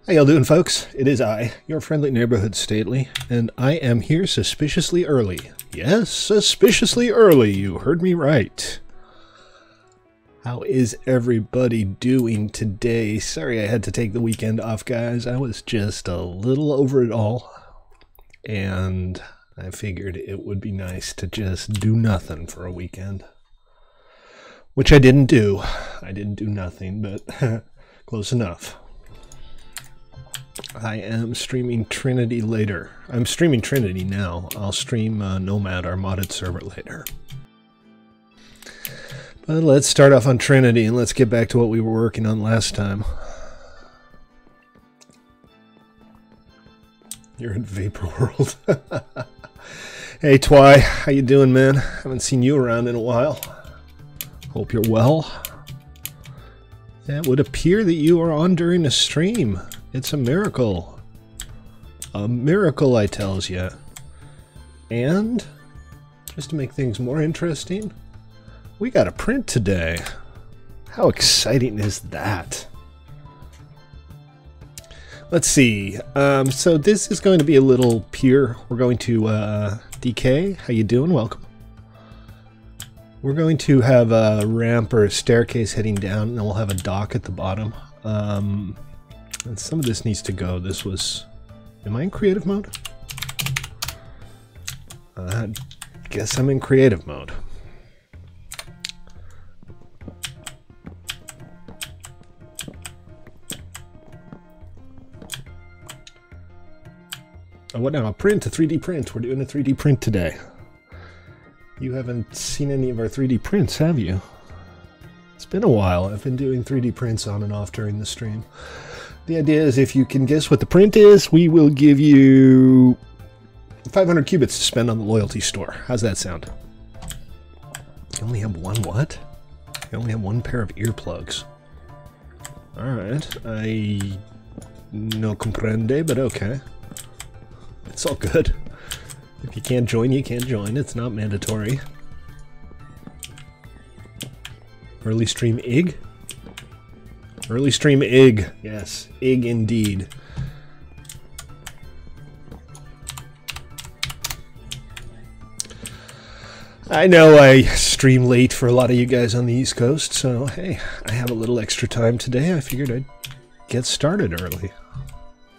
How y'all doing, folks? It is I, your friendly neighborhood Stately, and I am here suspiciously early. Yes, suspiciously early, you heard me right. How is everybody doing today? Sorry I had to take the weekend off, guys. I was just a little over it all, and I figured it would be nice to just do nothing for a weekend. Which I didn't do. I didn't do nothing, but close enough. I am streaming Trinity later. I'm streaming Trinity now. I'll stream Nomad, our modded server, later. But let's start off on Trinity and let's get back to what we were working on last time. You're in Vapor World. Hey Twy, how you doing, man? Haven't seen you around in a while. Hope you're well. It would appear that you are on during the stream. It's a miracle. A miracle, I tells ya. And, just to make things more interesting, we got a print today. How exciting is that? Let's see. So this is going to be a little pier. We're going to, DK, how you doing? Welcome. We're going to have a ramp or a staircase heading down, and then we'll have a dock at the bottom. And some of this needs to go. This was... Am I in creative mode? I guess I'm in creative mode. Oh, what now? A print, a 3D print. We're doing a 3D print today. You haven't seen any of our 3D prints, have you? It's been a while. I've been doing 3D prints on and off during the stream. The idea is if you can guess what the print is, we will give you 500 qubits to spend on the loyalty store. How's that sound? You only have one what? You only have one pair of earplugs. Alright, I no comprende, but okay. It's all good. If you can't join, you can't join. It's not mandatory. Early stream IG? Early stream IG. Yes, IG indeed. I know I stream late for a lot of you guys on the East Coast, so hey, I have a little extra time today. I figured I'd get started early.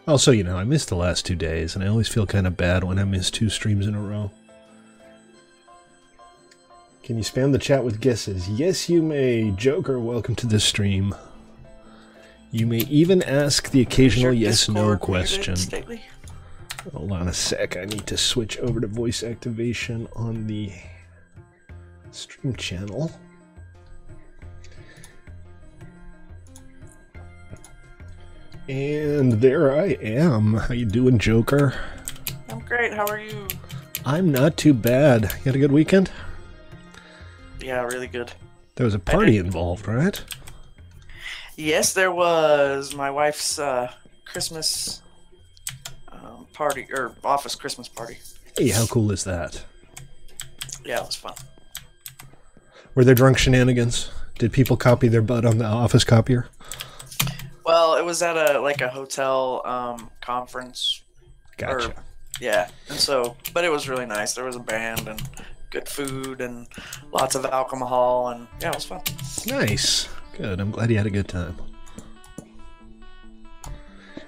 Also, you know, I missed the last 2 days, and I always feel kind of bad when I miss 2 streams in a row. Can you spam the chat with guesses? Yes, you may. Joker, welcome to the stream. You may even ask the occasional yes-no question. Hold on a sec. I need to switch over to voice activation on the stream channel. And there I am. How you doing, Joker? I'm great. How are you? I'm not too bad. You had a good weekend? Yeah, really good. There was a party involved, right? Yes, there was. My wife's Christmas party, or office Christmas party. Hey, how cool is that? Yeah, it was fun. Were there drunk shenanigans? Did people copy their butt on the office copier? Well, it was at a hotel conference. Gotcha. Yeah, and so, but it was really nice. There was a band and good food and lots of alcohol, and yeah, it was fun. Nice. Good. I'm glad you had a good time.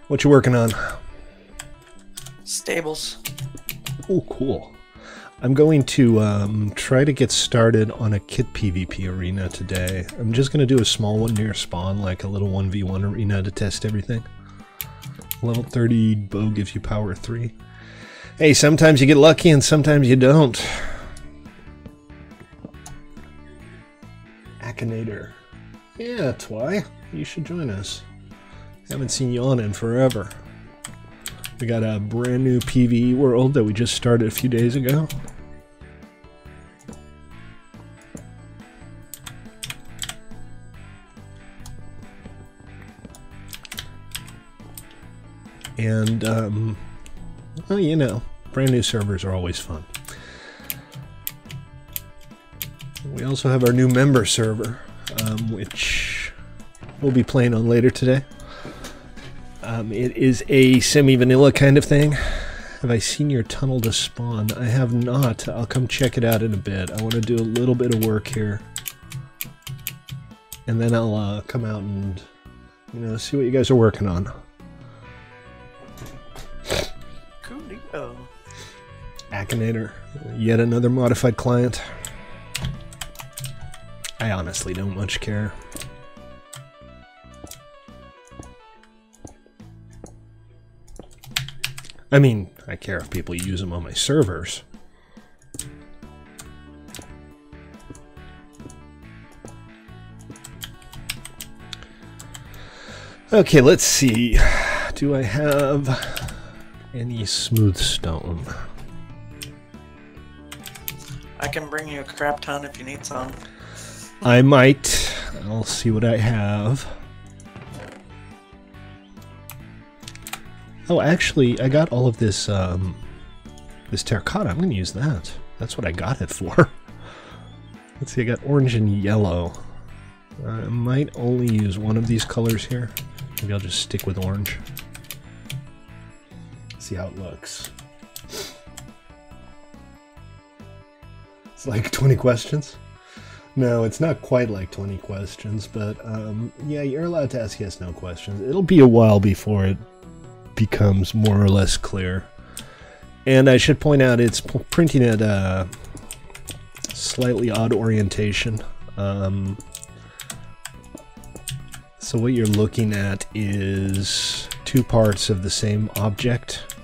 What you working on? Stables. Oh, cool. I'm going to try to get started on a kit PvP arena today. I'm just going to do a small one near spawn, like a little 1v1 arena to test everything. Level 30 bow gives you power 3. Hey, sometimes you get lucky and sometimes you don't. Akinator. Yeah, Twy, you should join us. Haven't seen you on in forever. We got a brand new PvE world that we just started a few days ago. And, well, you know, brand new servers are always fun. We also have our new member server, which we'll be playing on later today. It is a semi-vanilla kind of thing. Have I seen your tunnel to spawn? I have not. I'll come check it out in a bit. I want to do a little bit of work here. And then I'll come out and, you know, see what you guys are working on. Coolio. Akinator, yet another modified client. I honestly don't much care. I mean, I care if people use them on my servers. Okay, let's see. Do I have any smooth stone? I can bring you a crap ton if you need some. I might. I'll see what I have. Oh, actually, I got all of this, this terracotta. I'm going to use that. That's what I got it for. Let's see, I got orange and yellow. I might only use one of these colors here. Maybe I'll just stick with orange. See how it looks. It's like 20 questions? No, it's not quite like 20 questions, but yeah, you're allowed to ask yes, no questions. It'll be a while before it becomes more or less clear. And I should point out it's printing at a slightly odd orientation. So what you're looking at is two parts of the same object.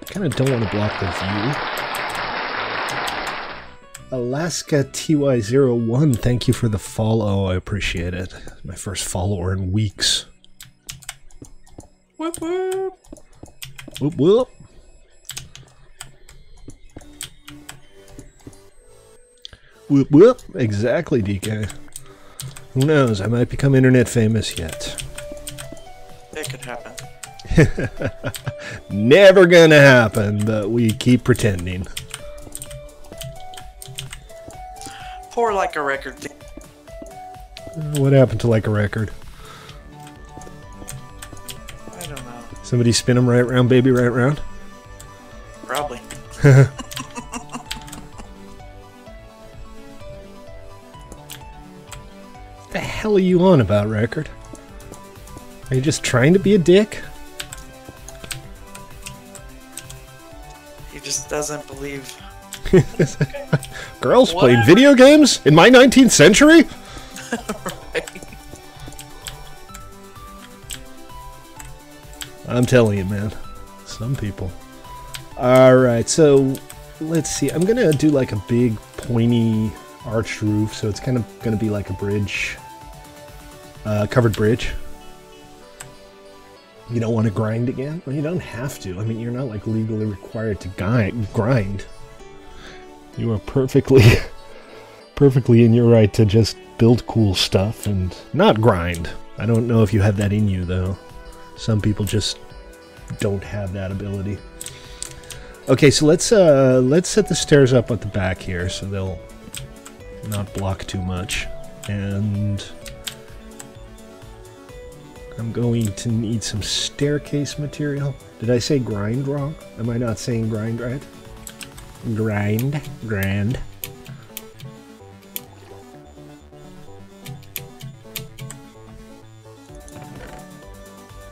Kind of don't want to block the view. Alaska TY01, thank you for the follow. I appreciate it. My first follower in weeks. Whoop whoop. Whoop whoop. Whoop whoop. Exactly, DK. Who knows? I might become internet famous yet. It could happen. Never gonna happen, but we keep pretending. Pour like a record. What happened to like a record? I don't know. Somebody spin them right round, baby, right round? Probably. The hell are you on about, record? Are you just trying to be a dick? He just doesn't believe. Girls What? playing video games in my 19th century? Right. I'm telling you, man. Some people. Alright, so let's see. I'm gonna do like a big pointy arched roof, so it's kind of gonna be like a bridge. Covered bridge. You don't want to grind again? Well, you don't have to. I mean, you're not like legally required to grind. You are perfectly in your right to just build cool stuff and not grind. I don't know if you have that in you, though. Some people just don't have that ability. Okay, so let's set the stairs up at the back here so they'll not block too much. And I'm going to need some staircase material. Did I say grind wrong? Am I not saying grind right? Grind.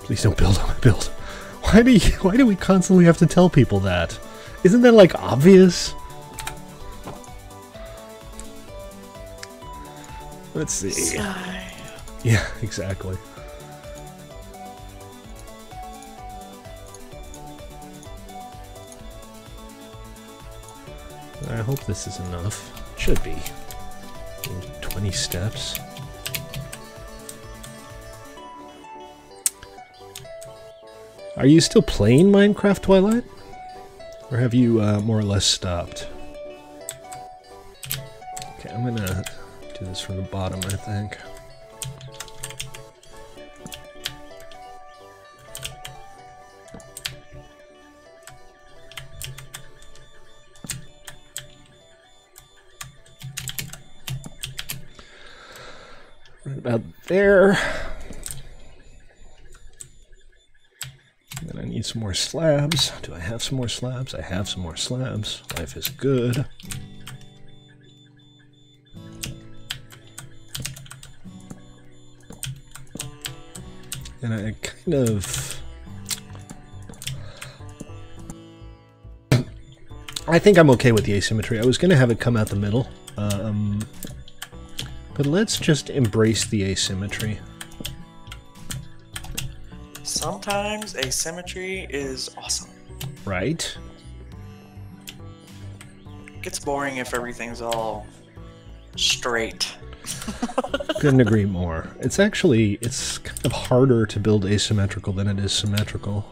Please don't build on my build. Why do we constantly have to tell people that? Isn't that like obvious? Let's see. Sigh. Yeah, exactly. I hope this is enough. Should be. 20 steps. Are you still playing Minecraft Twilight? Or have you more or less stopped? Okay, I'm gonna do this from the bottom, I think. about there. Then I need some more slabs. Do I have some more slabs? I have some more slabs. Life is good. And I kind of... I think I'm okay with the asymmetry. I was going to have it come out the middle. But let's just embrace the asymmetry. Sometimes asymmetry is awesome. Right? It gets boring if everything's all straight. Couldn't agree more. It's kind of harder to build asymmetrical than it is symmetrical.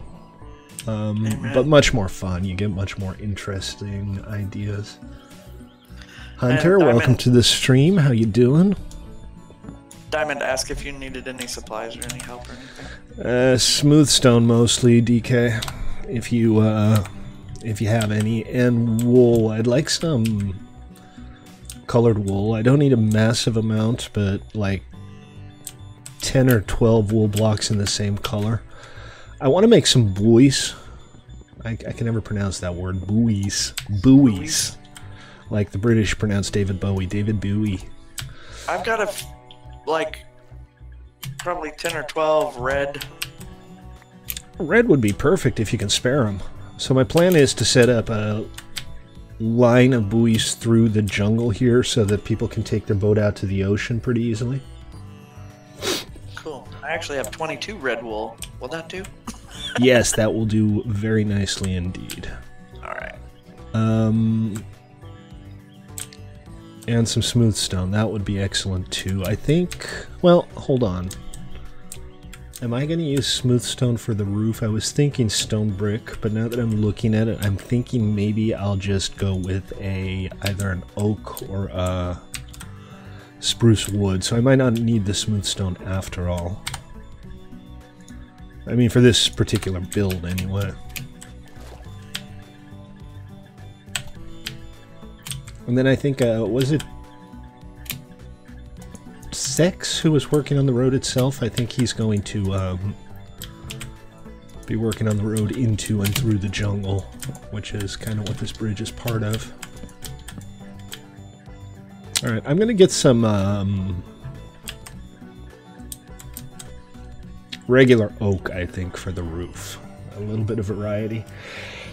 But much more fun. You get much more interesting ideas. Hunter, welcome to the stream. How you doing? Diamond asked if you needed any supplies or any help or anything. Smooth stone mostly, DK. If you have any, and wool. I'd like some colored wool. I don't need a massive amount, but like 10 or 12 wool blocks in the same color. I want to make some buoys. I can never pronounce that word. Buoys. Buoys. Like the British pronounce David Bowie. David Bowie. I've got probably 10 or 12 red. Red would be perfect if you can spare them. So my plan is to set up a line of buoys through the jungle here so that people can take their boat out to the ocean pretty easily. Cool. I actually have 22 red wool. Will that do? Yes, that will do very nicely indeed. Alright. And some smooth stone. That would be excellent too. I think... Well, hold on. Am I going to use smooth stone for the roof? I was thinking stone brick, but now that I'm looking at it, I'm thinking maybe I'll just go with either an oak or a spruce wood. So I might not need the smooth stone after all. I mean, for this particular build anyway. And then I think, was it Sex who was working on the road itself? I think he's going to be working on the road into and through the jungle, which is kind of what this bridge is part of. Alright, I'm going to get some regular oak, I think, for the roof. A little bit of variety.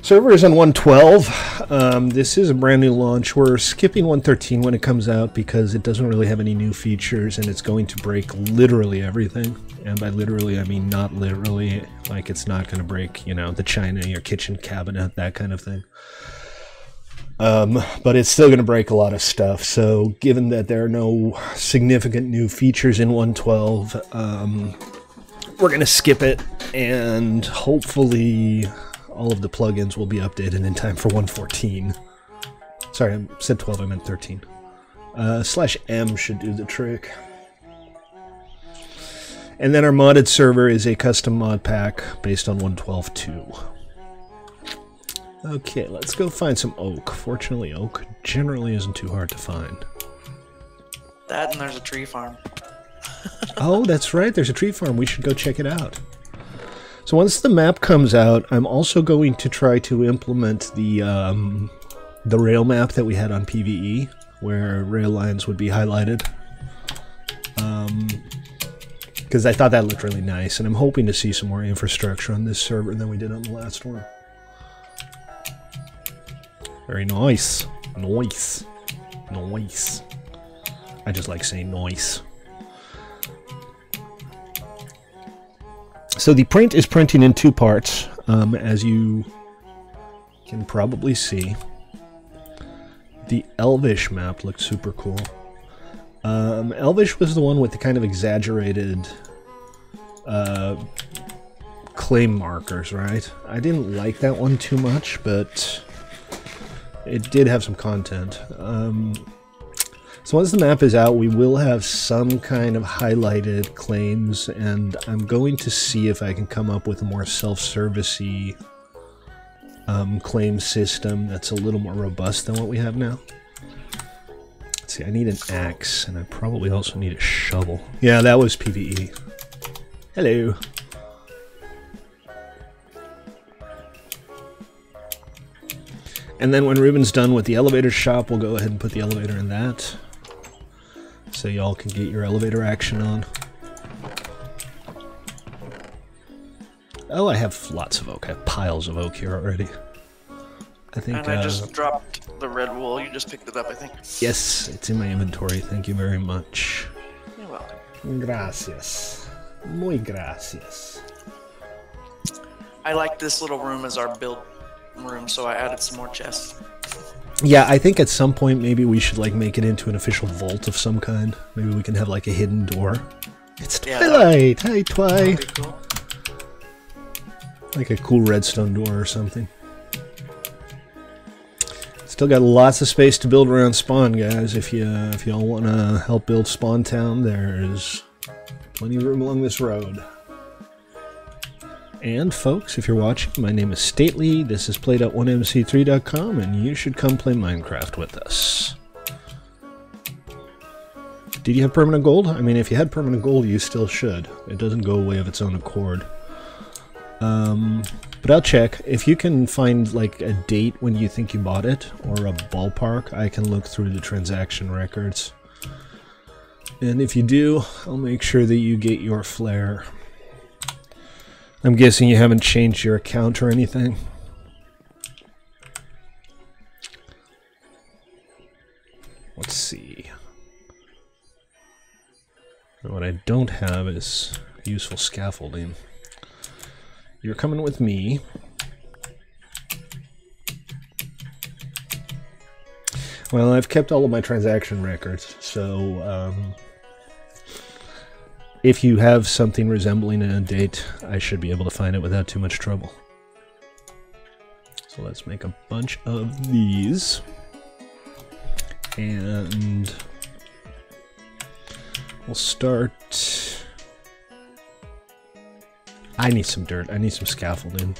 Server is on 112. This is a brand new launch. We're skipping 113 when it comes out because it doesn't really have any new features and it's going to break literally everything. And by literally, I mean not literally. Like it's not going to break, you know, the china in your kitchen cabinet, that kind of thing. But it's still going to break a lot of stuff. So given that there are no significant new features in 112, we're going to skip it and hopefully all of the plugins will be updated in time for 114. Sorry, I said 12, I meant 13. /M should do the trick. And then our modded server is a custom mod pack based on 112.2. Okay, let's go find some oak. Fortunately, oak generally isn't too hard to find. That and there's a tree farm. Oh, that's right, there's a tree farm. We should go check it out. So once the map comes out, I'm also going to try to implement the rail map that we had on PvE, where rail lines would be highlighted. Because I thought that looked really nice, and I'm hoping to see some more infrastructure on this server than we did on the last one. Very nice. Nice. Nice. I just like saying nice. So the print is printing in two parts, as you can probably see. The Elvish map looked super cool. Elvish was the one with the kind of exaggerated claim markers, right? I didn't like that one too much, but it did have some content. So once the map is out, we will have some kind of highlighted claims, and I'm going to see if I can come up with a more self-service-y claim system that's a little more robust than what we have now. Let's see, I need an axe, and I probably also need a shovel. Yeah, that was PvE. Hello. And then when Ruben's done with the elevator shop, we'll go ahead and put the elevator in that. So y'all can get your elevator action on. Oh, I have lots of oak. I have piles of oak here already. I think. And I just dropped the red wool. You just picked it up, I think. Yes, it's in my inventory. Thank you very much. You're welcome. Gracias. Muy gracias. I like this little room as our build room, so I added some more chests. Yeah, I think at some point maybe we should like make it into an official vault of some kind. Maybe we can have like a hidden door. It's Twilight! Hi, Twi! Cool. Like a cool redstone door or something. Still got lots of space to build around Spawn, guys. If y'all want to help build Spawn Town, there's plenty of room along this road. And folks, if you're watching, my name is Stately. This is play.1mc3.com, and you should come play Minecraft with us. Did you have permanent gold? I mean, if you had permanent gold, you still should. It doesn't go away of its own accord. But I'll check. If you can find like a date when you think you bought it, or a ballpark, I can look through the transaction records. And if you do, I'll make sure that you get your flare. I'm guessing you haven't changed your account or anything. Let's see. What I don't have is useful scaffolding. You're coming with me. Well, I've kept all of my transaction records, so if you have something resembling a date, I should be able to find it without too much trouble. So let's make a bunch of these. And we'll start... I need some dirt. I need some scaffolding.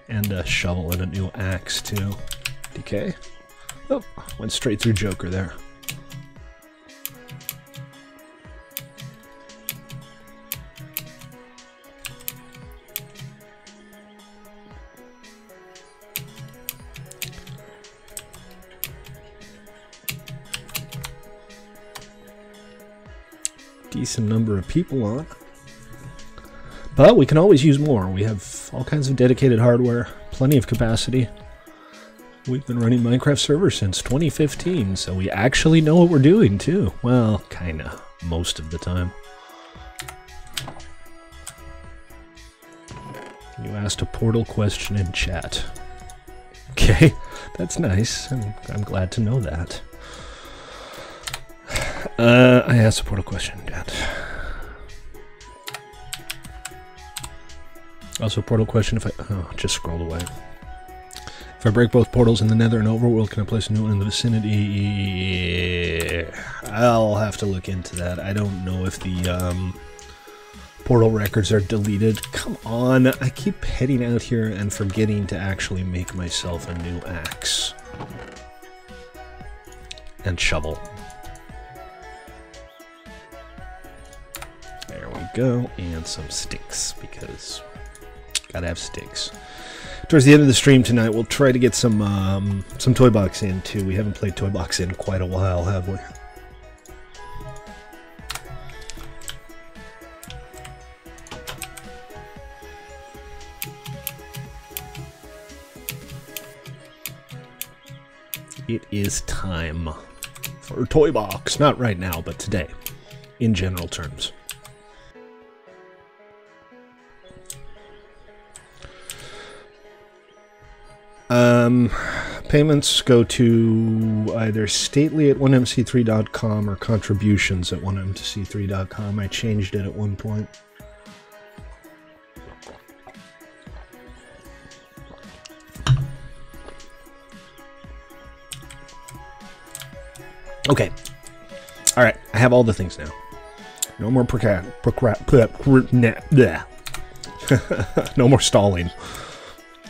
And a shovel and a new axe, too. DK. Oh, went straight through Joker there. Decent number of people on. But we can always use more. We have all kinds of dedicated hardware, plenty of capacity. We've been running Minecraft servers since 2015, so we actually know what we're doing, too. Well, kinda. Most of the time. You asked a Portal question in chat. Okay, that's nice. I'm glad to know that. I asked a Portal question in chat. Also, Portal question if I... Oh, just scrolled away. If I break both portals in the Nether and Overworld, can I place a new one in the vicinity? I'll have to look into that. I don't know if the portal records are deleted. Come on, I keep heading out here and forgetting to actually make myself a new axe. And shovel. There we go. And some sticks, because... gotta have sticks. Towards the end of the stream tonight, we'll try to get some Toy Box in too. We haven't played Toy Box in quite a while, have we? It is time for Toy Box. Not right now, but today, in general terms. Payments go to either stately@1mc3.com or contributions@1mc3.com. I changed it at one point. Okay. Alright, I have all the things now. No more no more stalling.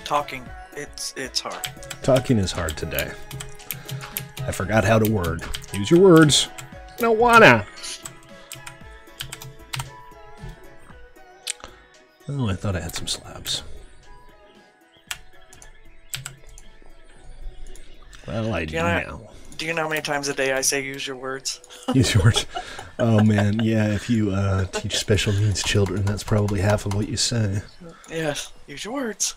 Talking. It's hard. Talking is hard today. I forgot how to word. Use your words. I don't wanna. Oh, I thought I had some slabs. Well, I do now. Do you know how many times a day I say use your words? Use your words. Oh, man. Yeah, if you teach special needs children, that's probably half of what you say. Yes, use your words.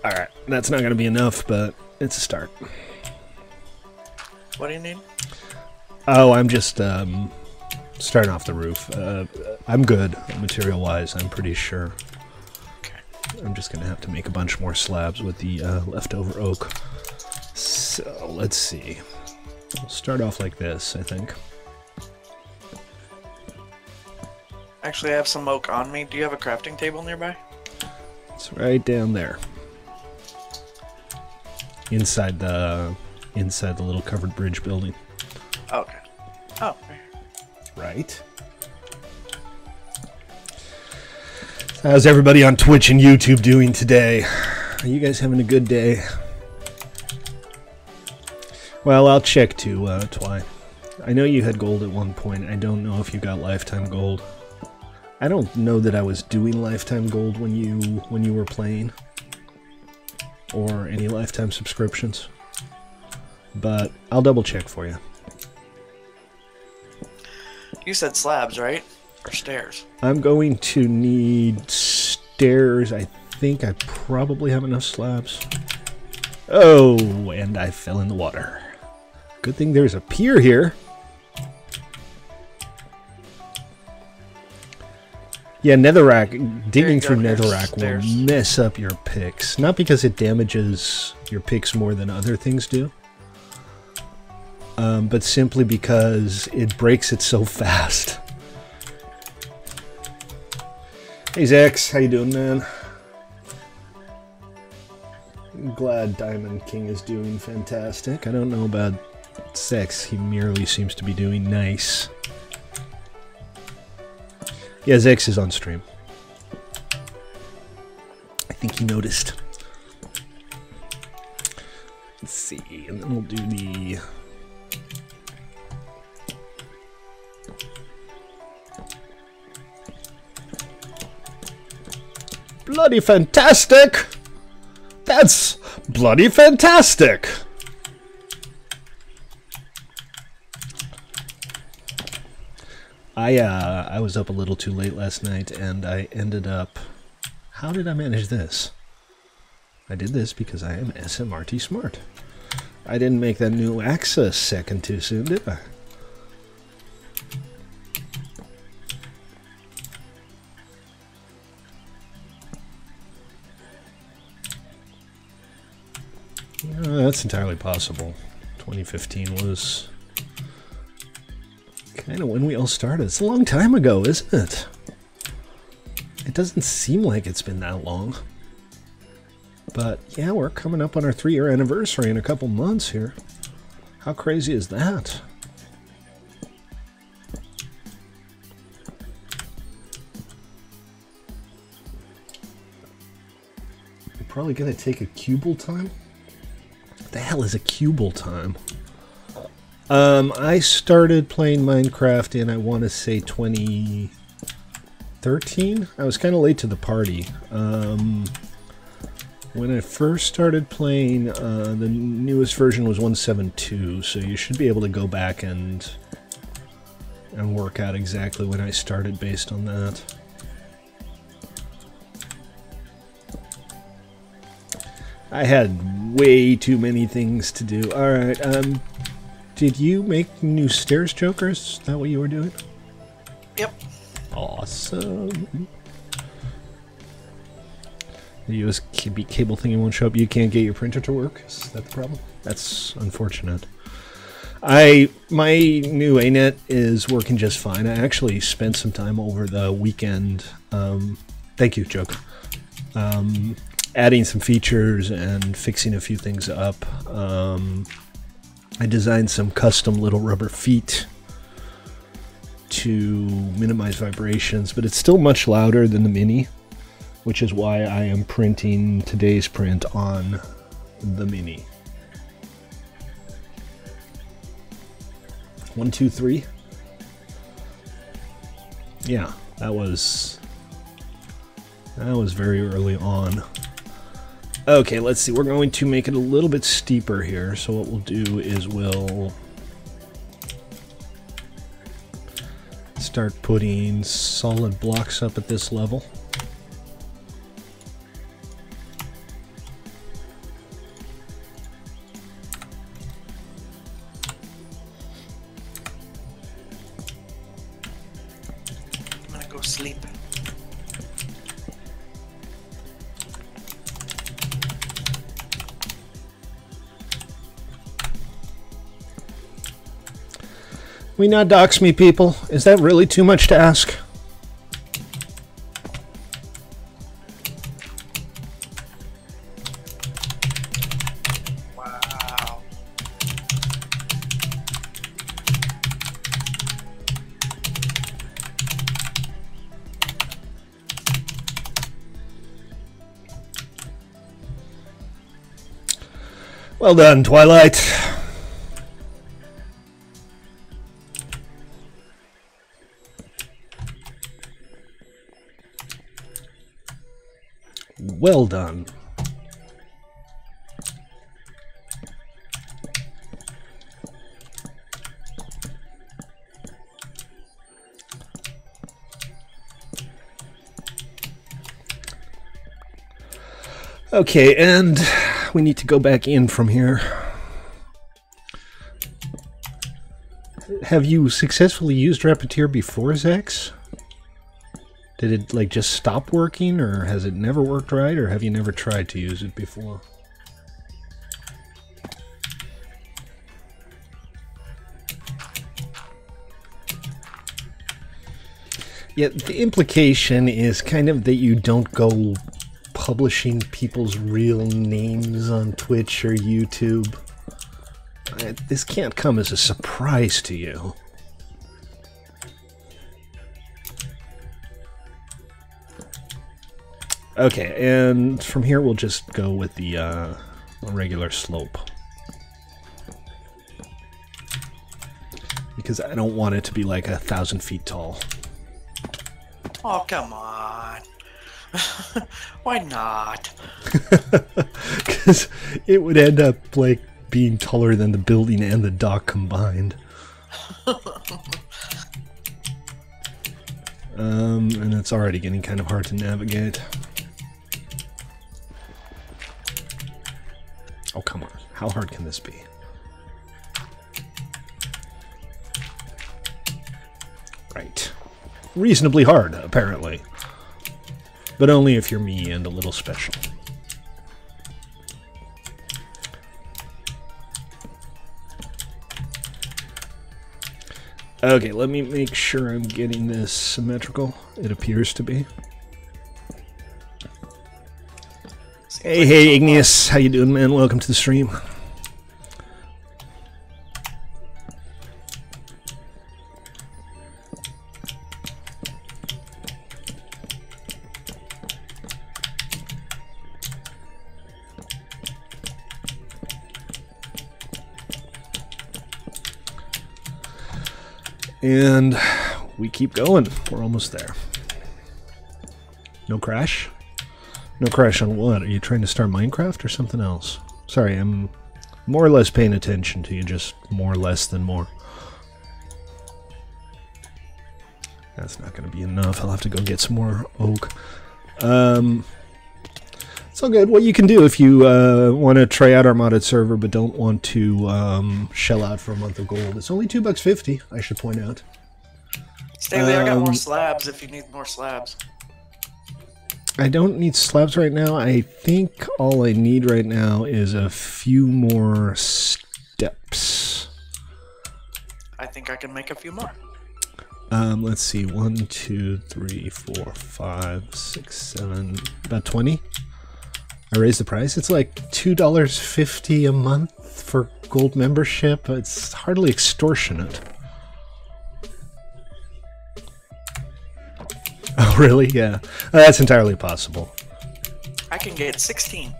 Alright, that's not going to be enough, but it's a start. What do you need? Oh, I'm just starting off the roof. I'm good, material-wise, I'm pretty sure. Okay. I'm just going to have to make a bunch more slabs with the leftover oak. So, let's see. We'll start off like this, I think. Actually, I have some oak on me. Do you have a crafting table nearby? It's right down there. Inside the little covered bridge building. Okay. Oh. Right. How's everybody on Twitch and YouTube doing today? Are you guys having a good day? Well, I'll check too, Twy. I know you had gold at one point. I don't know if you got lifetime gold. I don't know that I was doing lifetime gold when you were playing. Or any lifetime subscriptions. But I'll double check for you. You said slabs, right? Or stairs? I'm going to need stairs. I think I probably have enough slabs. Oh, and I fell in the water. Good thing there's a pier here. Yeah, netherrack, digging through netherrack will mess up your picks. Not because it damages your picks more than other things do, but simply because it breaks it so fast. Hey Zax, how you doing, man? I'm glad Diamond King is doing fantastic. I don't know about Zax, he merely seems to be doing nice. Yeah, Zex is on stream. I think he noticed. Let's see, and then we'll do the... Bloody fantastic! That's bloody fantastic! I was up a little too late last night, and I ended up... How did I manage this? I did this because I am SMRT smart. I didn't make that new axe a second too soon, did I? That's entirely possible. 2015 was... kind of when we all started. It's a long time ago, isn't it? It doesn't seem like it's been that long. But yeah, we're coming up on our 3-year anniversary in a couple months here. How crazy is that? You're probably gonna take a cubal time? What the hell is a cubal time? I started playing Minecraft in, I want to say, 2013. I was kind of late to the party. When I first started playing, the newest version was 1.7.2, so you should be able to go back and work out exactly when I started based on that. I had way too many things to do. Alright, did you make new stairs, Jokers? Is that what you were doing? Yep. Awesome. The USB cable thing won't show up. You can't get your printer to work? Is that the problem? That's unfortunate. My new ANET is working just fine. I actually spent some time over the weekend. Thank you, Joke. Adding some features and fixing a few things up. I designed some custom little rubber feet to minimize vibrations, but it's still much louder than the Mini, which is why I am printing today's print on the Mini. 1, 2, 3. Yeah, that was very early on. Okay, let's see. We're going to make it a little bit steeper here. So what we'll do is we'll start putting solid blocks up at this level. I'm gonna go sleep. We not dox me, people. Is that really too much to ask? Wow. Well done, Twilight. Well done. Okay, and we need to go back in from here. Have you successfully used Repeteer before, Zex? Did it, like, just stop working, or has it never worked right, or have you never tried to use it before? Yeah, the implication is kind of that you don't go publishing people's real names on Twitch or YouTube. This can't come as a surprise to you. Okay, and from here we'll just go with the regular slope. Because I don't want it to be like 1,000 feet tall. Oh, come on. Why not? Because it would end up like being taller than the building and the dock combined. And it's already getting kind of hard to navigate. Oh, come on. How hard can this be? Right. Reasonably hard, apparently. But only if you're me and a little special. Okay, let me make sure I'm getting this symmetrical. It appears to be. Hey, Igneous. How you doing, man? Welcome to the stream. And we keep going. We're almost there. No crash? No crash on what? Are you trying to start Minecraft or something else? Sorry, I'm more or less paying attention to you, just more or less than more. That's not going to be enough. I'll have to go get some more oak. It's all good. What you can do if you want to try out our modded server but don't want to shell out for a month of gold, it's only $2.50, I should point out. Staley, I got more slabs if you need more slabs. I don't need slabs right now. I think all I need right now is a few more steps. I think I can make a few more. Let's see. 1, 2, 3, 4, 5, 6, 7, about 20. I raised the price. It's like $2.50 a month for gold membership. It's hardly extortionate. Oh, really? Yeah. That's entirely possible. I can get 16.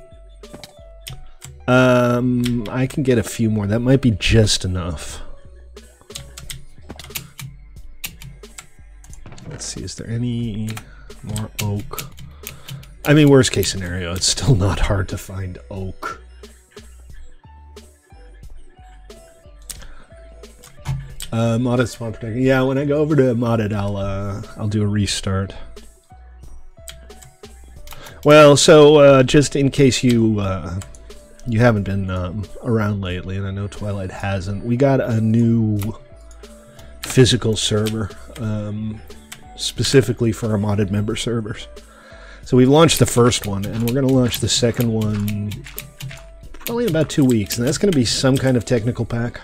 I can get a few more. That might be just enough. Let's see, is there any more oak? I mean, worst case scenario, it's still not hard to find oak. Modded spawn protection. Yeah, when I go over to modded, I'll do a restart. Well, so just in case you haven't been around lately, and I know Twilight hasn't, we got a new physical server specifically for our modded member servers. So we've launched the first one, and we're going to launch the second one probably in about 2 weeks, and that's going to be some kind of technical pack.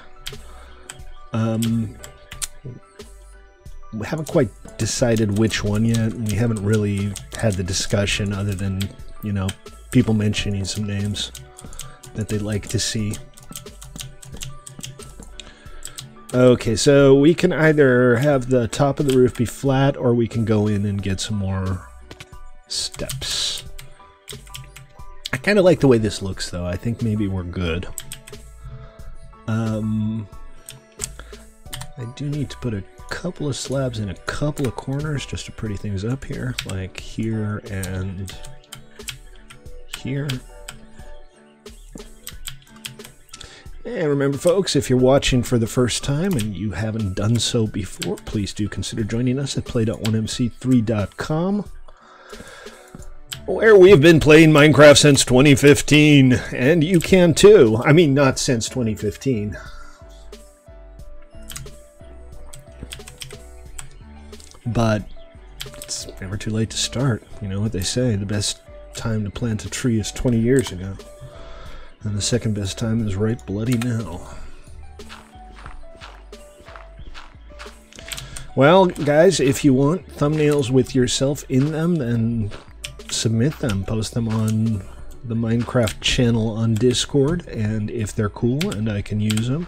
We haven't quite decided which one yet, and we haven't really had the discussion other than, you know, people mentioning some names that they'd like to see. Okay, so we can either have the top of the roof be flat, or we can go in and get some more steps. I kind of like the way this looks, though. I think maybe we're good. I do need to put a couple of slabs in a couple of corners just to pretty things up here, like here and here. And remember, folks, if you're watching for the first time and you haven't done so before, please do consider joining us at play.1mc3.com, where we've been playing Minecraft since 2015, and you can too. I mean, not since 2015. But it's never too late to start. You know what they say, the best time to plant a tree is 20 years ago. And the second best time is right bloody now. Well, guys, if you want thumbnails with yourself in them, then submit them. Post them on the Minecraft channel on Discord, and if they're cool and I can use them,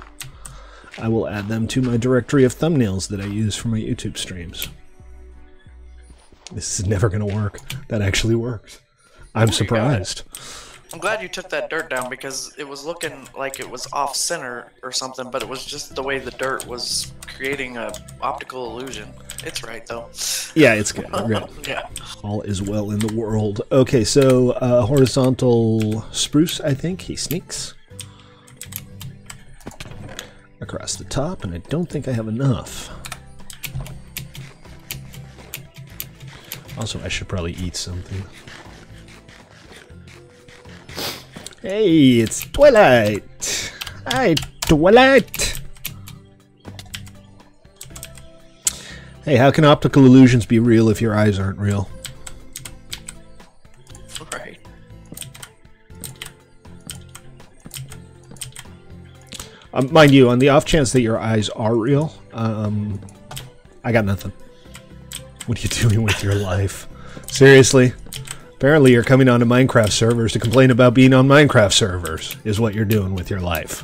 I will add them to my directory of thumbnails that I use for my YouTube streams. This is never going to work. That actually works. I'm surprised. I'm glad you took that dirt down, because it was looking like it was off center or something, but it was just the way the dirt was creating a optical illusion. It's right though. Yeah, it's good. We're good. Yeah. All is well in the world. Okay, so horizontal spruce, I think. He sneaks across the top, and I don't think I have enough. Also, I should probably eat something. Hey, it's Twilight! Hi, Twilight! Hey, how can optical illusions be real if your eyes aren't real? Right. Mind you, on the off chance that your eyes are real, I got nothing. What are you doing with your life? Seriously? Apparently you're coming onto Minecraft servers to complain about being on Minecraft servers, is what you're doing with your life.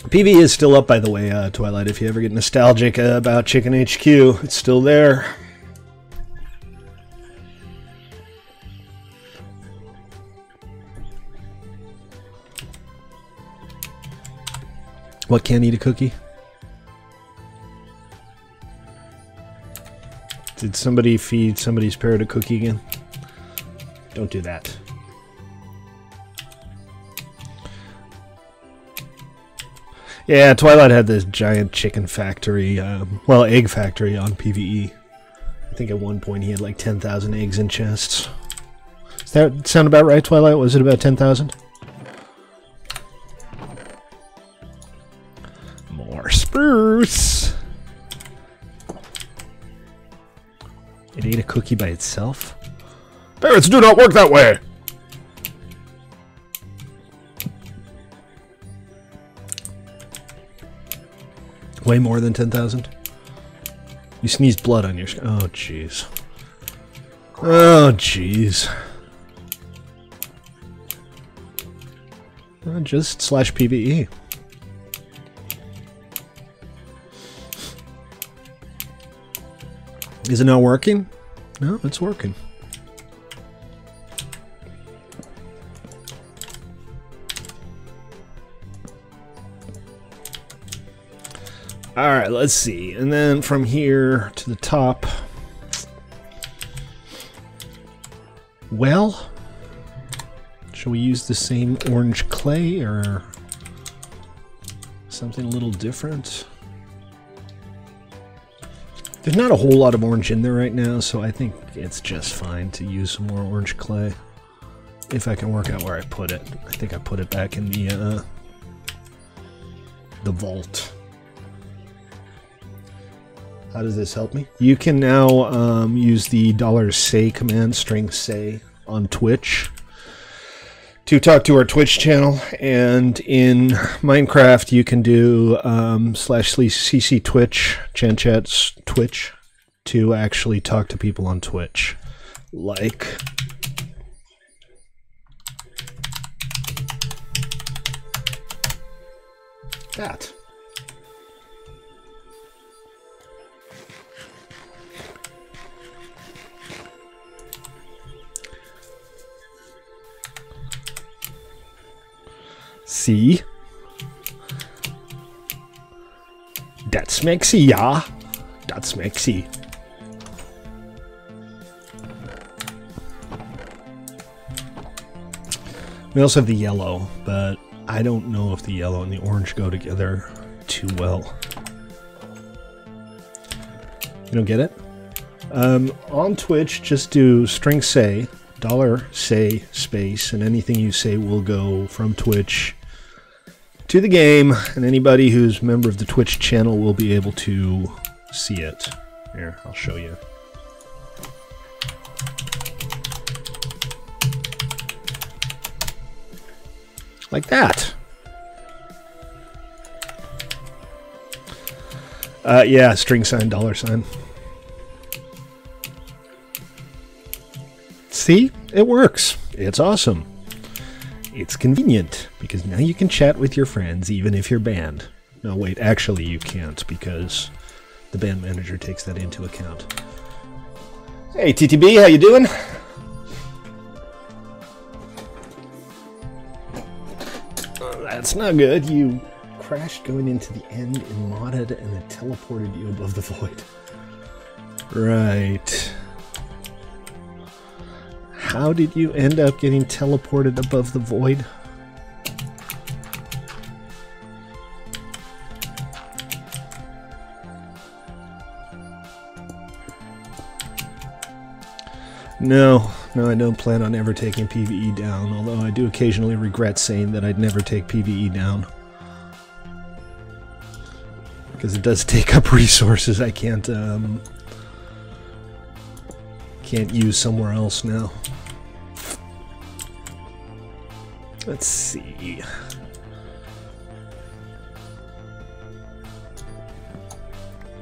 PV is still up, by the way, Twilight, if you ever get nostalgic about Chicken HQ. It's still there. What, can't eat a cookie? Did somebody feed somebody's parrot a cookie again? Don't do that. Yeah, Twilight had this giant chicken factory, well, egg factory on PvE. I think at one point he had like 10,000 eggs in chests. Does that sound about right, Twilight? Was it about 10,000? More spruce! It ate a cookie by itself? Parrots do not work that way! Way more than 10,000? You sneezed blood on your skin. Oh, jeez. Oh, jeez. Just /PVE. Is it not working? No, it's working. Alright, let's see. And then from here to the top. Well, shall we use the same orange clay or something a little different? There's not a whole lot of orange in there right now, so I think it's just fine to use some more orange clay. If I can work out where I put it. I think I put it back in the vault. How does this help me? You can now use the $say command, string say, on Twitch to talk to our Twitch channel. And in Minecraft, you can do /cc Twitch, ChanChat's Twitch, to actually talk to people on Twitch. Like that. See? That's Mexi, yeah. That's Mexi. We also have the yellow, but I don't know if the yellow and the orange go together too well. You don't get it? On Twitch, just do string say, $say space, and anything you say will go from Twitch to the game, and anybody who's a member of the Twitch channel will be able to see it. Here, I'll show you. Like that. Yeah, string sign, $sign. See? It works. It's awesome. It's convenient, because now you can chat with your friends even if you're banned. No, wait, actually you can't, because the band manager takes that into account. Hey, TTB, how you doing? That's not good. You crashed going into the end and modded, and it teleported you above the void. Right. How did you end up getting teleported above the void? No, I don't plan on ever taking PvE down, although I do occasionally regret saying that I'd never take PvE down. Because it does take up resources I can't use somewhere else now. Let's see.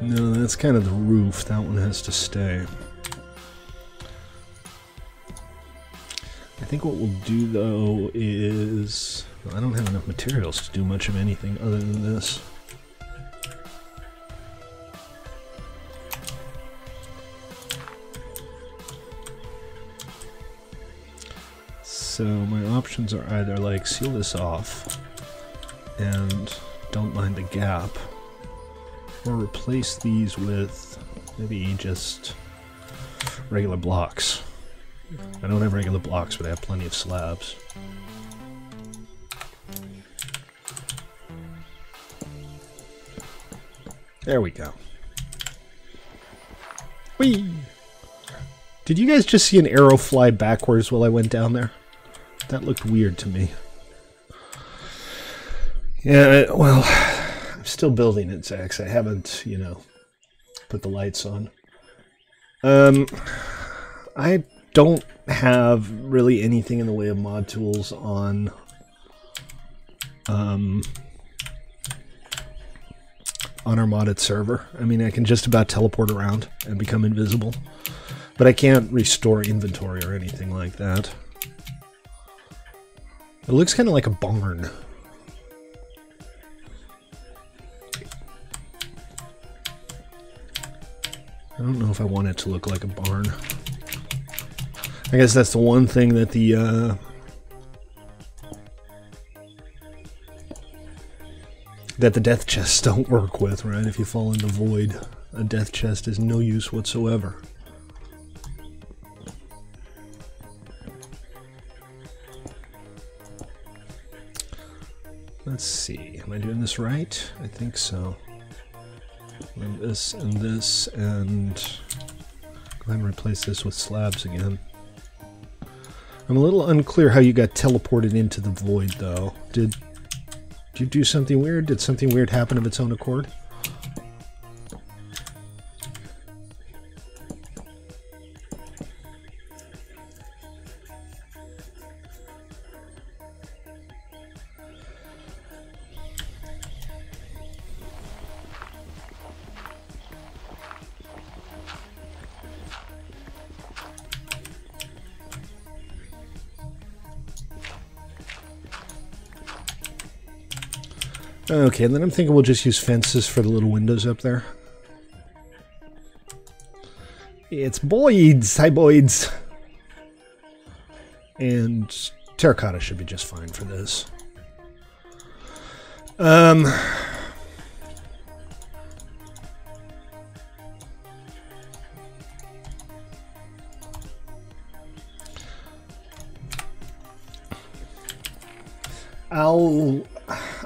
No, that's kind of the roof. That one has to stay. I think what we'll do, though, is... Well, I don't have enough materials to do much of anything other than this. So my options are either like seal this off and don't mind the gap, or replace these with maybe just regular blocks. I don't have regular blocks, but I have plenty of slabs. There we go. Whee! Did you guys just see an arrow fly backwards while I went down there? That looked weird to me. Yeah, well, I'm still building it, Zax. I haven't, you know, put the lights on. I don't have really anything in the way of mod tools on our modded server. I mean, I can just about teleport around and become invisible, but I can't restore inventory or anything like that. It looks kind of like a barn. I don't know if I want it to look like a barn. I guess that's the one thing that the death chests don't work with, right? If you fall in the void, a death chest is no use whatsoever. Let's see, am I doing this right? I think so. And this, and this, and go ahead and replace this with slabs again. I'm a little unclear how you got teleported into the void, though. Did you do something weird? Did something weird happen of its own accord? Okay, and then I'm thinking we'll just use fences for the little windows up there. It's Boyd's! Hi, Boyd's! And terracotta should be just fine for this.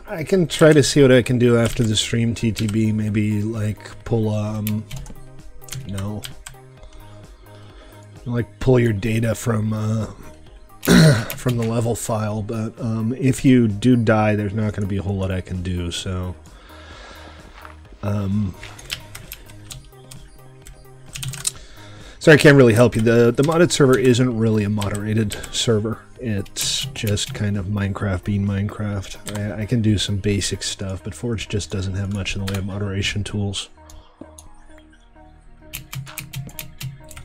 I can try to see what I can do after the stream, TTB. Maybe, like, pull, pull your data from, from the level file, but, if you do die, there's not going to be a whole lot I can do, so, sorry, I can't really help you. The modded server isn't really a moderated server. It's just kind of Minecraft being Minecraft. I can do some basic stuff, but Forge just doesn't have much in the way of moderation tools.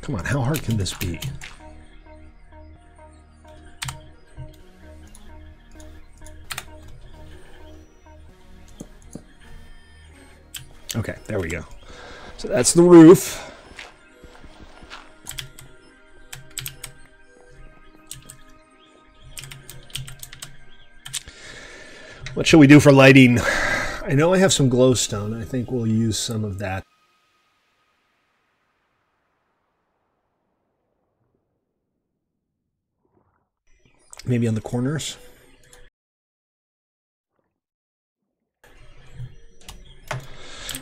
Come on, how hard can this be? Okay, there we go. So that's the roof. What shall we do for lighting? I know I have some glowstone. I think we'll use some of that. Maybe on the corners. I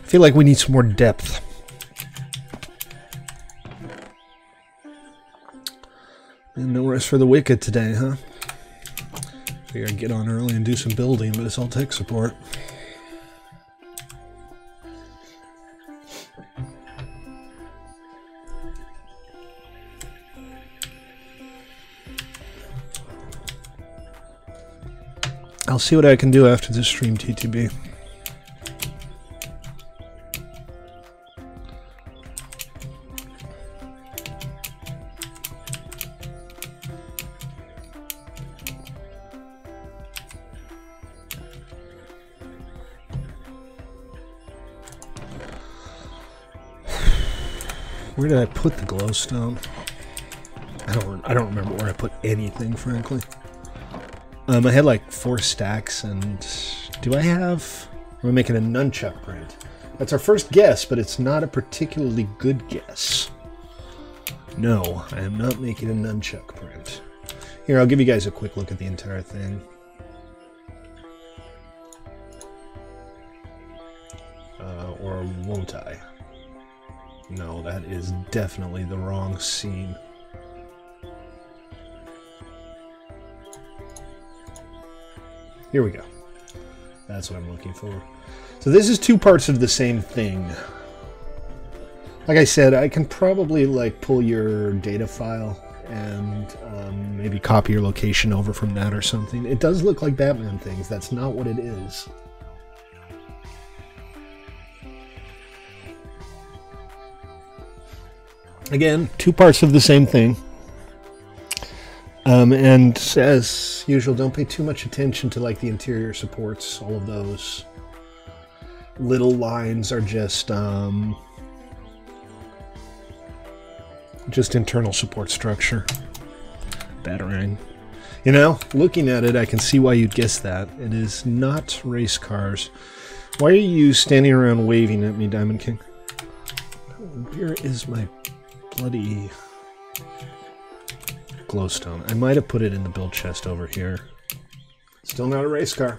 feel like we need some more depth. And no rest for the wicked today, huh? Figure I'd get on early and do some building, but it's all tech support. I'll see what I can do after this stream, TTB. Where did I put the glowstone? I don't remember where I put anything, frankly. I had like 4 stacks, and do I have... We're making a nunchuck print. That's our first guess, but it's not a particularly good guess. No, I am not making a nunchuck print. Here, I'll give you guys a quick look at the entire thing. Or won't I? No, that is definitely the wrong scene. Here we go. That's what I'm looking for. So this is 2 parts of the same thing. Like I said, I can probably like pull your data file and maybe copy your location over from that or something. It does look like Batman things. That's not what it is. Again, 2 parts of the same thing. And as usual, don't pay too much attention to like the interior supports. All of those little lines are just just internal support structure. Batarang. You know, looking at it, I can see why you'd guess that. It is not race cars. Why are you standing around waving at me, Diamond King? Where is my bloody glowstone? I might have put it in the build chest over here. Still not a race car.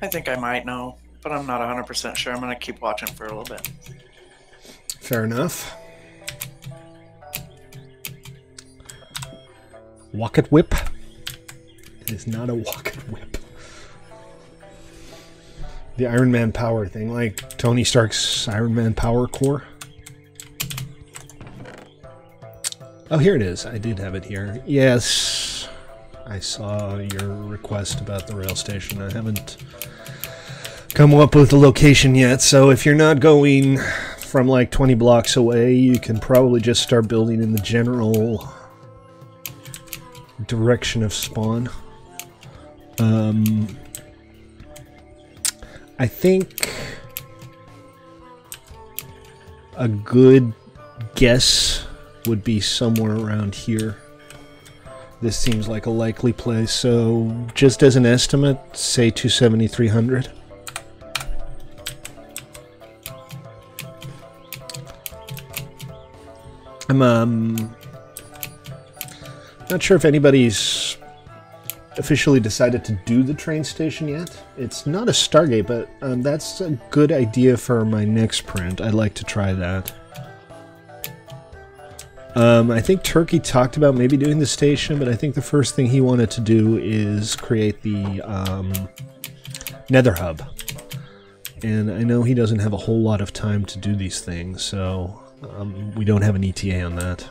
I think I might know, but I'm not 100% sure. I'm going to keep watching for a little bit. Fair enough. Wocket whip? It is not a wocket whip. The Iron Man power thing, like Tony Stark's Iron Man power core. Oh, here it is. I did have it here. Yes, I saw your request about the rail station. I haven't come up with the location yet, so if you're not going from like 20 blocks away, you can probably just start building in the general direction of spawn. I think a good guess would be somewhere around here. This seems like a likely place, so just as an estimate, say 270, 300. I'm not sure if anybody's officially decided to do the train station yet. It's not a Stargate, but that's a good idea for my next print. I'd like to try that. I think Turkey talked about maybe doing the station, but I think the first thing he wanted to do is create the Nether Hub. And I know he doesn't have a whole lot of time to do these things, so we don't have an ETA on that.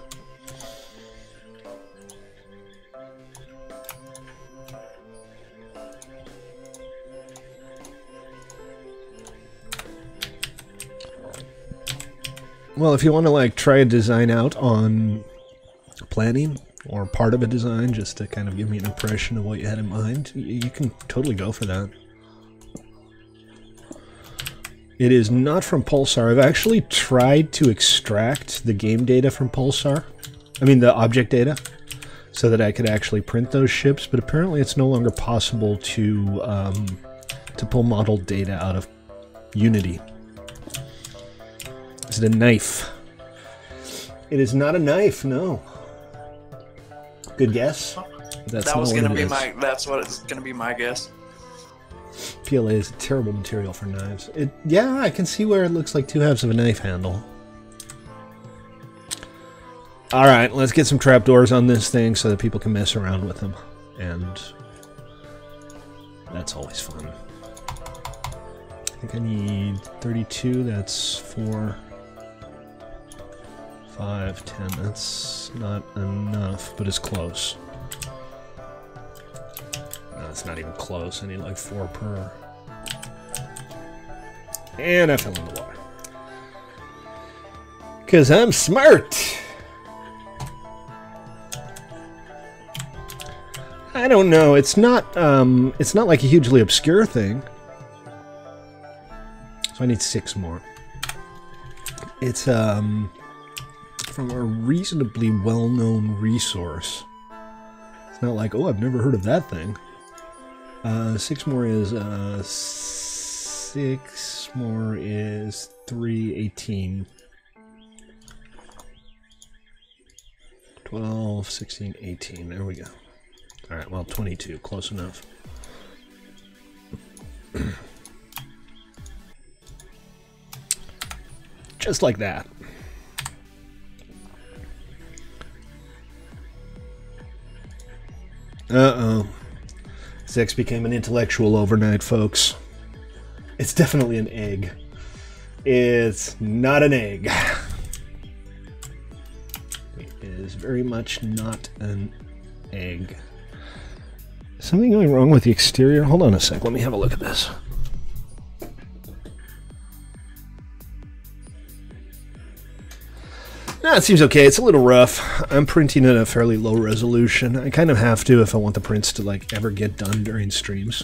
Well, if you want to like try a design out on planning or part of a design just to kind of give me an impression of what you had in mind, you can totally go for that. It is not from Pulsar. I've actually tried to extract the game data from Pulsar. I mean the object data, so that I could actually print those ships, but apparently it's no longer possible to pull model data out of Unity. Is it a knife? It is not a knife, no. Good guess. That's what it's gonna be my guess. PLA is a terrible material for knives. Yeah, I can see where it looks like two halves of a knife handle. Alright, let's get some trapdoors on this thing so that people can mess around with them. And that's always fun. I think I need 32, that's 4, 5, 10. That's not enough, but it's close. No, it's not even close. I need like 4 per. And I fell in the water. 'Cause I'm smart! I don't know. It's not like a hugely obscure thing. So I need 6 more. It's from a reasonably well-known resource. It's not like, oh, I've never heard of that thing. 6 more is 6 more is 3, 18. 12, 16, 18. There we go. Alright, well, 22. Close enough. Just like that. Uh-oh. Sex became an intellectual overnight, folks. It's definitely an egg. It's not an egg. It is very much not an egg. Is something going wrong with the exterior? Hold on a sec, let me have a look at this. No, it seems okay. It's a little rough. I'm printing at a fairly low resolution. I kind of have to if I want the prints to like ever get done during streams.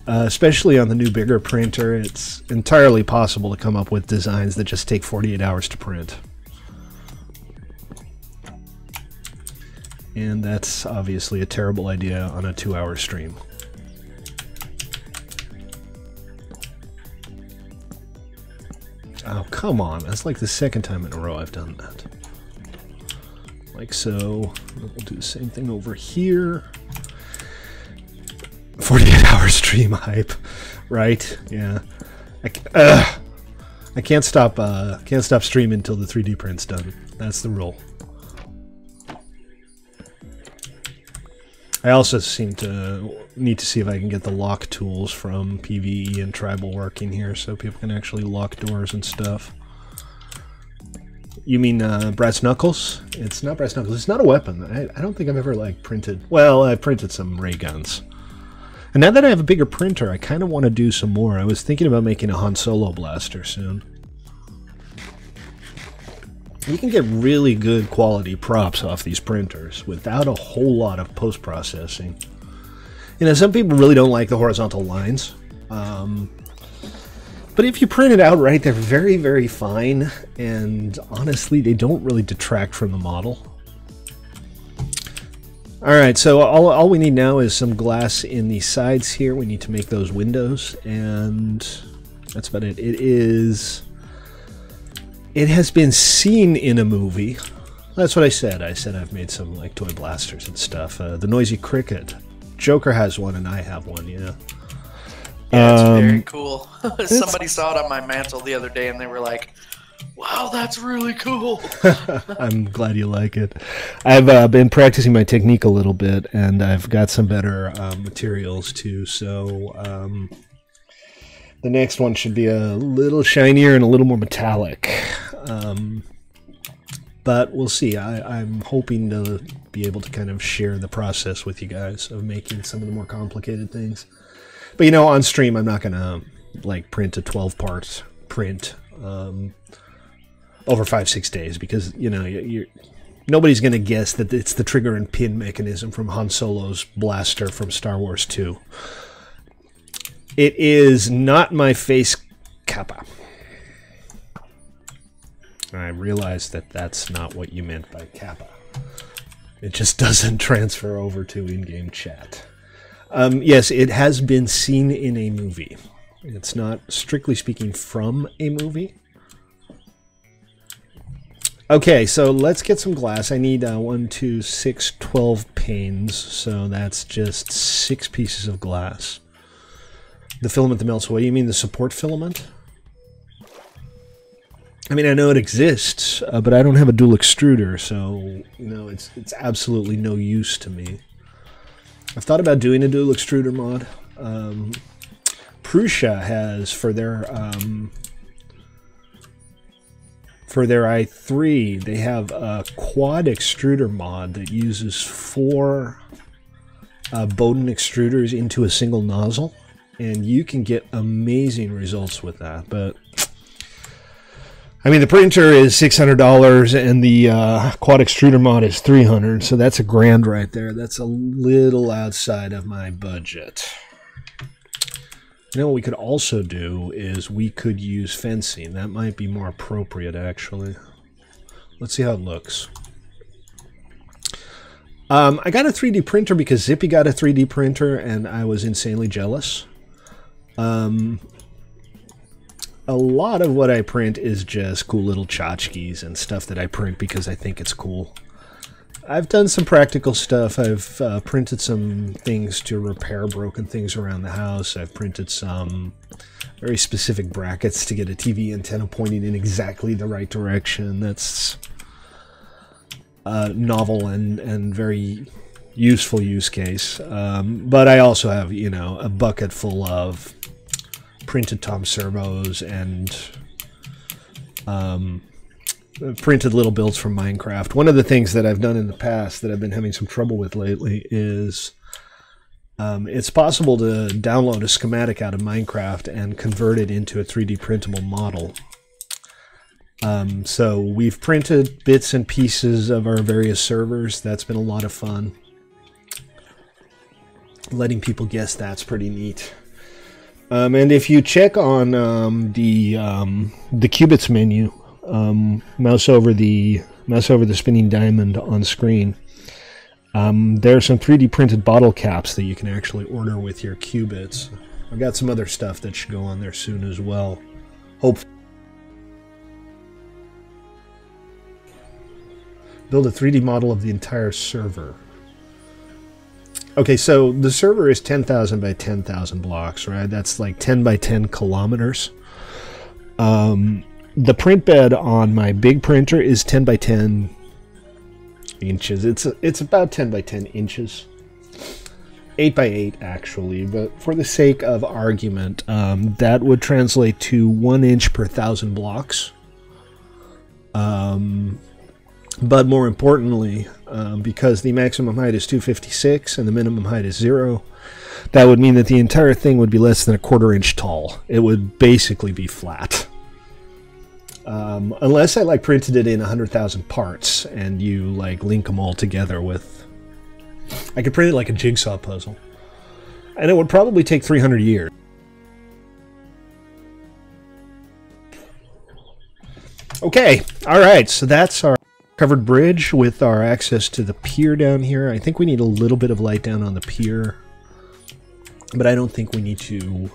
Especially on the new bigger printer, it's entirely possible to come up with designs that just take 48 hours to print. and that's obviously a terrible idea on a 2-hour stream. Oh, come on. That's like the second time in a row I've done that. Like so. We'll do the same thing over here. 48-hour stream hype. Right? Yeah. I can't stop streaming until the 3D print's done. That's the rule. I also need to see if I can get the lock tools from PvE and Tribal working here so people can actually lock doors and stuff. You mean brass knuckles? It's not brass knuckles. It's not a weapon. I don't think I've ever like printed. Well, I printed some ray guns. And now that I have a bigger printer, I kind of want to do some more. I was thinking about making a Han Solo blaster soon. You can get really good quality props off these printers without a whole lot of post-processing. You know, some people really don't like the horizontal lines. But if you print it out right, they're very, very fine. And honestly, they don't really detract from the model. Alright, so all we need now is some glass in the sides here. We need to make those windows. And that's about it. It has been seen in a movie. That's what I said. I said I've made some like toy blasters and stuff. The Noisy Cricket. Joker has one and I have one, yeah. Yeah, it's very cool. Somebody saw it on my mantle the other day and they were like, wow, that's really cool. I'm glad you like it. I've been practicing my technique a little bit and I've got some better materials too, so the next one should be a little shinier and a little more metallic. But we'll see. I'm hoping to be able to kind of share the process with you guys of making some of the more complicated things. But you know, on stream, I'm not going to like print a 12-part print over 5-6 days because, you know, nobody's going to guess that it's the trigger and pin mechanism from Han Solo's blaster from Star Wars 2. It is not my face kappa. I realize that that's not what you meant by kappa. It just doesn't transfer over to in-game chat. Yes, it has been seen in a movie. It's not, strictly speaking, from a movie. Okay, so let's get some glass. I need 1, 2, 6, 12 panes. So that's just 6 pieces of glass. The filament that melts away. You mean the support filament? I mean, I know it exists, but I don't have a dual extruder, so you know it's absolutely no use to me. I've thought about doing a dual extruder mod. Prusa has for their i3, they have a quad extruder mod that uses 4 Bowden extruders into a single nozzle, and you can get amazing results with that. But I mean, the printer is $600 and the quad extruder mod is $300, so that's $1,000 right there. That's a little outside of my budget. You know what we could also do is we could use fencing. That might be more appropriate, actually. Let's see how it looks. I got a 3D printer because Zippy got a 3D printer and I was insanely jealous. A lot of what I print is just cool little tchotchkes and stuff that I print because I think it's cool. I've done some practical stuff. I've printed some things to repair broken things around the house. I've printed some very specific brackets to get a TV antenna pointing in exactly the right direction. That's a novel and very useful use case. But I also have, you know, a bucket full of printed Tom Servos and printed little builds from Minecraft. One of the things that I've done in the past that I've been having some trouble with lately is it's possible to download a schematic out of Minecraft and convert it into a 3D printable model. So we've printed bits and pieces of our various servers. That's been a lot of fun. Letting people guess that's pretty neat. And if you check on the qubits menu, mouse over the spinning diamond on screen, There are some 3D printed bottle caps that you can actually order with your qubits. I've got some other stuff that should go on there soon as well. Hopefully. Build a 3D model of the entire server. Okay, so the server is 10,000 by 10,000 blocks, right? That's like 10 by 10 kilometers. The print bed on my big printer is 10 by 10 inches. It's about 10 by 10 inches. 8 by 8 actually, but for the sake of argument, that would translate to 1 inch per 1,000 blocks. But more importantly, because the maximum height is 256 and the minimum height is 0, that would mean that the entire thing would be less than a 1/4 inch tall. It would basically be flat. Unless I like printed it in 100,000 parts and you like link them all together with... I could print it like a jigsaw puzzle. And it would probably take 300 years. Okay, alright, so that's our covered bridge with our access to the pier down here. I think we need a little bit of light down on the pier, but I don't think we need to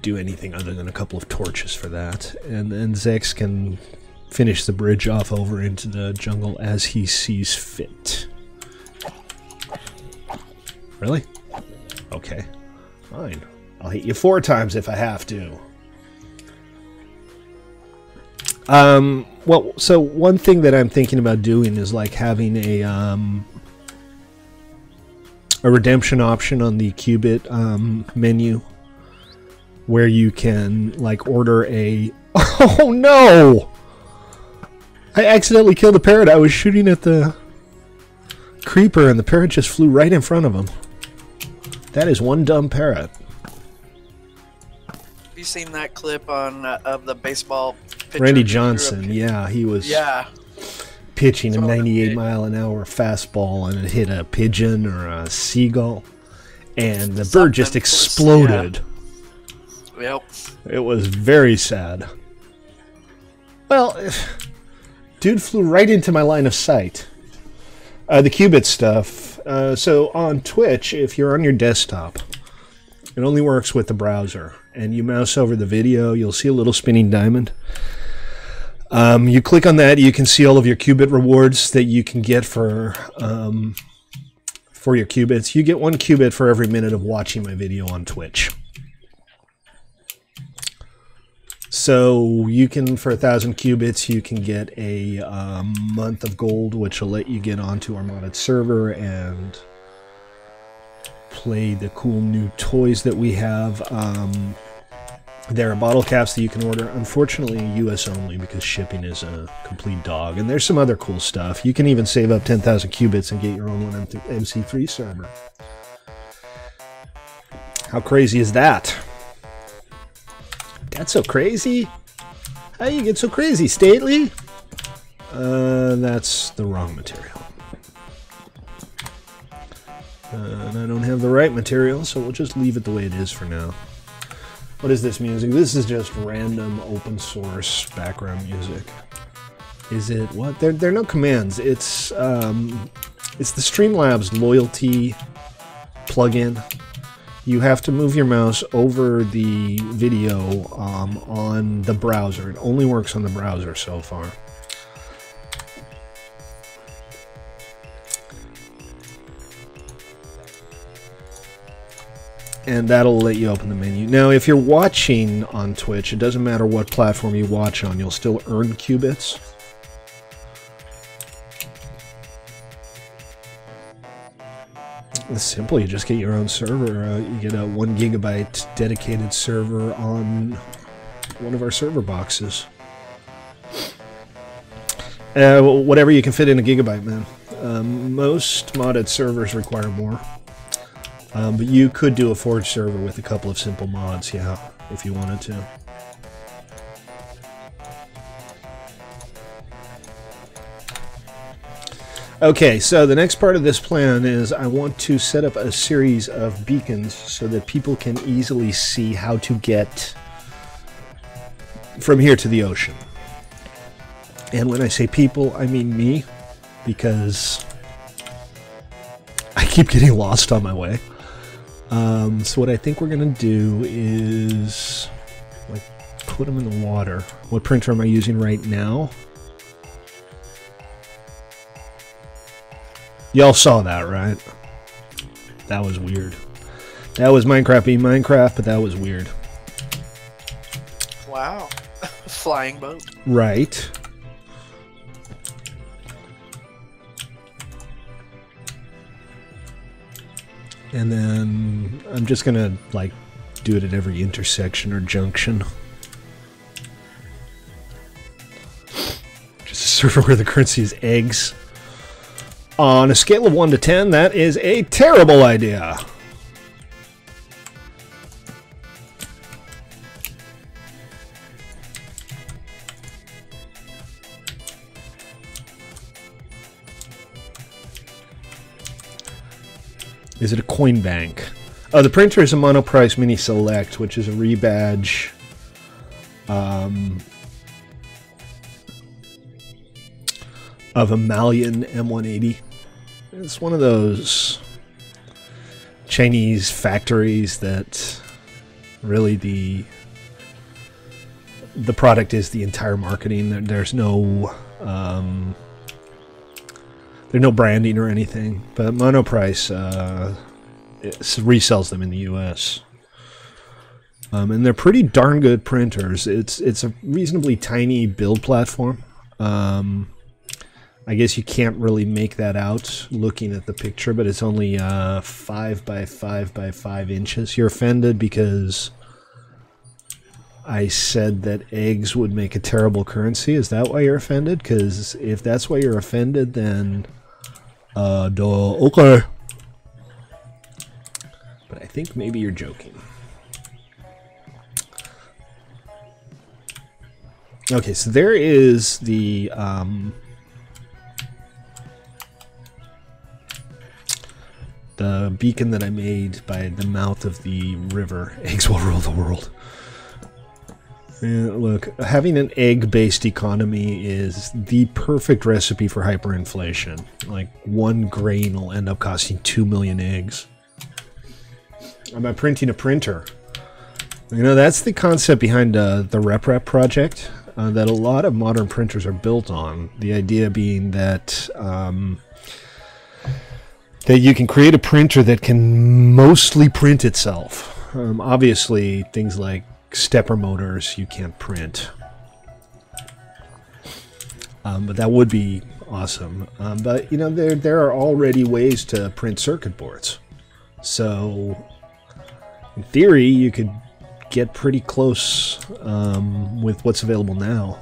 do anything other than a couple of torches for that. And then Zex can finish the bridge off over into the jungle as he sees fit. Really? Okay, fine. I'll hit you 4 times if I have to. Well, so one thing that I'm thinking about doing is like having a redemption option on the Qubit menu, where you can like order a... Oh no! I accidentally killed a parrot. I was shooting at the creeper and the parrot just flew right in front of him. That is one dumb parrot. Have you seen that clip on of the baseball pitcher? Randy Johnson, yeah, he was pitching a 98-mile-an-hour fastball and it hit a pigeon or a seagull, and the bird just exploded. Yep. It was very sad. Well, dude flew right into my line of sight. The Qubit stuff. So on Twitch, if you're on your desktop, it only works with the browser. And you mouse over the video, you'll see a little spinning diamond. You click on that, you can see all of your Qubit rewards that you can get for your Qubits. You get 1 Qubit for every minute of watching my video on Twitch. So you can, for 1,000 Qubits, you can get a month of gold, which will let you get onto our modded server and play the cool new toys that we have. There are bottle caps that you can order. Unfortunately, US only, because shipping is a complete dog. And there's some other cool stuff. You can even save up 10,000 Qubits and get your own MC3 server. How crazy is that? That's so crazy? How you get so crazy, Stately? That's the wrong material. And I don't have the right material, so we'll just leave it the way it is for now. What is this music? This is just random open source background music. Is it what? There are no commands. It's the Streamlabs loyalty plugin. You have to move your mouse over the video on the browser. It only works on the browser so far. And that'll let you open the menu. Now, if you're watching on Twitch, it doesn't matter what platform you watch on, you'll still earn Qubits. It's simple. You just get your own server. You get a 1 gigabyte dedicated server on one of our server boxes. Whatever you can fit in a gigabyte, man. Most modded servers require more. But you could do a Forge server with a couple of simple mods, yeah, if you wanted to. Okay, so the next part of this plan is I want to set up a series of beacons so that people can easily see how to get from here to the ocean. And when I say people, I mean me, because keep getting lost on my way. So what I think we're going to do is like put them in the water. What printer am I using right now? Y'all saw that, right? That was weird. That was Minecraft being Minecraft, but that was weird. Wow. Flying boat. Right. And then I'm just gonna like do it at every intersection or junction. Just a server where the currency is eggs. On a scale of 1 to 10, that is a terrible idea. Is it a coin bank? Oh, the printer is a Monoprice Mini Select, which is a rebadge. Of a Malian M180. It's one of those Chinese factories that really the product is the entire marketing. There's no there's no branding or anything, but Monoprice resells them in the U.S. And they're pretty darn good printers. It's a reasonably tiny build platform. I guess you can't really make that out looking at the picture, but it's only 5 by 5 by 5 inches. You're offended because I said that eggs would make a terrible currency. Is that why you're offended? Because if that's why you're offended, then okay. But I think maybe you're joking. Okay, so there is the beacon that I made by the mouth of the river. Eggs will rule the world. And look, having an egg-based economy is the perfect recipe for hyperinflation. Like, 1 grain will end up costing 2 million eggs. Am I printing a printer? You know, that's the concept behind the RepRap project that a lot of modern printers are built on. The idea being that that you can create a printer that can mostly print itself. Obviously, things like stepper motors you can't print. But that would be awesome. But, you know, there are already ways to print circuit boards. So, in theory, you could get pretty close with what's available now.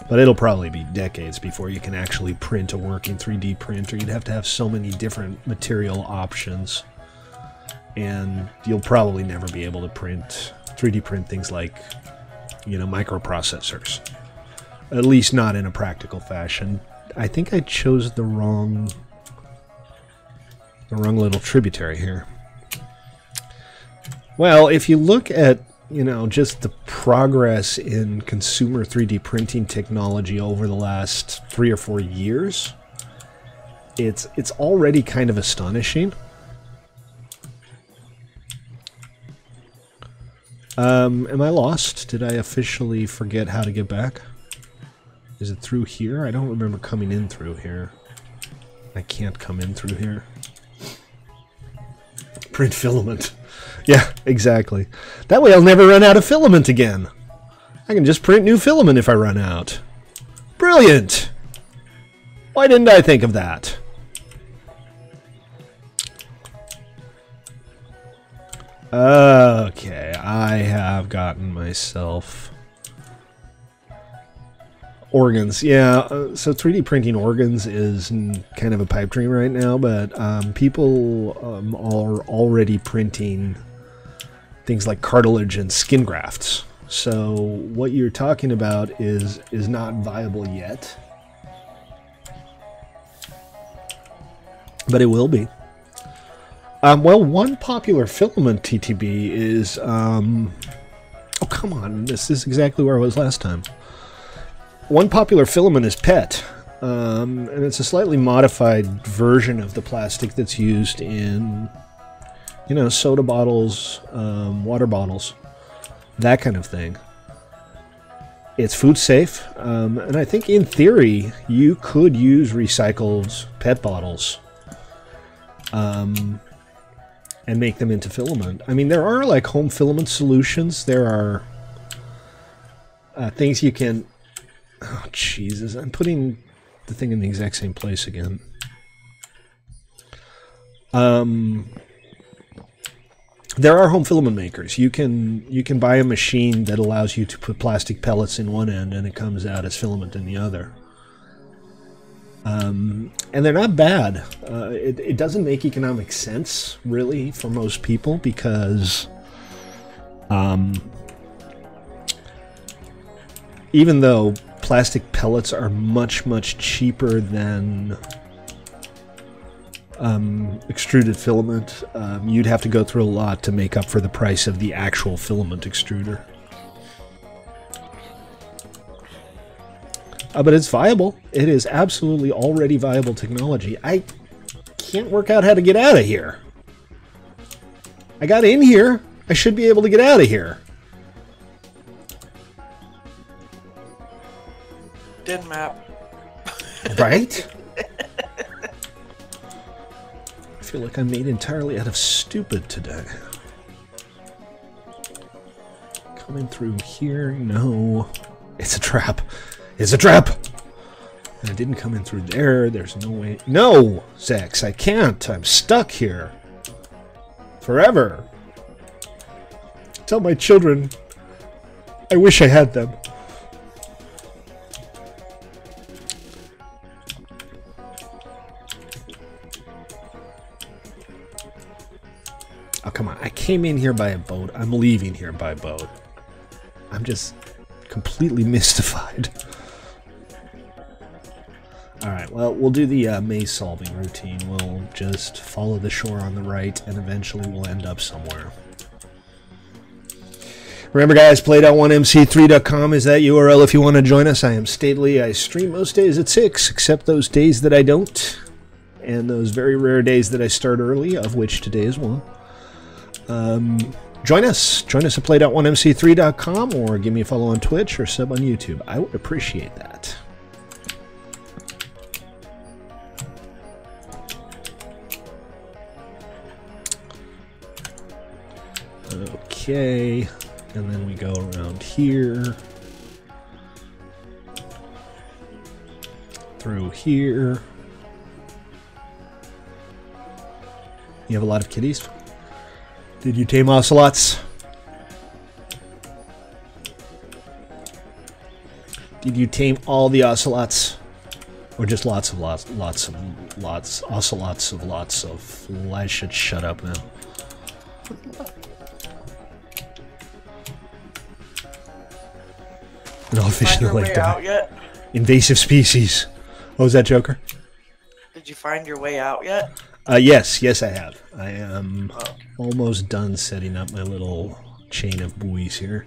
But it'll probably be decades before you can actually print a working 3D printer. You'd have to have so many different material options. And you'll probably never be able to 3D print things like, you know, microprocessors. At least not in a practical fashion. I think I chose the wrong little tributary here. Well, if you look at, you know, just the progress in consumer 3D printing technology over the last 3 or 4 years, it's already kind of astonishing. Am I lost? Did I officially forget how to get back? Is it through here? I don't remember coming in through here. I can't come in through here. Print filament. Yeah, exactly. That way I'll never run out of filament again. I can just print new filament if I run out. Brilliant! Why didn't I think of that? Okay, I have gotten myself organs. Yeah, so 3D printing organs is kind of a pipe dream right now, but people are already printing things like cartilage and skin grafts. So what you're talking about is not viable yet, but it will be. Well, one popular filament TTB is oh, come on, this is exactly where I was last time. One popular filament is PET. and it's a slightly modified version of the plastic that's used in, you know, soda bottles, water bottles, that kind of thing. It's food safe, and I think in theory you could use recycled PET bottles and make them into filament. I mean, there are like home filament solutions. There are things you can... Oh, Jesus, I'm putting the thing in the exact same place again. There are home filament makers. You can buy a machine that allows you to put plastic pellets in one end and it comes out as filament in the other. And they're not bad. It doesn't make economic sense, really, for most people because even though plastic pellets are much, much cheaper than extruded filament, you'd have to go through a lot to make up for the price of the actual filament extruder. But it's viable. It is absolutely already viable technology. I can't work out how to get out of here. I got in here. I should be able to get out of here. Din map. Right? I feel like I'm made entirely out of stupid today. Coming through here? No. It's a trap. It's a trap! And I didn't come in through there. There's no way. No, Zex, I can't. I'm stuck here. Forever. Tell my children I wish I had them. Oh, come on. I came in here by a boat. I'm leaving here by boat. I'm just completely mystified. Alright, well, we'll do the maze solving routine. We'll just follow the shore on the right, and eventually we'll end up somewhere. Remember, guys, play.1mc3.com is that URL if you want to join us. I am Stately. I stream most days at 6, except those days that I don't, and those very rare days that I start early, of which today is one. Join us. Join us at play.1mc3.com, or give me a follow on Twitch or sub on YouTube. I would appreciate that. Okay, and then we go around here, through here. You have a lot of kitties? Did you tame ocelots? Did you tame all the ocelots? Or just lots of ocelots of lots of... I should shut up now. And all fish in the lake die. Invasive species. What was that, Joker? Did you find your way out yet? Yes, I have. I am almost done setting up my little chain of buoys here.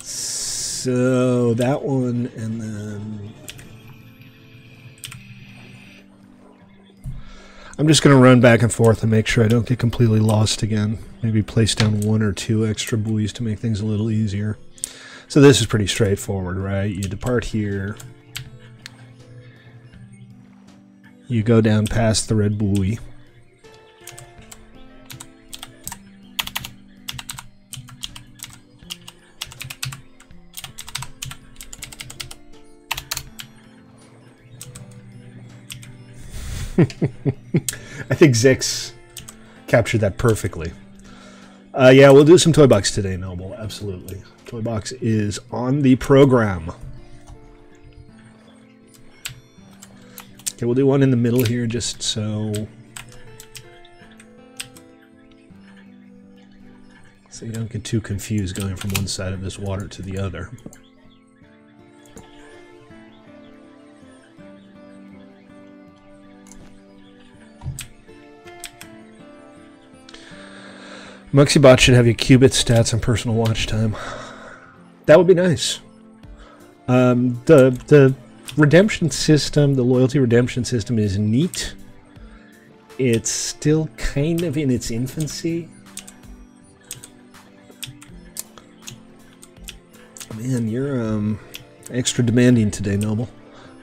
So that one, and then I'm just going to run back and forth and make sure I don't get completely lost again. Maybe place down 1 or 2 extra buoys to make things a little easier. So this is pretty straightforward, right? You depart here. You go down past the red buoy. I think Zix captured that perfectly. Yeah, we'll do some Toy Box today, Noble. Absolutely. Toy Box is on the program. Okay, we'll do one in the middle here just so you don't get too confused going from one side of this water to the other. Muxibot should have your qubit stats and personal watch time. That would be nice. The redemption system, the loyalty redemption system is neat. It's still kind of in its infancy. Man, you're extra demanding today, Noble.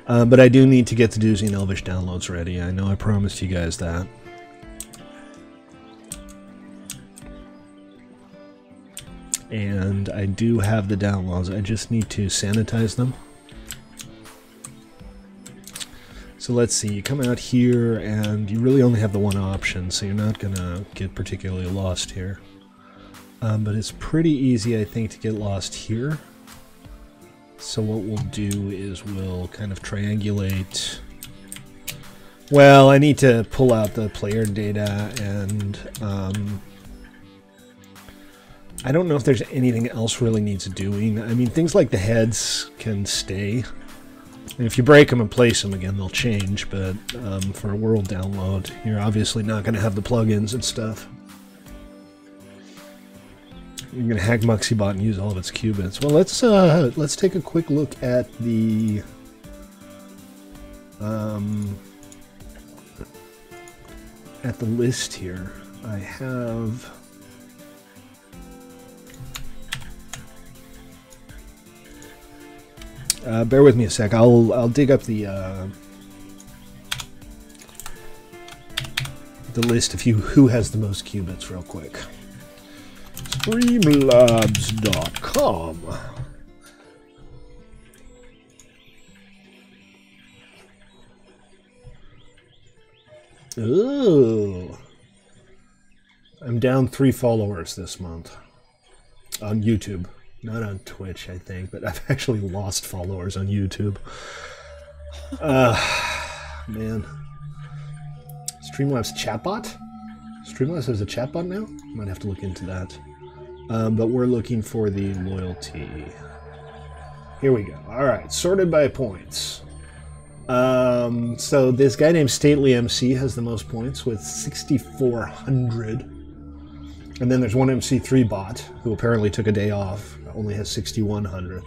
But I do need to get the Doozy and Elvish downloads ready. I know I promised you guys that. And I do have the downloads. I just need to sanitize them. So let's see. You come out here, and you really only have the one option, so you're not going to get particularly lost here. But it's pretty easy, I think, to get lost here. So what we'll do is we'll kind of triangulate. Well, I need to pull out the player data, and I don't know if there's anything else really needs doing. I mean, things like the heads can stay. And if you break them and place them again, they'll change, but for a world download, you're obviously not going to have the plugins and stuff. You're going to hack Muxibot and use all of its qubits. Well, let's take a quick look at the list here. I have bear with me a sec. I'll dig up the list of who has the most qubits real quick. Streamlabs.com. Ooh. I'm down 3 followers this month on YouTube. Not on Twitch, I think, but I've actually lost followers on YouTube. Man. Streamlabs chatbot? Streamlabs has a chatbot now? Might have to look into that. But we're looking for the loyalty. Here we go. Alright, sorted by points. So this guy named Stately MC has the most points with 6,400. And then there's one MC3 bot, who apparently took a day off, only has 6,100.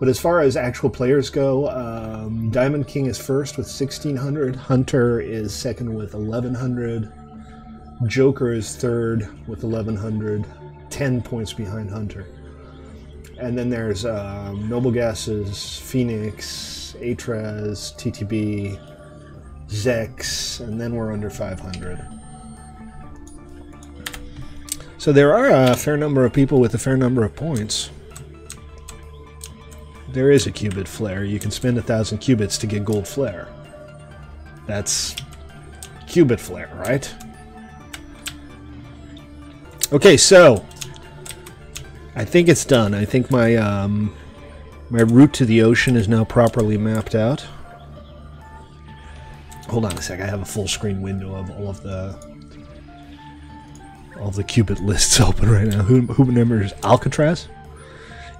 But as far as actual players go, Diamond King is first with 1,600. Hunter is second with 1,100. Joker is third with 1,100. 10 points behind Hunter. And then there's Noble Gases, Phoenix, Atraz, TTB, Zex, and then we're under 500. So there are a fair number of people with a fair number of points. There is a qubit flare. You can spend 1,000 qubits to get gold flare. That's qubit flare, right? Okay, so I think it's done. I think my my route to the ocean is now properly mapped out. Hold on a sec. I have a full screen window of all of the qubit lists open right now. Who remembers Alcatraz?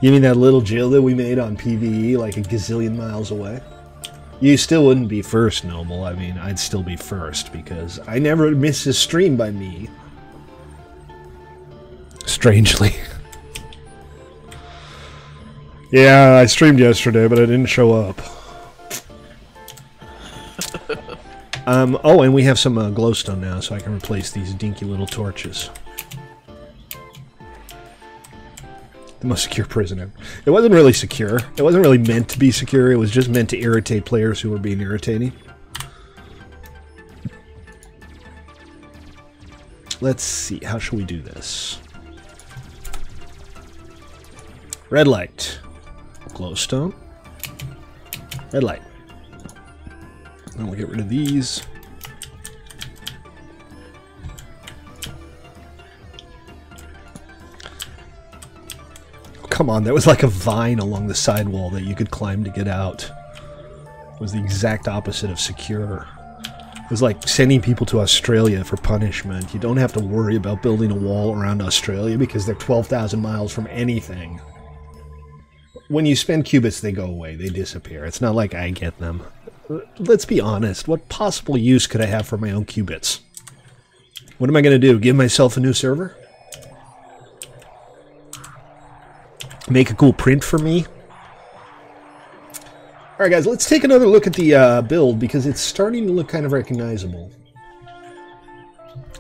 You mean that little jail that we made on PvE like a gazillion miles away? You still wouldn't be first, Noble. I mean, I'd still be first because I never miss a stream by me. Strangely. Yeah, I streamed yesterday, but I didn't show up. Oh, and we have some glowstone now, so I can replace these dinky little torches. The most secure prison ever. It wasn't really secure. It wasn't really meant to be secure. It was just meant to irritate players who were being irritating. Let's see. How shall we do this? Red light. Glowstone. Red light. And we'll get rid of these. Oh, come on, there was like a vine along the sidewall that you could climb to get out. It was the exact opposite of secure. It was like sending people to Australia for punishment. You don't have to worry about building a wall around Australia because they're 12,000 miles from anything. When you spend qubits, they go away. They disappear. It's not like I get them. Let's be honest. What possible use could I have for my own qubits? What am I going to do? Give myself a new server? make a cool print for me. Alright guys, let's take another look at the build, because it's starting to look kind of recognizable.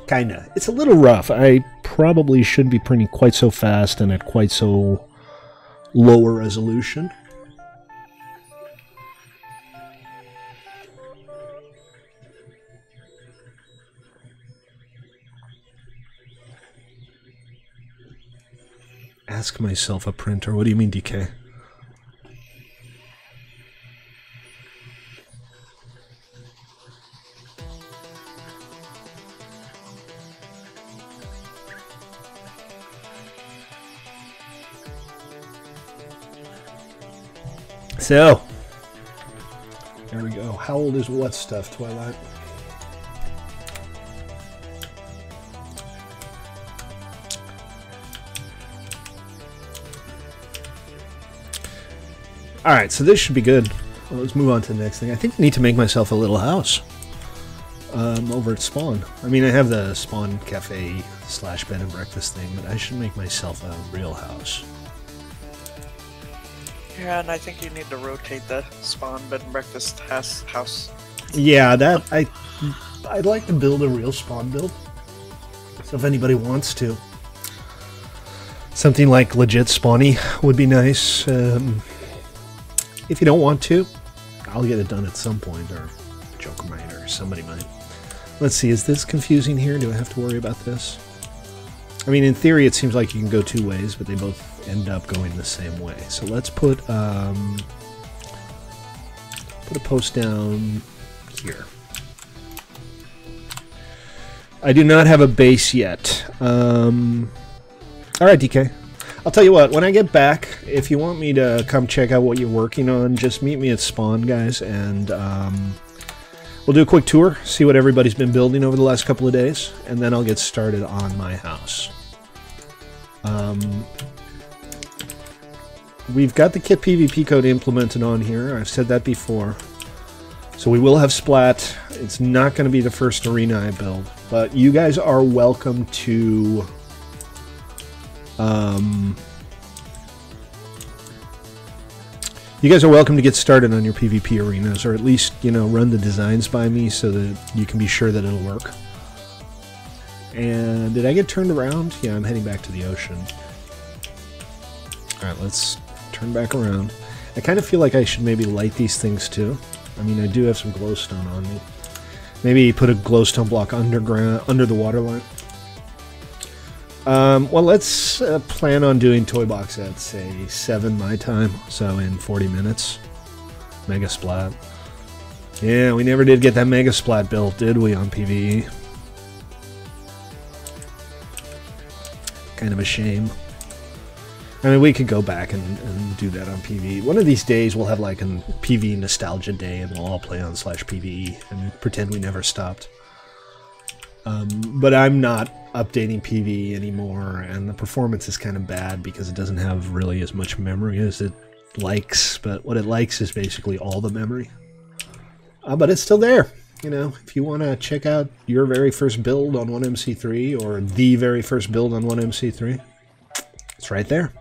Kinda. It's a little rough. I probably shouldn't be printing quite so fast and at quite so lower resolution. Ask myself a printer. What do you mean, DK? So, there we go. How old is what stuff, Twilight? Alright, so this should be good. Well, let's move on to the next thing. I think I need to make myself a little house over at Spawn. I mean, I have the Spawn Cafe / bed and breakfast thing, but I should make myself a real house. Yeah, and I think you need to rotate the Spawn bed and breakfast house. Yeah, that I'd like to build a real Spawn build. So if anybody wants to, something like legit Spawny would be nice. If you don't want to, I'll get it done at some point, or Joker might, or somebody might. Let's see, is this confusing here? Do I have to worry about this? I mean, in theory, it seems like you can go two ways, but they both end up going the same way. So let's put a post down here. I do not have a base yet. All right, DK. I'll tell you what, when I get back, if you want me to come check out what you're working on, just meet me at Spawn, guys, and we'll do a quick tour, see what everybody's been building over the last couple of days, and then I'll get started on my house. We've got the kit PvP code implemented on here. I've said that before. So we will have Splat. It's not going to be the first arena I build, but you guys are welcome to get started on your PvP arenas, or at least, you know, run the designs by me so that you can be sure that it'll work. And did I get turned around? Yeah, I'm heading back to the ocean. Alright, let's turn back around. I kind of feel like I should maybe light these things too. I mean, I do have some glowstone on me. Maybe put a glowstone block underground, under the waterline. Well, let's plan on doing Toy Box at, say, 7 my time, so in 40 minutes. Mega Splat. Yeah, we never did get that Mega Splat built, did we, on PvE? Kind of a shame. I mean, we could go back and do that on PvE. One of these days, we'll have like a PvE nostalgia day, and we'll all play on /PvE and pretend we never stopped. But I'm not updating PvE anymore, and the performance is kind of bad because it doesn't have really as much memory as it likes, but what it likes is basically all the memory. But it's still there. You know, if you want to check out your very first build on 1MC3, or the very first build on 1MC3, it's right there.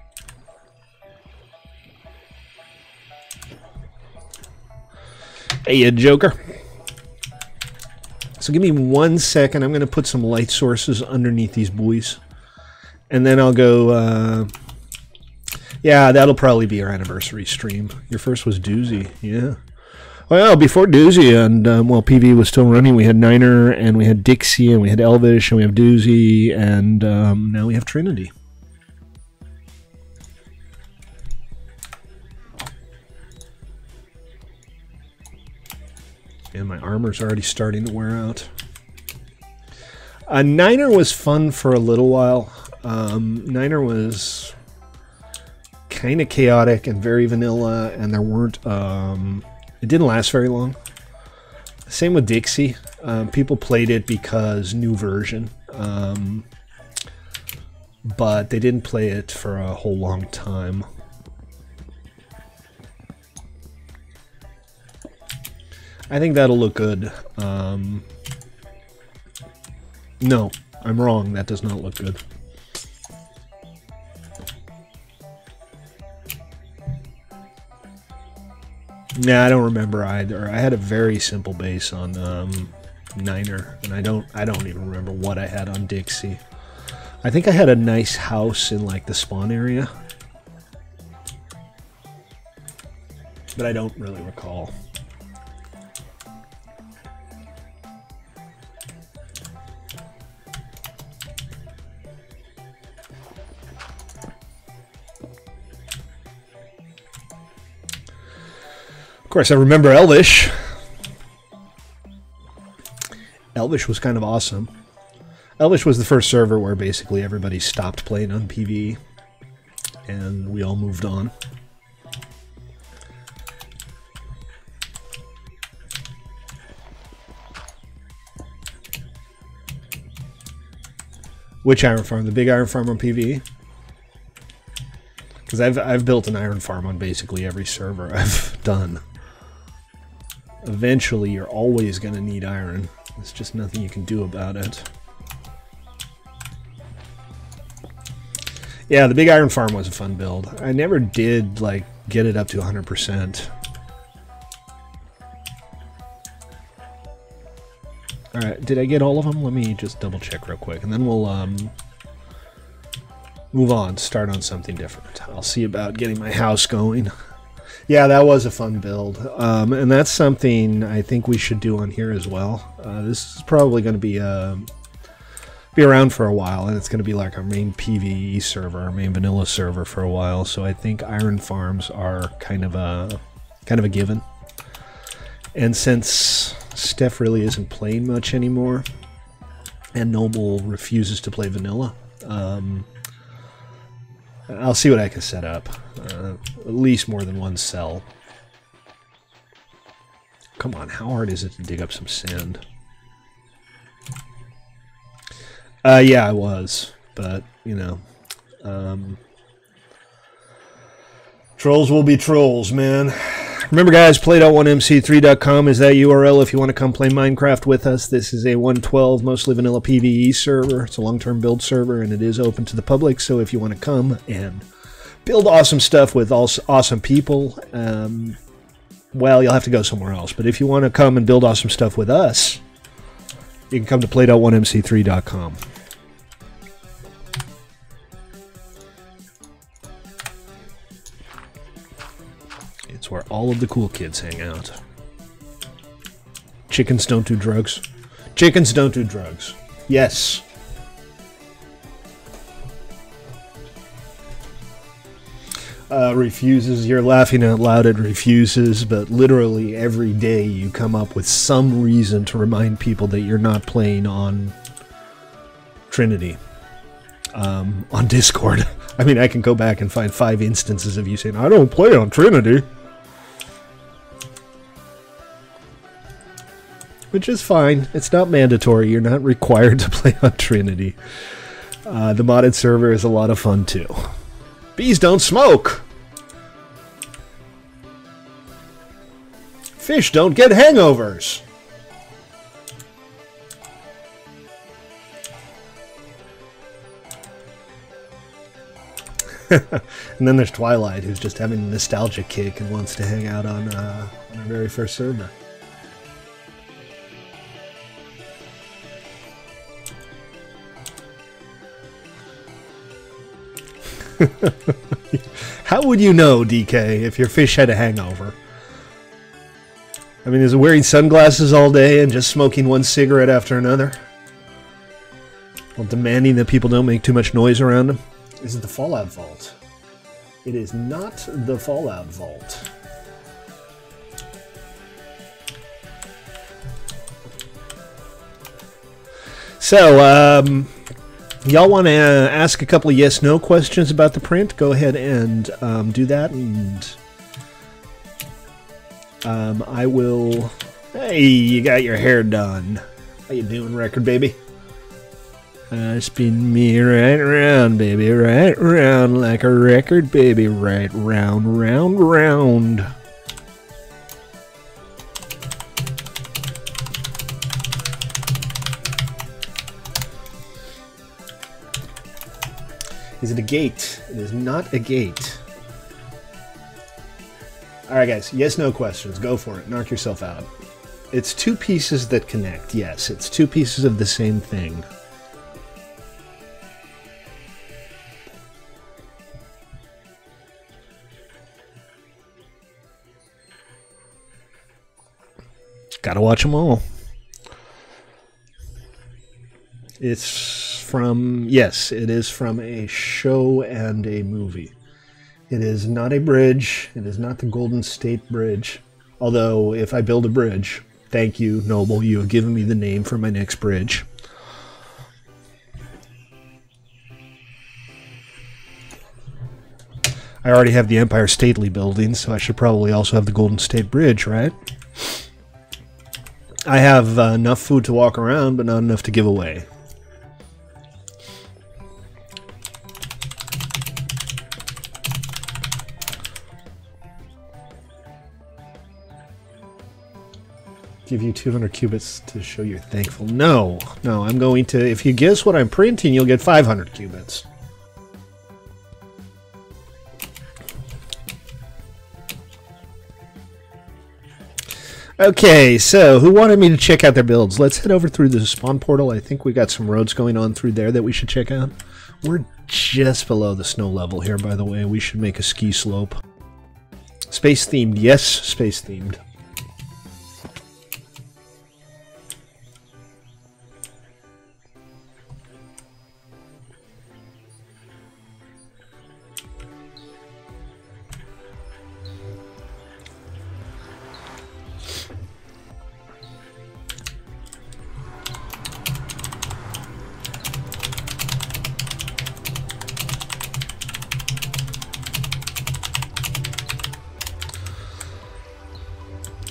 Hey, Joker. So give me 1 second. I'm going to put some light sources underneath these buoys. And then I'll go... yeah, that'll probably be our anniversary stream. Your first was Doozy, yeah. Well, before Doozy, and while PV was still running, we had Niner, and we had Dixie, and we had Elvish, and we have Doozy, and now we have Trinity. And my armor's already starting to wear out. Niner was fun for a little while. Niner was kind of chaotic and very vanilla, and there weren't... it didn't last very long. Same with Dixie. People played it because new version. But they didn't play it for a whole long time. I think that'll look good. No, I'm wrong. That does not look good. Nah, I don't remember either. I had a very simple base on Niner, and I don't even remember what I had on Dixie. I think I had a nice house in like the spawn area, but I don't really recall. Of course, I remember Elvish. Elvish was kind of awesome. Elvish was the first server where basically everybody stopped playing on PvE, and we all moved on. Which iron farm? The big iron farm on PvE? Because I've built an iron farm on basically every server I've done. Eventually, you're always going to need iron. There's just nothing you can do about it. Yeah, the big iron farm was a fun build. I never did, like, get it up to 100%. Alright, did I get all of them? Let me just double check real quick, and then we'll, move on, start on something different. I'll see about getting my house going. Yeah, that was a fun build, and that's something I think we should do on here as well. This is probably going to be around for a while, and it's going to be like our main PvE server, our main vanilla server for a while. So I think iron farms are kind of a given. And since Steph really isn't playing much anymore, and Noble refuses to play vanilla, I'll see what I can set up. At least more than one cell. Come on, how hard is it to dig up some sand? Yeah, I was, but, you know, trolls will be trolls, man. Remember, guys, play.1mc3.com is that URL if you want to come play Minecraft with us. This is a 112, mostly vanilla PvE server. It's a long-term build server, and it is open to the public, so if you want to come and build awesome stuff with awesome people, well, you'll have to go somewhere else. But if you want to come and build awesome stuff with us, you can come to play.1mc3.com. It's where all of the cool kids hang out. Chickens don't do drugs. Chickens don't do drugs. Yes. Refuses. You're laughing out loud at refuses, but literally every day you come up with some reason to remind people that you're not playing on Trinity. On Discord. I mean, I can go back and find 5 instances of you saying, I don't play on Trinity. Which is fine. It's not mandatory. You're not required to play on Trinity. The modded server is a lot of fun, too. Bees don't smoke! Fish don't get hangovers! And then there's Twilight, who's just having a nostalgia kick and wants to hang out on our very first server. How would you know, DK, if your fish had a hangover? I mean, is it wearing sunglasses all day and just smoking one cigarette after another? While demanding that people don't make too much noise around him? Is it the Fallout Vault? It is not the Fallout Vault. So, y'all want to ask a couple of yes-no questions about the print? Go ahead and do that, and I will... Hey, you got your hair done. How you doing, Record Baby? Spin me right round, baby, right round like a record, baby, right round, round, round. Is it a gate? It is not a gate. Alright guys, yes, no questions. Go for it. Knock yourself out. It's two pieces that connect. Yes, it's two pieces of the same thing. Gotta watch them all. It's from, yes, it is from a show and a movie. It is not a bridge. It is not the Golden State Bridge. Although, if I build a bridge, thank you, Noble, you have given me the name for my next bridge. I already have the Empire Stately building, so I should probably also have the Golden State Bridge, right? I have enough food to walk around, but not enough to give away. Give you 200 cubits to show you're thankful. No, no, I'm going to... If you guess what I'm printing, you'll get 500 cubits. Okay, so who wanted me to check out their builds? Let's head over through the spawn portal. I think we got some roads going on through there that we should check out. We're just below the snow level here, by the way. We should make a ski slope. Space themed, yes, space themed.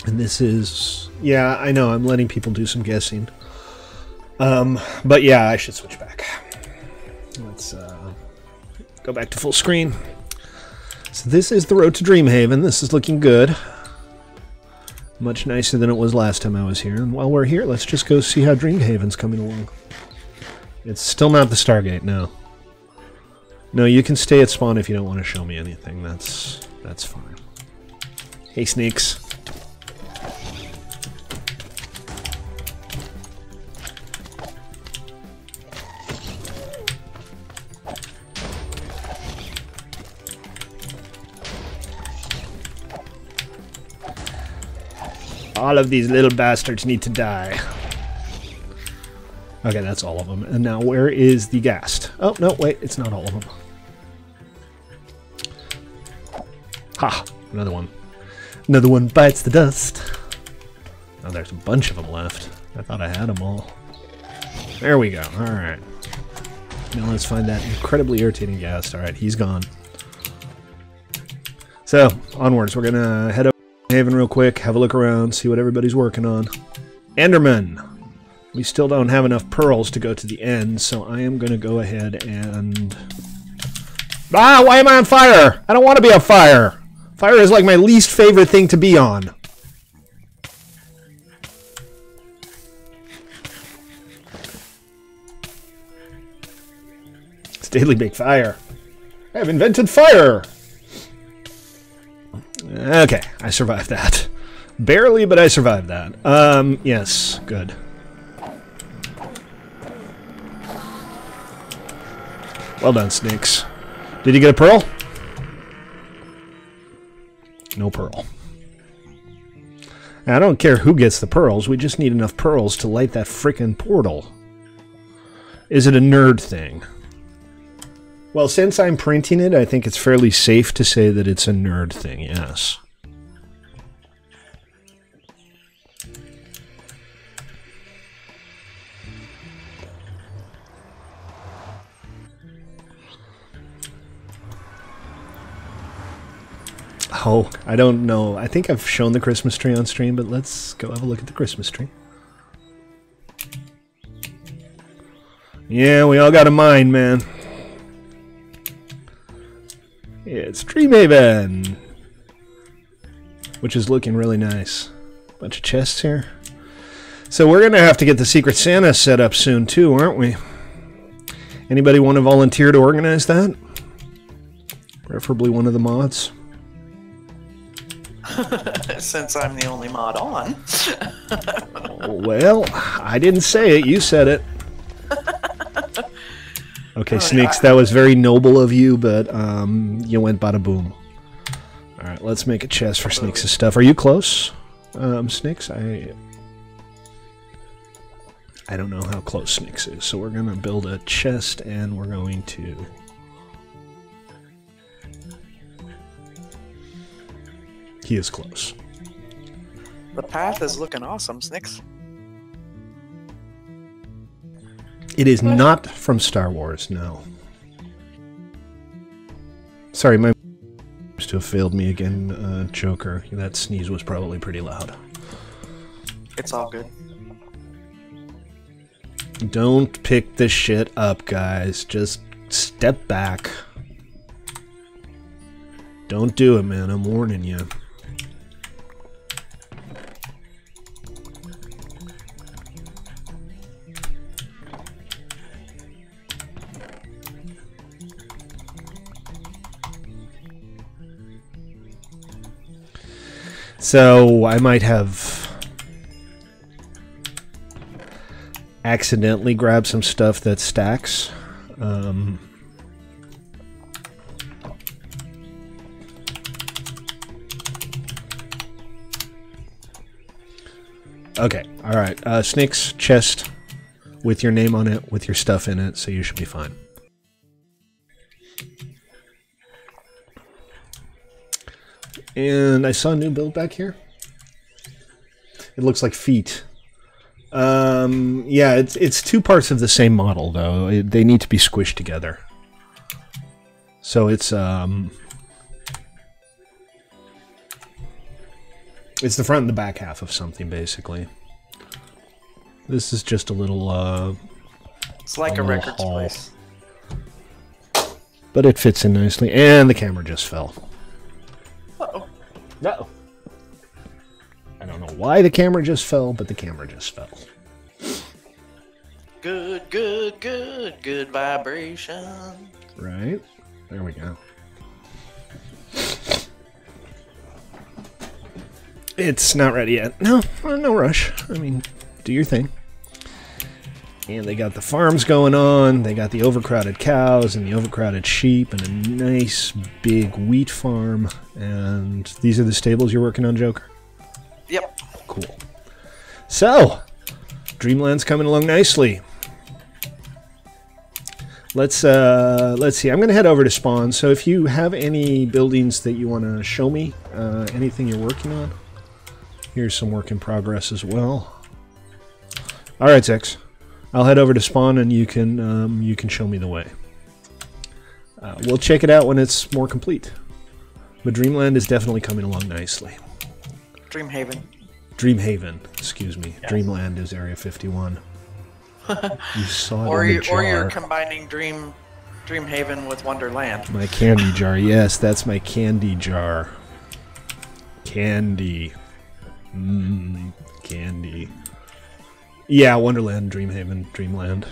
And this is... Yeah, I know, I'm letting people do some guessing. But yeah, I should switch back. Let's go back to full screen. So this is the road to Dreamhaven. This is looking good. Much nicer than it was last time I was here. And while we're here, let's just go see how Dreamhaven's coming along. It's still not the Stargate, no. No, you can stay at spawn if you don't want to show me anything. That's fine. Hey, Sneaks. All of these little bastards need to die. Okay, that's all of them. And now where is the ghast? Oh, no, wait, it's not all of them. Ha! Another one. Another one bites the dust. Oh, there's a bunch of them left. I thought I had them all. There we go. Alright. Now let's find that incredibly irritating ghast. Alright, he's gone. So, onwards. We're going to head over to Haven real quick, have a look around, see what everybody's working on. Enderman! We still don't have enough pearls to go to the end, so I am going to go ahead and... Ah! Why am I on fire? I don't want to be on fire! Fire is like my least favorite thing to be on. It's Daily Big Fire. I have invented fire! Okay, I survived that. Barely, but I survived that. Yes, good. Well done, Snakes. Did you get a pearl? No pearl. I don't care who gets the pearls, we just need enough pearls to light that frickin' portal. Is it a nerd thing? Well, since I'm printing it, I think it's fairly safe to say that it's a nerd thing, yes. Oh, I don't know. I think I've shown the Christmas tree on stream, but let's go have a look at the Christmas tree. Yeah, we all got a mind, man. It's Dreamhaven, which is looking really nice. Bunch of chests here. So we're going to have to get the Secret Santa set up soon, too, aren't we? Anybody want to volunteer to organize that? Preferably one of the mods. Since I'm the only mod on. Well, I didn't say it. You said it. Okay, Sneaks, that was very noble of you, but you went bada boom. All right, let's make a chest for Sneaks' stuff. Are you close, Sneaks? I don't know how close Sneaks is, so we're going to build a chest, and we're going to... He is close. The path is looking awesome, Snicks. It is not from Star Wars, no. Sorry, my seems to have failed me again, Joker. That sneeze was probably pretty loud. It's all good. Don't pick this shit up, guys. Just step back. Don't do it, man. I'm warning you. So I might have accidentally grabbed some stuff that stacks. Okay, alright. Snake's chest with your name on it, with your stuff in it, so you should be fine. And I saw a new build back here. It looks like feet. Yeah, it's two parts of the same model, though. They need to be squished together. So it's the front and the back half of something, basically. This is just a little, it's like a records place. But it fits in nicely, and the camera just fell. Uh-oh. No. I don't know why the camera just fell, but the camera just fell. Good, good, good, good vibration. Right. There we go. It's not ready yet. No, no rush. I mean, do your thing. And they got the farms going on. They got the overcrowded cows and the overcrowded sheep and a nice big wheat farm. And these are the stables you're working on, Joker? Yep. Cool. So, Dreamland's coming along nicely. Let's see. I'm going to head over to spawn. So if you have any buildings that you want to show me, anything you're working on, here's some work in progress as well. All right, Zex. I'll head over to spawn, and you can show me the way. We'll check it out when it's more complete. But Dreamland is definitely coming along nicely. Dreamhaven. Dreamhaven, excuse me. Yes. Dreamland is Area 51. You saw it or in the jar. Or you're combining Dreamhaven with Wonderland. My candy jar, yes, that's my candy jar. Candy. Candy. Yeah, Wonderland, Dreamhaven, Dreamland.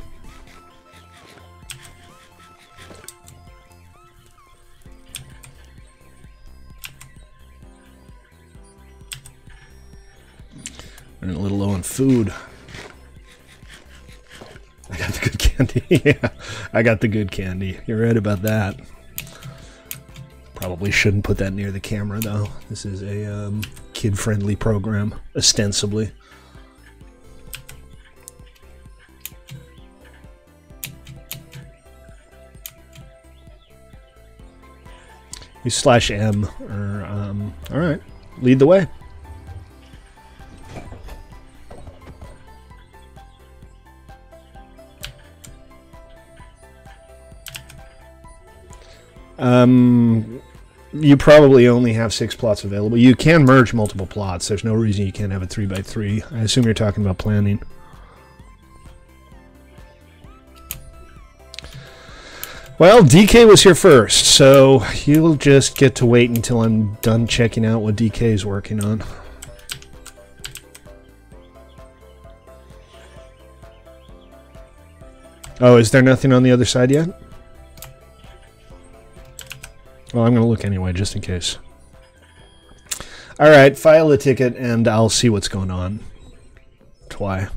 And a little low on food. I got the good candy. Yeah, I got the good candy. You're right about that. Probably shouldn't put that near the camera, though. This is a kid-friendly program, ostensibly. You /M, or, alright. Lead the way. You probably only have 6 plots available. You can merge multiple plots. There's no reason you can't have a 3x3. I assume you're talking about planning. Well, DK was here first, so you'll just get to wait until I'm done checking out what DK is working on. Oh, is there nothing on the other side yet? Well, I'm going to look anyway, just in case. Alright, file a ticket and I'll see what's going on. Twy.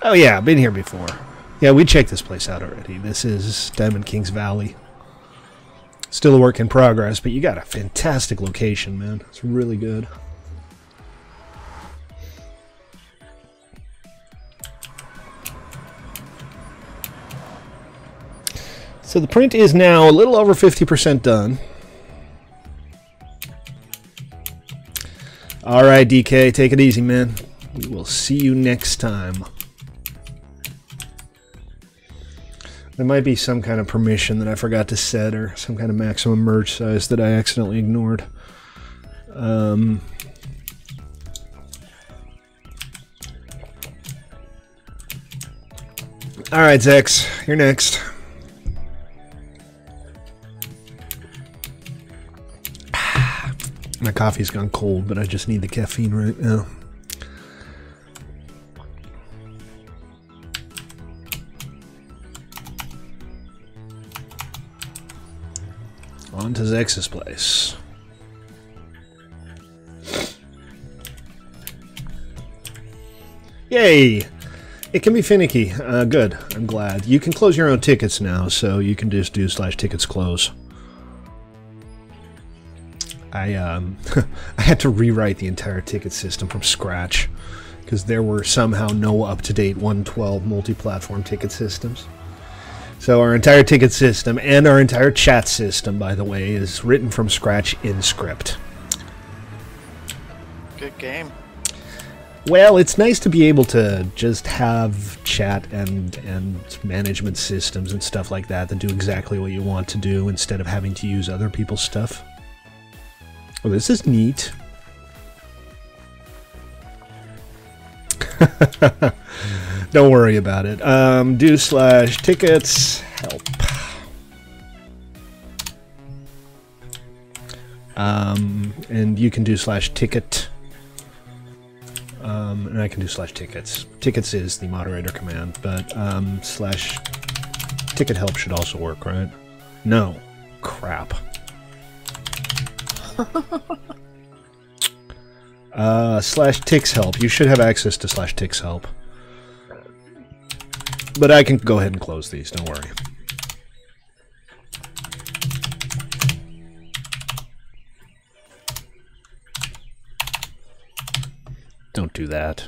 Oh yeah, been here before. Yeah, we checked this place out already. This is Diamond King's Valley. Still a work in progress, but you got a fantastic location, man. It's really good. So the print is now a little over 50% done. Alright, DK, take it easy, man. We will see you next time. There might be some kind of permission that I forgot to set, or some kind of maximum merge size that I accidentally ignored. Alright, Zex, you're next. My coffee's gone cold, but I just need the caffeine right now. On to Zex's place. Yay! It can be finicky. Good. I'm glad. You can close your own tickets now, so you can just do /tickets close. I had to rewrite the entire ticket system from scratch because there were somehow no up-to-date 112 multi-platform ticket systems. So our entire ticket system and our entire chat system, by the way, is written from scratch in script. Good game. Well, it's nice to be able to just have chat and management systems and stuff like that that do exactly what you want to do instead of having to use other people's stuff. Oh, this is neat. Don't worry about it. Do /tickets help. And you can do /ticket. And I can do /tickets. Tickets is the moderator command, but /ticket help should also work, right? No. Crap. /ticks help. You should have access to /ticks help. But I can go ahead and close these, don't worry. Don't do that.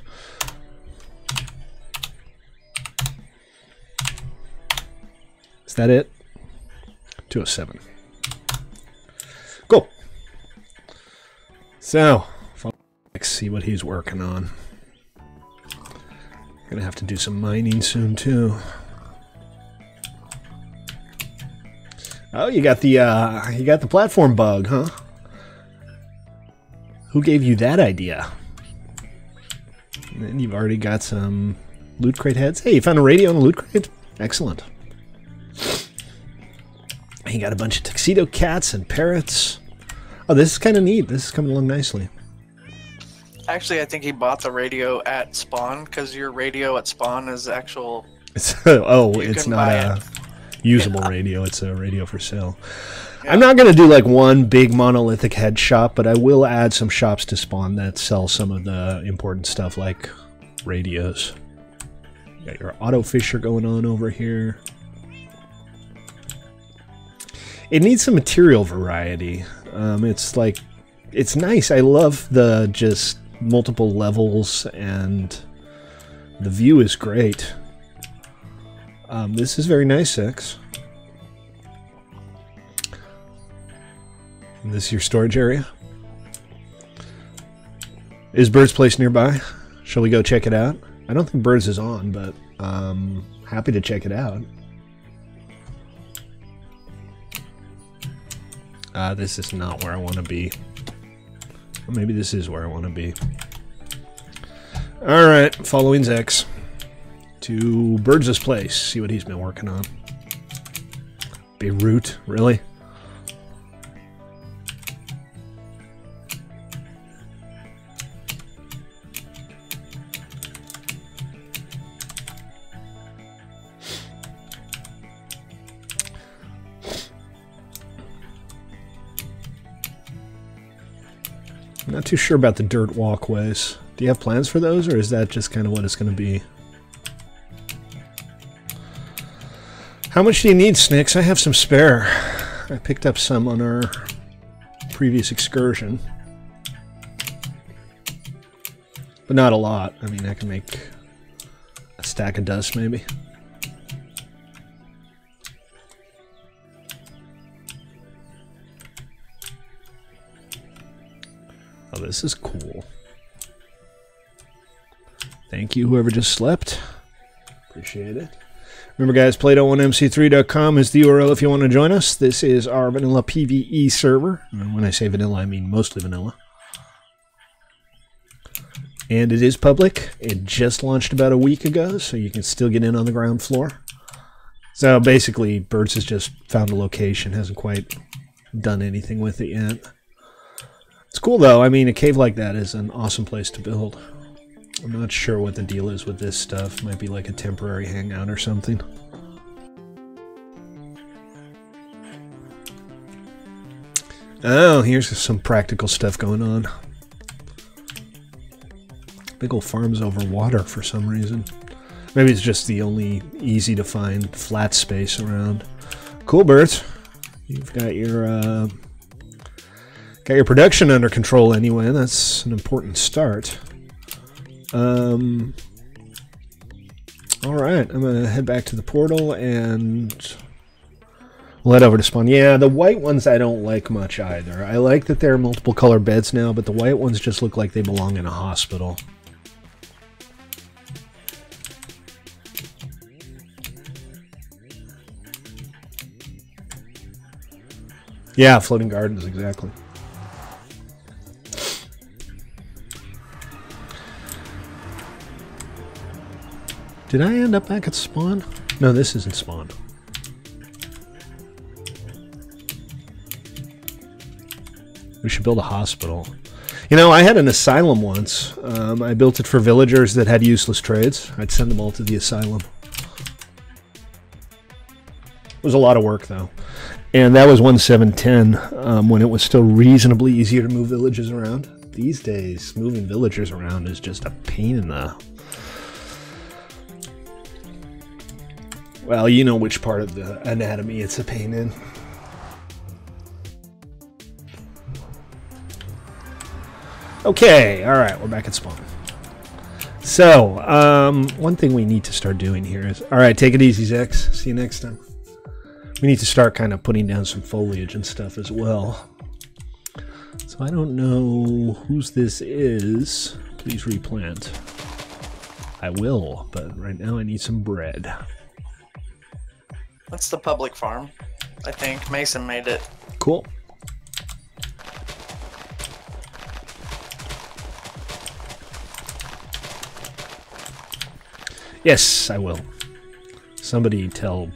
Is that it? 207. Cool. So, let's see what he's working on. Gonna have to do some mining soon too. Oh, you got the platform bug, huh? Who gave you that idea? And you've already got some loot crate heads. Hey, you found a radio in a loot crate? Excellent. You got a bunch of tuxedo cats and parrots. Oh, this is kind of neat. This is coming along nicely. Actually, I think he bought the radio at spawn because your radio at spawn is actual. It's not a usable radio. It's a radio for sale. Yeah. I'm not going to do like one big monolithic head shop, but I will add some shops to spawn that sell some of the important stuff like radios. You got your auto fisher going on over here. It needs some material variety. It's nice. I love the just multiple levels, and the view is great. This is very nice, X. And this is your storage area. Is Bird's place nearby? Shall we go check it out? I don't think Bird's is on, but happy to check it out. This is not where I want to be. Or maybe this is where I want to be. Alright, following Zex to Birds' place. See what he's been working on. Beirut, really? Not too sure about the dirt walkways. Do you have plans for those, or is that just kind of what it's going to be? How much do you need, Snicks? I have some spare. I picked up some on our previous excursion. But not a lot. I mean, I can make a stack of dust, maybe. Oh, this is cool. Thank you, whoever just slept. Appreciate it. Remember, guys, Play-Doh1MC3.com is the URL if you want to join us. This is our vanilla PvE server. And when I say vanilla, I mean mostly vanilla. And it is public. It just launched about a week ago, so you can still get in on the ground floor. So basically, Birds has just found a location, hasn't quite done anything with it yet. It's cool, though. I mean, a cave like that is an awesome place to build. I'm not sure what the deal is with this stuff. Might be like a temporary hangout or something. Oh, here's some practical stuff going on. Big old farms over water for some reason. Maybe it's just the only easy to find flat space around. Cool, Birds. You've got your production under control anyway. That's an important start. Alright, I'm gonna head back to the portal and we'll head over to spawn. Yeah, the white ones I don't like much either. I like that there are multiple color beds now, but the white ones just look like they belong in a hospital. Yeah, floating gardens, exactly. Did I end up back at spawn? No, this isn't spawn. We should build a hospital. You know, I had an asylum once. I built it for villagers that had useless trades. I'd send them all to the asylum. It was a lot of work, though. And that was 1710, when it was still reasonably easier to move villages around. These days, moving villagers around is just a pain in the... Well, you know which part of the anatomy it's a pain in. Okay, alright, we're back at spawn. So, one thing we need to start doing here is... Alright, take it easy, Zex. See you next time. We need to start kind of putting down some foliage and stuff as well. So I don't know whose this is. Please replant. I will, but right now I need some bread. That's the public farm, I think. Mason made it. Cool. Yes, I will. Somebody tell,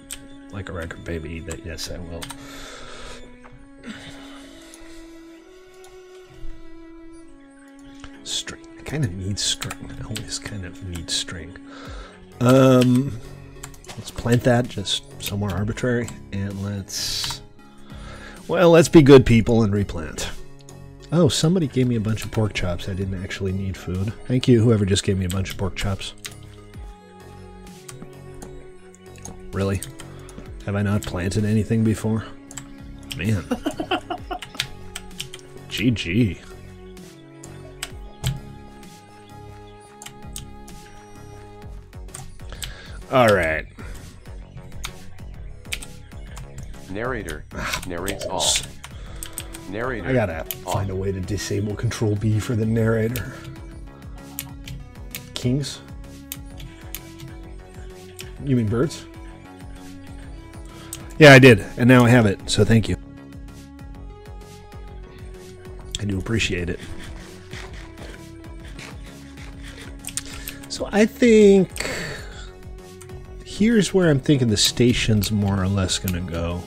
like a record baby, that yes, I will. String. I kind of need string. I always kind of need string. Let's plant that just somewhere arbitrary, and let's be good people and replant. Oh, somebody gave me a bunch of pork chops. I didn't actually need food. Thank you, whoever just gave me a bunch of pork chops. Really? Have I not planted anything before? Man. GG. Alright. Narrator narrates all. Narrator. I gotta find a way to disable Control B for the narrator. Kings? You mean birds? Yeah, I did, and now I have it, so thank you. I do appreciate it. So I think here's where I'm thinking the station's more or less gonna go.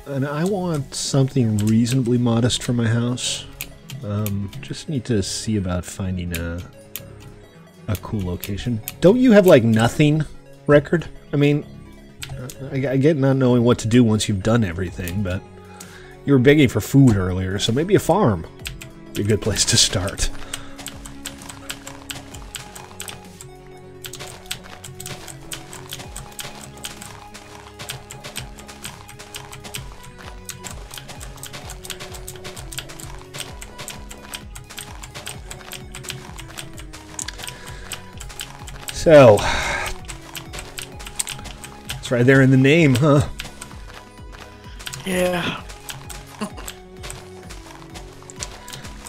And I want something reasonably modest for my house. Just need to see about finding a cool location. Don't you have like nothing, Record? I mean, I get not knowing what to do once you've done everything, but You were begging for food earlier, so maybe a farm would be a good place to start. So, it's right there in the name, huh? Yeah.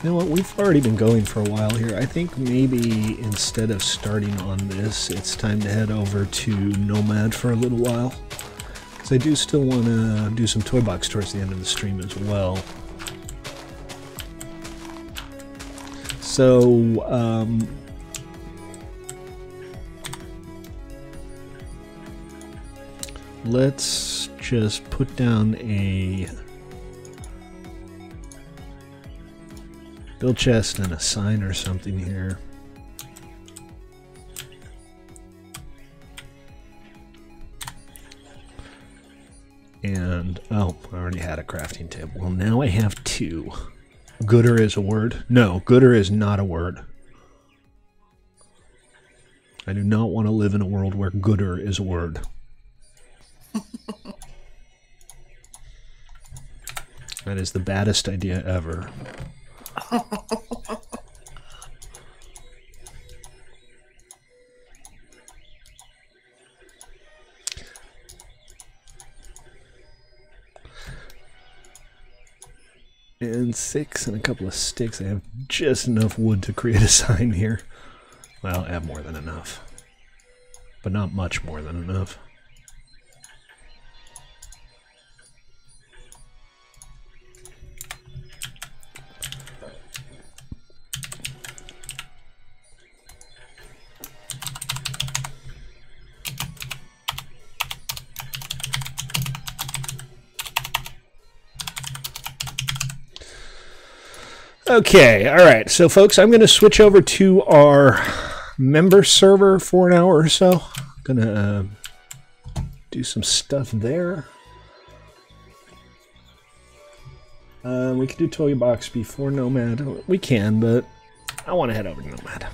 You know what, we've already been going for a while here. I think maybe instead of starting on this, it's time to head over to Nomad for a little while. Because I do still want to do some toy box tours at the end of the stream as well. So, let's just put down a build chest and a sign or something here. And, oh, I already had a crafting table. Well, now I have two. Gooder is a word? No, gooder is not a word. I do not want to live in a world where gooder is a word. That is the baddest idea ever. And 6 and a couple of sticks. I have just enough wood to create a sign here. Well, I have more than enough. But not much more than enough. Okay, alright, so folks, I'm going to switch over to our member server for an hour or so. I'm going to do some stuff there. We can do Toy Box before Nomad. We can, but I want to head over to Nomad.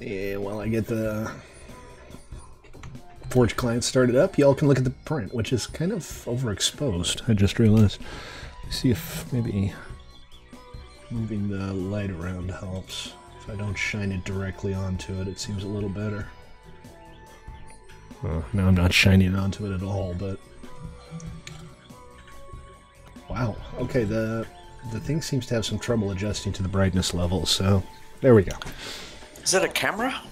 Yeah, while I get the Forge client started up, y'all can look at the print, which is kind of overexposed, I just realized. Let's see if maybe moving the light around helps. If I don't shine it directly onto it, it seems a little better. Well, now I'm not shining onto it at all, but... Wow, okay, the thing seems to have some trouble adjusting to the brightness level, so there we go. Is it a camera?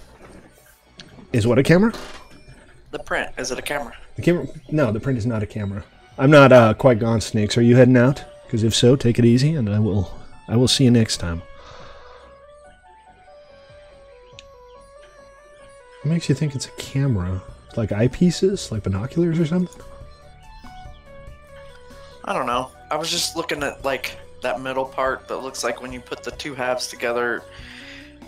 Is what a camera? The print. Is it a camera? The camera? No, the print is not a camera. I'm not quite gone, Snakes. Are you heading out? Because if so, take it easy, and I will see you next time. What makes you think it's a camera? Like eyepieces? Like binoculars or something? I don't know. I was just looking at like that middle part that looks like when you put the two halves together,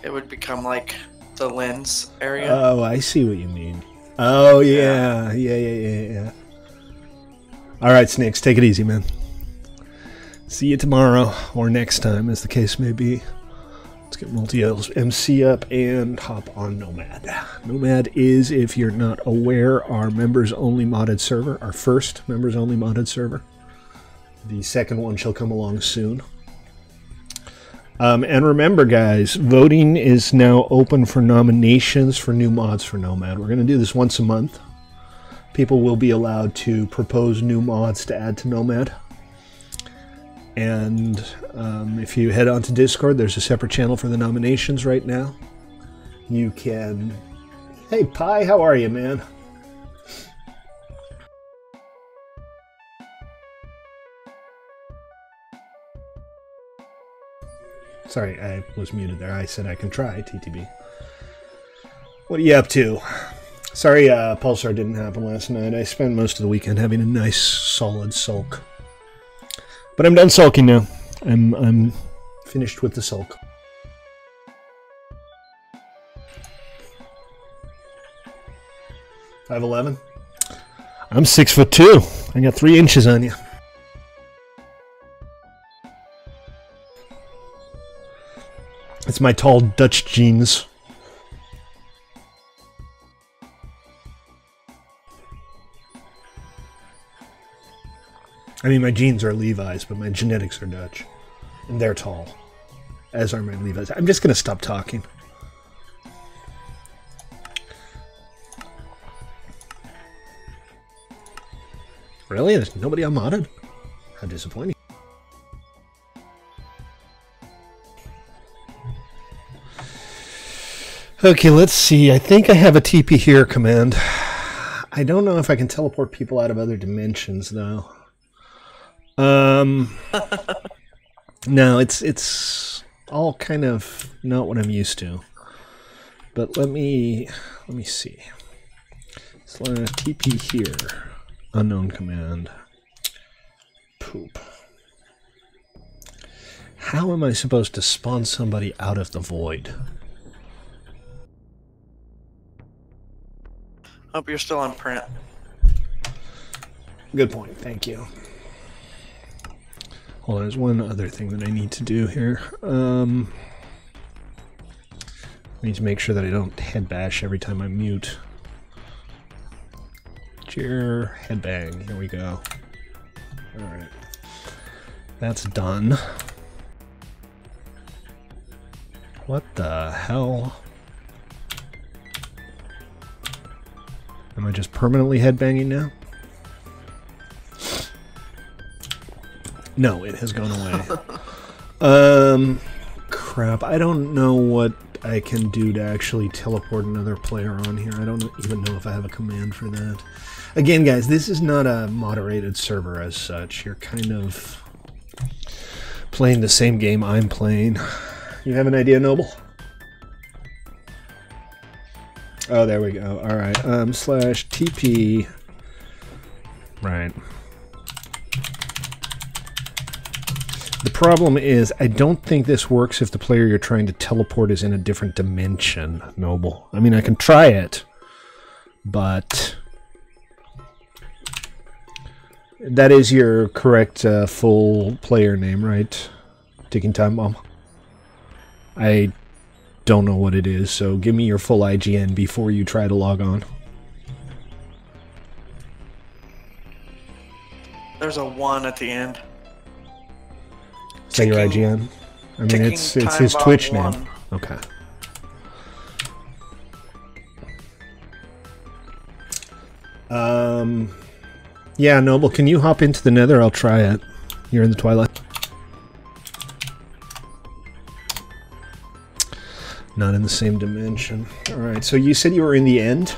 it would become like the lens area. Oh, I see what you mean. Oh, yeah. Yeah. Alright, Snakes, take it easy, man. See you tomorrow, or next time, as the case may be. Let's get Multi-MC up and hop on Nomad. Nomad is, if you're not aware, our members-only modded server, our first members-only modded server. The second one shall come along soon. And remember, guys, voting is now open for nominations for new mods for Nomad. We're going to do this once a month. People will be allowed to propose new mods to add to Nomad. And if you head onto Discord, there's a separate channel for the nominations right now. You can... Hey, Pi, how are you, man? Sorry, I was muted there. I said I can try, TTB. What are you up to? Sorry, Pulsar didn't happen last night. I spent most of the weekend having a nice, solid sulk. But I'm done sulking now. I'm finished with the sulk. I have 11. I'm 6'2". I got 3 inches on you. It's my tall Dutch genes. I mean, my genes are Levi's, but my genetics are Dutch. And they're tall. As are my Levi's. I'm just going to stop talking. Really? There's nobody unmodded? How disappointing. Okay, let's see. I think I have a TP here command. I don't know if I can teleport people out of other dimensions, though. No, it's all kind of not what I'm used to. But let me see. So TP here. Unknown command. Poop. How am I supposed to spawn somebody out of the void? Hope you're still on print. Good point, thank you. Hold on, there's one other thing that I need to do here. I need to make sure that I don't head bash every time I mute. Cheer, headbang, here we go. Alright. That's done. What the hell? Am I just permanently headbanging now? No, it has gone away. Crap. I don't know what I can do to actually teleport another player on here. I don't even know if I have a command for that. Again, guys, this is not a moderated server as such. You're kind of playing the same game I'm playing. You have an idea, Noble? Oh, there we go. Alright, slash TP. Right. The problem is, I don't think this works if the player you're trying to teleport is in a different dimension, Noble. I mean, I can try it, but that is your correct full player name, right? Ticking Time Bomb. I don't know what it is, so give me your full IGN before you try to log on. There's a 1 at the end. Is that your IGN? I mean, it's his Twitch name. Okay. Yeah, Noble, can you hop into the Nether? I'll try it. You're in the Twilight. Not in the same dimension. Alright, so you said you were in the end?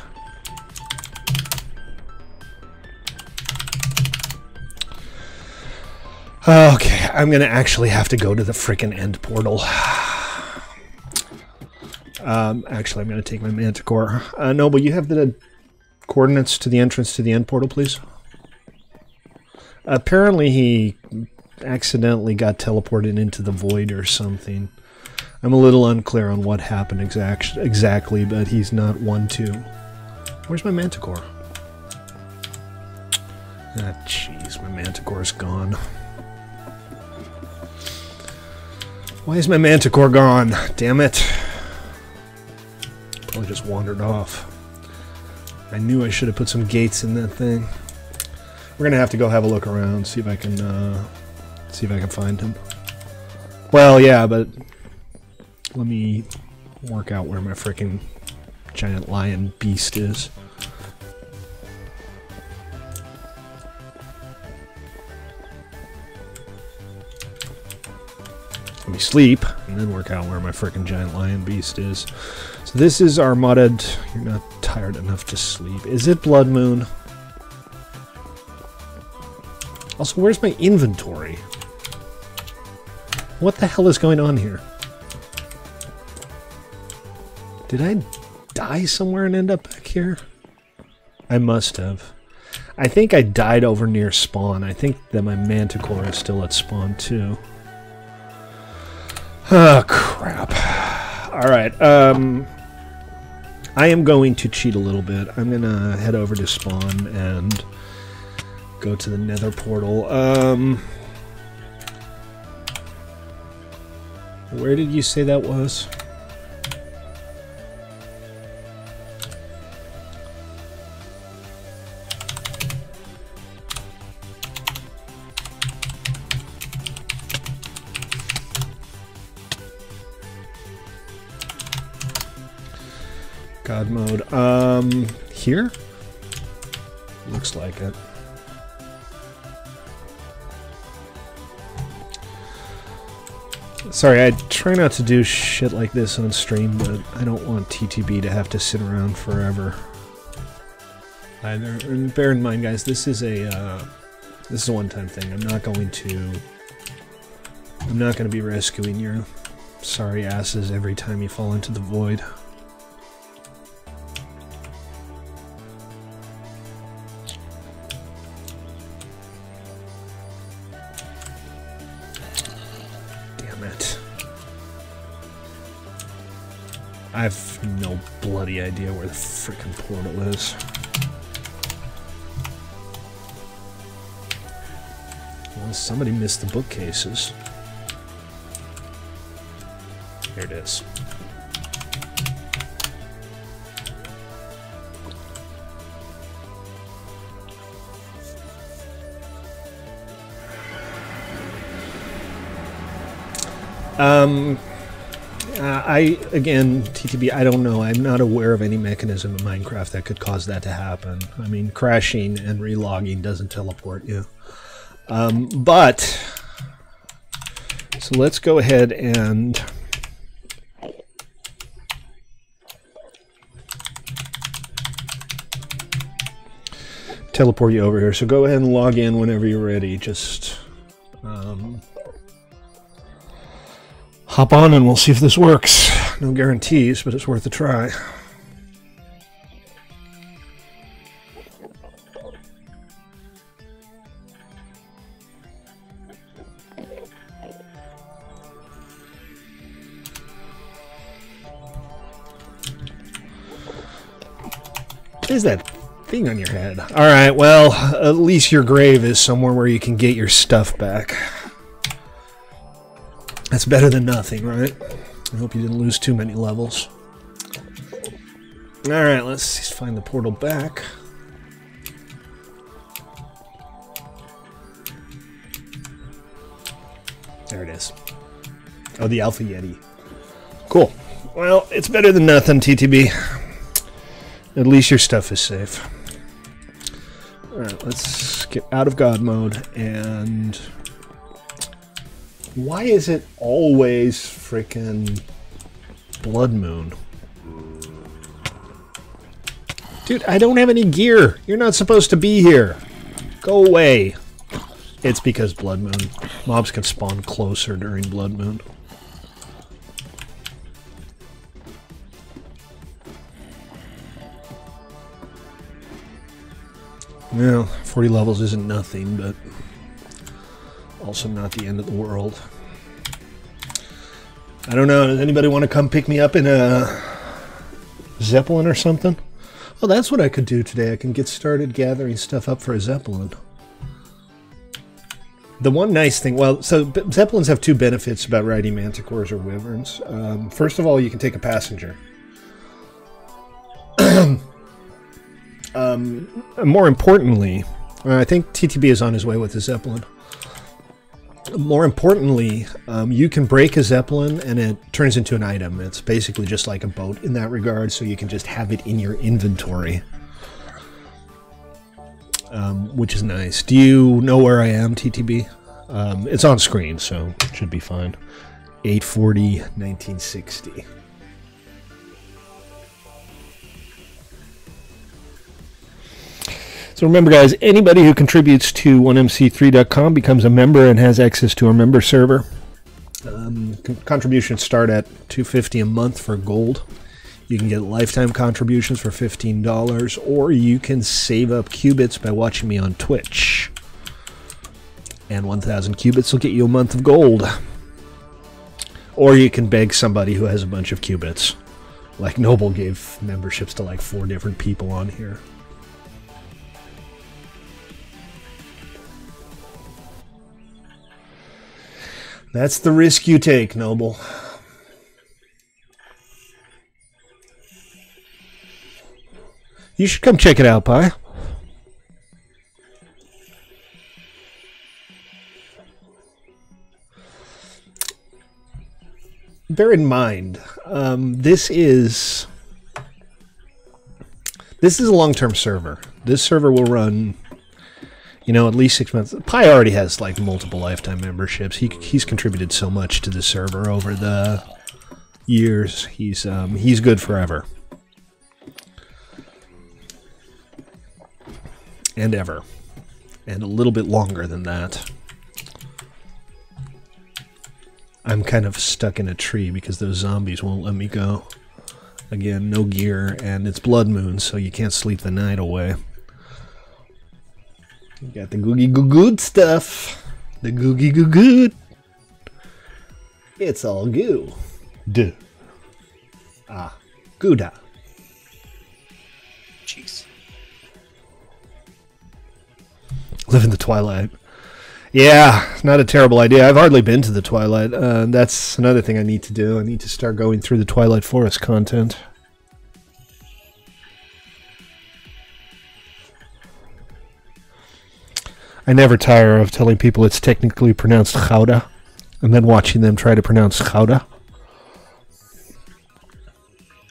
Okay, I'm gonna actually have to go to the frickin' end portal. Actually, I'm gonna take my Manticore. Noble, you have the coordinates to the entrance to the end portal, please? Apparently he accidentally got teleported into the void or something. I'm a little unclear on what happened exactly, but he's not one to. Where's my Manticore? Ah, jeez, my Manticore's gone. Why is my Manticore gone? Damn it. Probably just wandered off. I knew I should have put some gates in that thing. We're gonna have to go have a look around, see if I can find him. Well, yeah, but let me work out where my freaking giant lion beast is. Let me sleep, and then work out where my freaking giant lion beast is. So this is our modded... You're not tired enough to sleep. Is it Blood Moon? Also, where's my inventory? What the hell is going on here? Did I die somewhere and end up back here? I must have. I think I died over near spawn. I think that my Manticore is still at spawn too. Oh, crap. Alright, I am going to cheat a little bit. I'm going to head over to spawn and go to the nether portal. Where did you say that was? God mode. Here? Looks like it. Sorry, I try not to do shit like this on stream, but I don't want TTB to have to sit around forever either. And bear in mind, guys, this is a one-time thing. I'm not going to be rescuing your sorry asses every time you fall into the void. I have no bloody idea where the frickin' portal is. Well, somebody missed the bookcases. Here it is. Again, TTB, I don't know. I'm not aware of any mechanism in Minecraft that could cause that to happen. I mean, crashing and relogging doesn't teleport you. But, so let's go ahead and teleport you over here. So go ahead and log in whenever you're ready. Just hop on and we'll see if this works. No guarantees, but it's worth a try. What is that thing on your head? Alright, well, at least your grave is somewhere where you can get your stuff back. That's better than nothing, right? I hope you didn't lose too many levels. Alright, let's find the portal back. There it is. Oh, the Alpha Yeti. Cool. Well, it's better than nothing, TTB. At least your stuff is safe. Alright, let's get out of God mode and... Why is it always frickin' Blood Moon? Dude, I don't have any gear. You're not supposed to be here. Go away. It's because Blood Moon. Mobs can spawn closer during Blood Moon. Well, 40 levels isn't nothing, but also not the end of the world. I don't know, does anybody want to come pick me up in a Zeppelin or something? Oh, that's what I could do today. I can get started gathering stuff up for a Zeppelin. The one nice thing, well, so Zeppelins have two benefits about riding manticores or wyverns. First of all, you can take a passenger. More importantly, I think TTB is on his way with the Zeppelin. More importantly, you can break a Zeppelin and it turns into an item. It's basically just like a boat in that regard, so you can just have it in your inventory. Which is nice. Do you know where I am, TTB? It's on screen, so it should be fine. 840, 1960. So remember, guys, anybody who contributes to 1mc3.com becomes a member and has access to our member server. Contributions start at $2.50 a month for gold. You can get lifetime contributions for $15, or you can save up qubits by watching me on Twitch. And 1,000 qubits will get you a month of gold. Or you can beg somebody who has a bunch of qubits. Like Noble gave memberships to like 4 different people on here. That's the risk you take, Noble. You should come check it out, Pi. Bear in mind, this is a long-term server. This server will run, you know, at least 6 months. Pi already has like multiple lifetime memberships. He's contributed so much to the server over the years. He's good forever and ever, and a little bit longer than that. I'm kind of stuck in a tree because those zombies won't let me go. Again, no gear, and it's blood moon, so you can't sleep the night away. You got the googie goo good stuff. The googie goo good. It's all goo. Duh. Ah. Gouda. Jeez. Live in the Twilight. Yeah, not a terrible idea. I've hardly been to the Twilight. That's another thing I need to do. I need to start going through the Twilight Forest content. I never tire of telling people it's technically pronounced Gouda, and then watching them try to pronounce Gouda.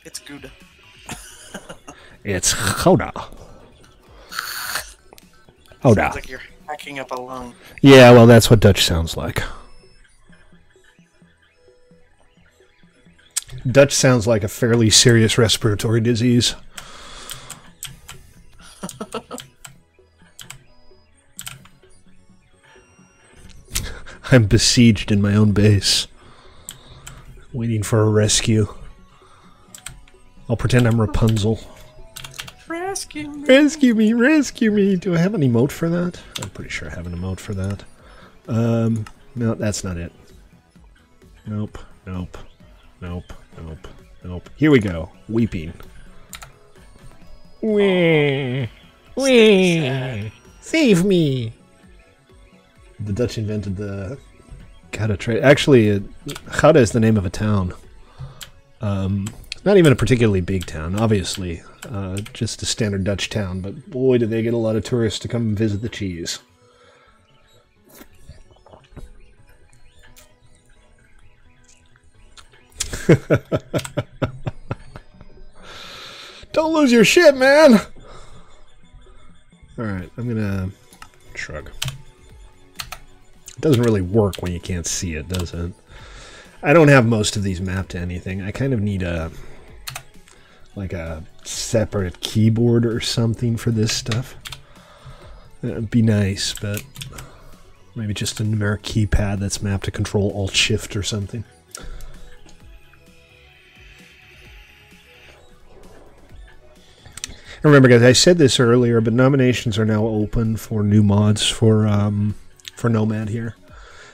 It's Gouda. It's Gouda. Gouda. Sounds like you're hacking up a lung. Yeah, well, that's what Dutch sounds like. Dutch sounds like a fairly serious respiratory disease. I'm besieged in my own base, waiting for a rescue. I'll pretend I'm Rapunzel. Rescue me. Rescue me, rescue me. Do I have an emote for that? I'm pretty sure I have an emote for that. No, that's not it. Nope, nope, nope, nope, nope. Here we go. Weeping. Wee. Wee. Save me. The Dutch invented the Gouda trade. Actually, Gouda is the name of a town. Not even a particularly big town, obviously. Just a standard Dutch town, but boy, do they get a lot of tourists to come and visit the cheese. Don't lose your shit, man! Alright, I'm gonna shrug. It doesn't really work when you can't see it, does it? I don't have most of these mapped to anything. I kind of need a separate keyboard or something for this stuff. That'd be nice, but maybe just a numeric keypad that's mapped to Control Alt Shift or something. And remember, guys, I said this earlier, but nominations are now open for new mods for Nomad here.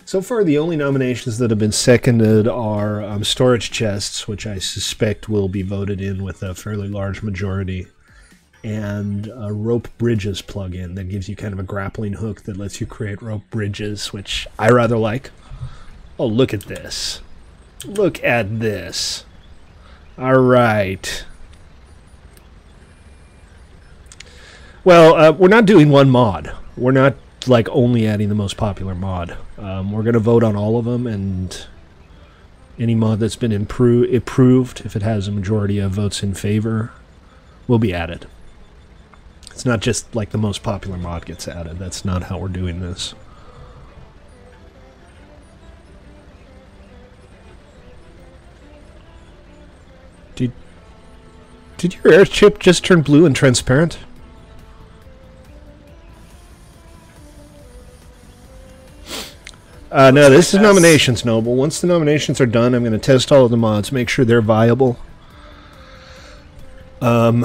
So far, the only nominations that have been seconded are storage chests, which I suspect will be voted in with a fairly large majority, and a rope bridges plugin that gives you kind of a grappling hook that lets you create rope bridges, which I rather like. Oh, look at this. Look at this. All right. Well, we're not doing one mod. We're not like only adding the most popular mod. We're going to vote on all of them, and any mod that's been approved, if it has a majority of votes in favor, will be added. It's not just like the most popular mod gets added. That's not how we're doing this. Did your airship just turn blue and transparent? No, this is nominations, Noble. Once the nominations are done, I'm going to test all of the mods, make sure they're viable. And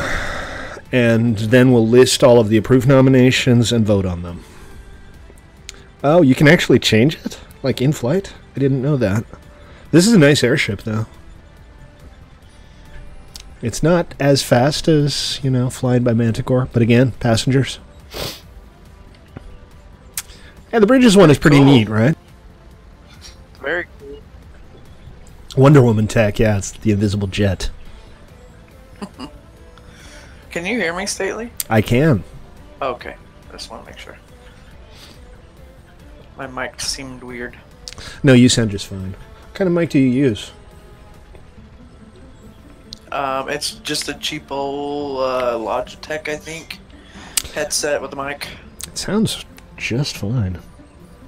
then we'll list all of the approved nominations and vote on them. Oh, you can actually change it? Like in flight? I didn't know that. This is a nice airship, though. It's not as fast as, you know, flying by Manticore, but again, passengers. Yeah, the Bridges one is pretty neat, right? Very cool. Wonder Woman tech, yeah, it's the invisible jet. Can you hear me, Stately? I can. Okay, I just want to make sure. My mic seemed weird. No, you sound just fine. What kind of mic do you use? It's just a cheap old Logitech, I think, headset with a mic. It sounds just fine.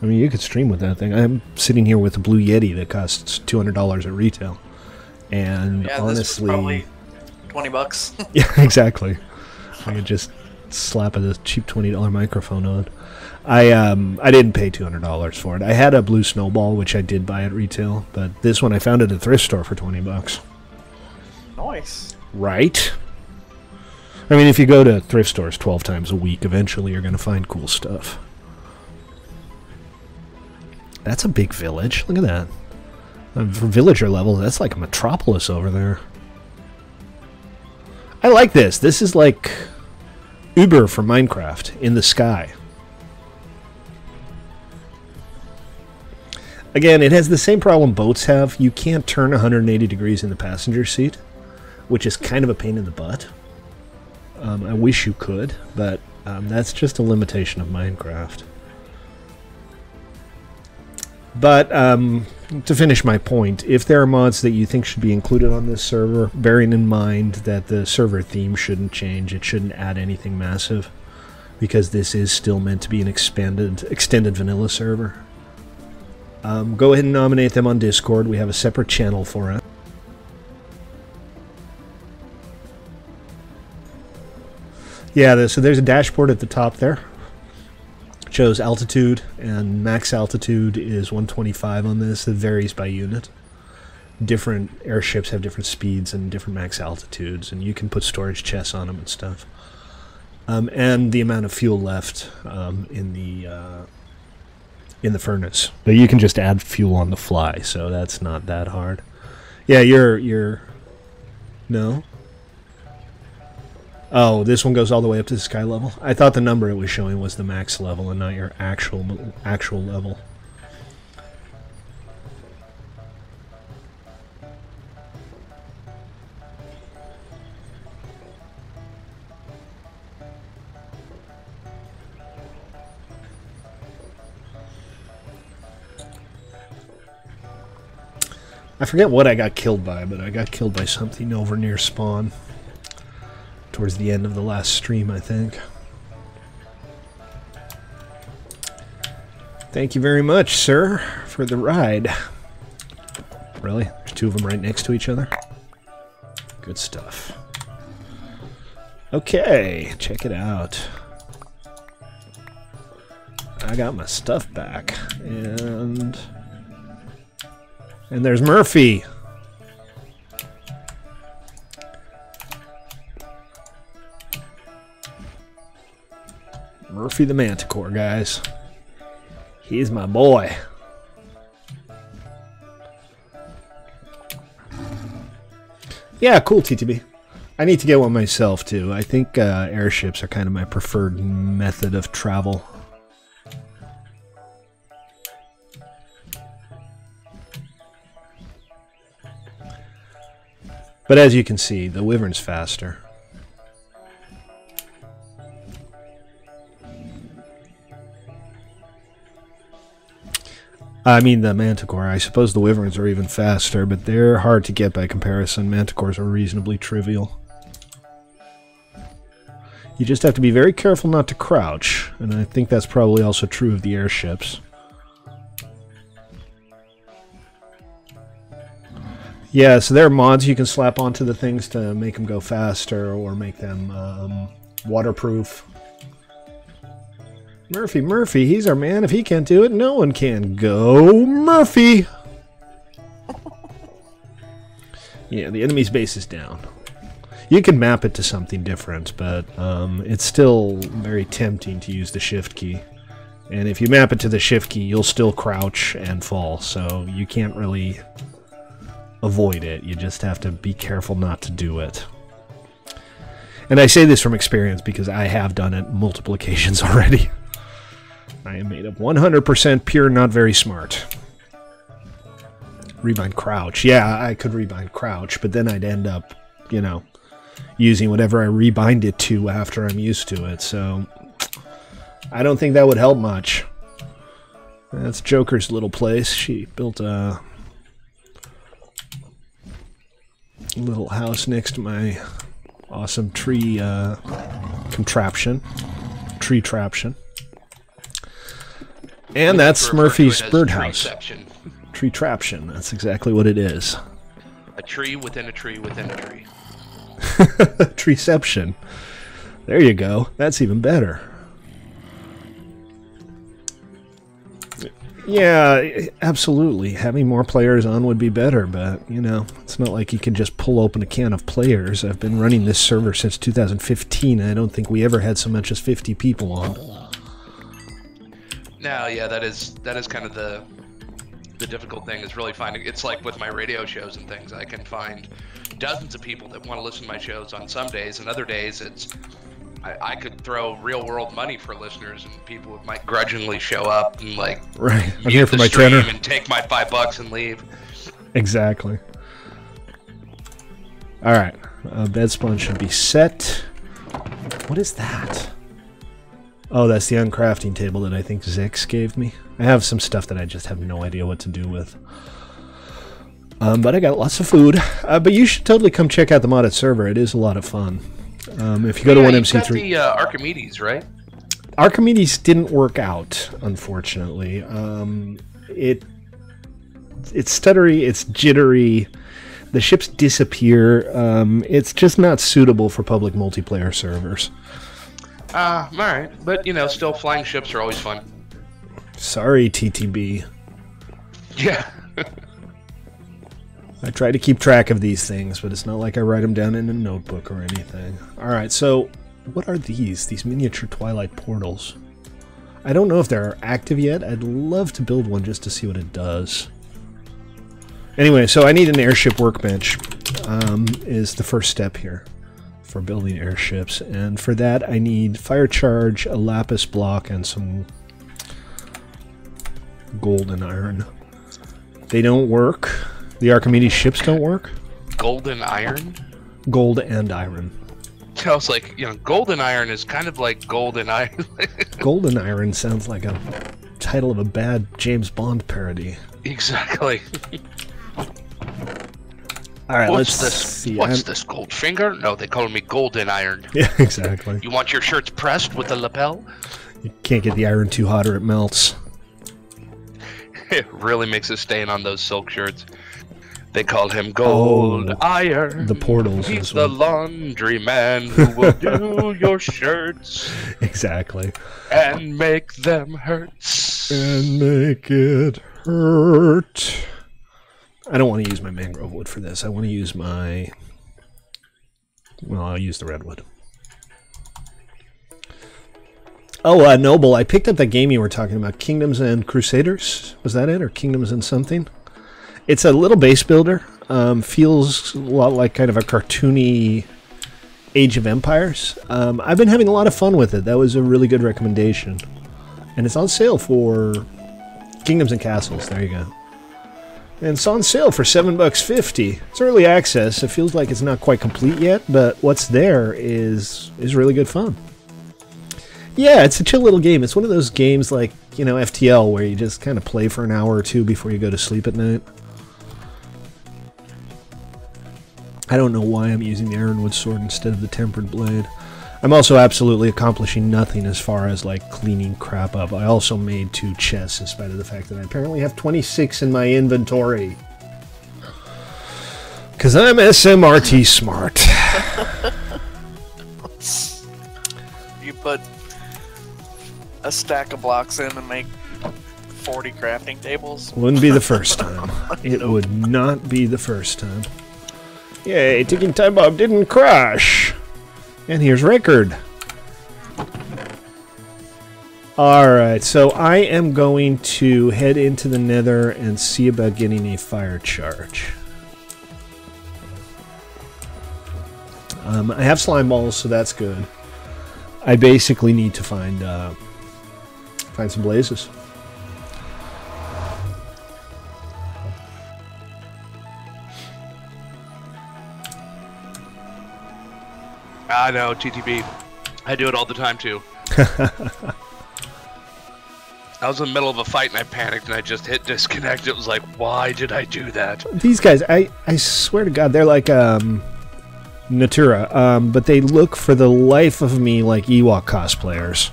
I mean, you could stream with that thing. I'm sitting here with a Blue Yeti that costs $200 at retail. And Yeah, honestly... this was probably $20. Yeah, exactly. I could just slap a cheap $20 microphone on. I didn't pay $200 for it. I had a Blue Snowball, which I did buy at retail, but this one I found at a thrift store for $20. Nice. Right? I mean, if you go to thrift stores 12 times a week, eventually you're going to find cool stuff. That's a big village. Look at that. For villager level, that's like a metropolis over there. I like this. This is like Uber for Minecraft in the sky. Again, it has the same problem boats have. You can't turn 180 degrees in the passenger seat, which is kind of a pain in the butt. I wish you could, but that's just a limitation of Minecraft. But to finish my point, if there are mods that you think should be included on this server, bearing in mind that the server theme shouldn't change, it shouldn't add anything massive, because this is still meant to be an extended vanilla server. Go ahead and nominate them on Discord. We have a separate channel for it. Yeah, so there's a dashboard at the top there. It shows altitude, and max altitude is 125 on this. It varies by unit. Different airships have different speeds and different max altitudes, and you can put storage chests on them and stuff. And the amount of fuel left in the furnace. But you can just add fuel on the fly, so that's not that hard. Yeah, you're no. Oh, this one goes all the way up to the sky level? I thought the number it was showing was the max level and not your actual level. I forget what I got killed by, but I got killed by something over near spawn. Towards the end of the last stream, I think. Thank you very much, sir, for the ride. Really? There's two of them right next to each other? Good stuff. Okay, check it out. I got my stuff back, and there's Murphy. Murphy the Manticore, guys. He's my boy. Yeah, cool, TTB. I need to get one myself, too. I think airships are kind of my preferred method of travel. But as you can see, the Wyvern's faster. I mean the Manticore. I suppose the Wyverns are even faster, but they're hard to get by comparison. Manticores are reasonably trivial. You just have to be very careful not to crouch, and I think that's probably also true of the airships. Yeah, so there are mods you can slap onto the things to make them go faster or make them waterproof. Murphy, he's our man. If he can't do it, no one can. Go, Murphy! Yeah, the enemy's base is down. You can map it to something different, but it's still very tempting to use the shift key. And if you map it to the shift key, you'll still crouch and fall, so you can't really avoid it. You just have to be careful not to do it. And I say this from experience because I have done it multiple occasions already. I am made of 100% pure, not very smart. Rebind crouch. Yeah, I could rebind crouch, but then I'd end up, you know, using whatever I rebind it to after I'm used to it, so I don't think that would help much. That's Joker's little place. She built a little house next to my awesome tree contraption. Tree traption. And that's Murphy's birdhouse. Tree traption. That's exactly what it is. A tree within a tree within a tree. Treeception. There you go. That's even better. Yeah, absolutely. Having more players on would be better, but, you know, it's not like you can just pull open a can of players. I've been running this server since 2015, and I don't think we ever had so much as 50 people on. No, yeah, that is kind of the difficult thing, is really finding. It's like with my radio shows and things, I can find dozens of people that want to listen to my shows on some days, and other days it's I could throw real world money for listeners, and people might grudgingly show up and like right. I'm here for my tenner and take my $5 and leave. Exactly. All right, bed spawn should be set. What is that? Oh, that's the uncrafting table that I think Zix gave me. I have some stuff that I just have no idea what to do with. But I got lots of food. But you should totally come check out the modded server. It is a lot of fun. If you go to 1MC3... You got the Archimedes, right? Archimedes didn't work out, unfortunately. It's stuttery, it's jittery. The ships disappear. It's just not suitable for public multiplayer servers. Alright. But, you know, still flying ships are always fun. Sorry, TTB. Yeah. I try to keep track of these things, but it's not like I write them down in a notebook or anything. Alright, so what are these? These miniature Twilight portals. I don't know if they're active yet. I'd love to build one just to see what it does. Anyway, so I need an airship workbench, is the first step here for building airships. And for that, I need fire charge, a lapis block, and some gold and iron. They don't work. The Archimedes ships don't work. Golden iron? Gold and iron. I was like, you know, golden iron is kind of like golden iron. Golden iron sounds like a title of a bad James Bond parody. Exactly. All right, What's let's this? see. What's this, Goldfinger? No, they call me golden iron. Yeah, exactly. You want your shirts pressed with the lapel? You can't get the iron too hot or it melts. It really makes a stain on those silk shirts. They called him Gold Iron. The portals. He's the laundry man who will do your shirts. Exactly. And make them hurt. And make it hurt. I don't want to use my mangrove wood for this. I want to use my... Well, I'll use the redwood. Oh, Noble, I picked up that game you were talking about, Kingdoms and Crusaders. Was that it? Or Kingdoms and something? It's a little base builder. Feels a lot like kind of a cartoony Age of Empires. I've been having a lot of fun with it. That was a really good recommendation. And it's on sale for Kingdoms and Castles. There you go. And it's on sale for $7.50. It's early access. It feels like it's not quite complete yet, but what's there is really good fun. Yeah, it's a chill little game. It's one of those games like, you know, FTL, where you just kind of play for an hour or two before you go to sleep at night. I don't know why I'm using the Ironwood sword instead of the Tempered Blade. I'm also absolutely accomplishing nothing as far as, like, cleaning crap up. I also made 2 chests, in spite of the fact that I apparently have 26 in my inventory. Because I'm SMRT smart. You put a stack of blocks in and make 40 crafting tables? Wouldn't be the first time. It would not be the first time. Yay, Ticking Time Bomb didn't crash. And here's record. Alright, so I am going to head into the Nether and see about getting a fire charge. I have slime balls, so that's good. I basically need to find some blazes. I know, TTB. I do it all the time too. I was in the middle of a fight and I panicked and I just hit disconnect. It was like, why did I do that? These guys, I swear to God, they're like Natura, but they look for the life of me like Ewok cosplayers.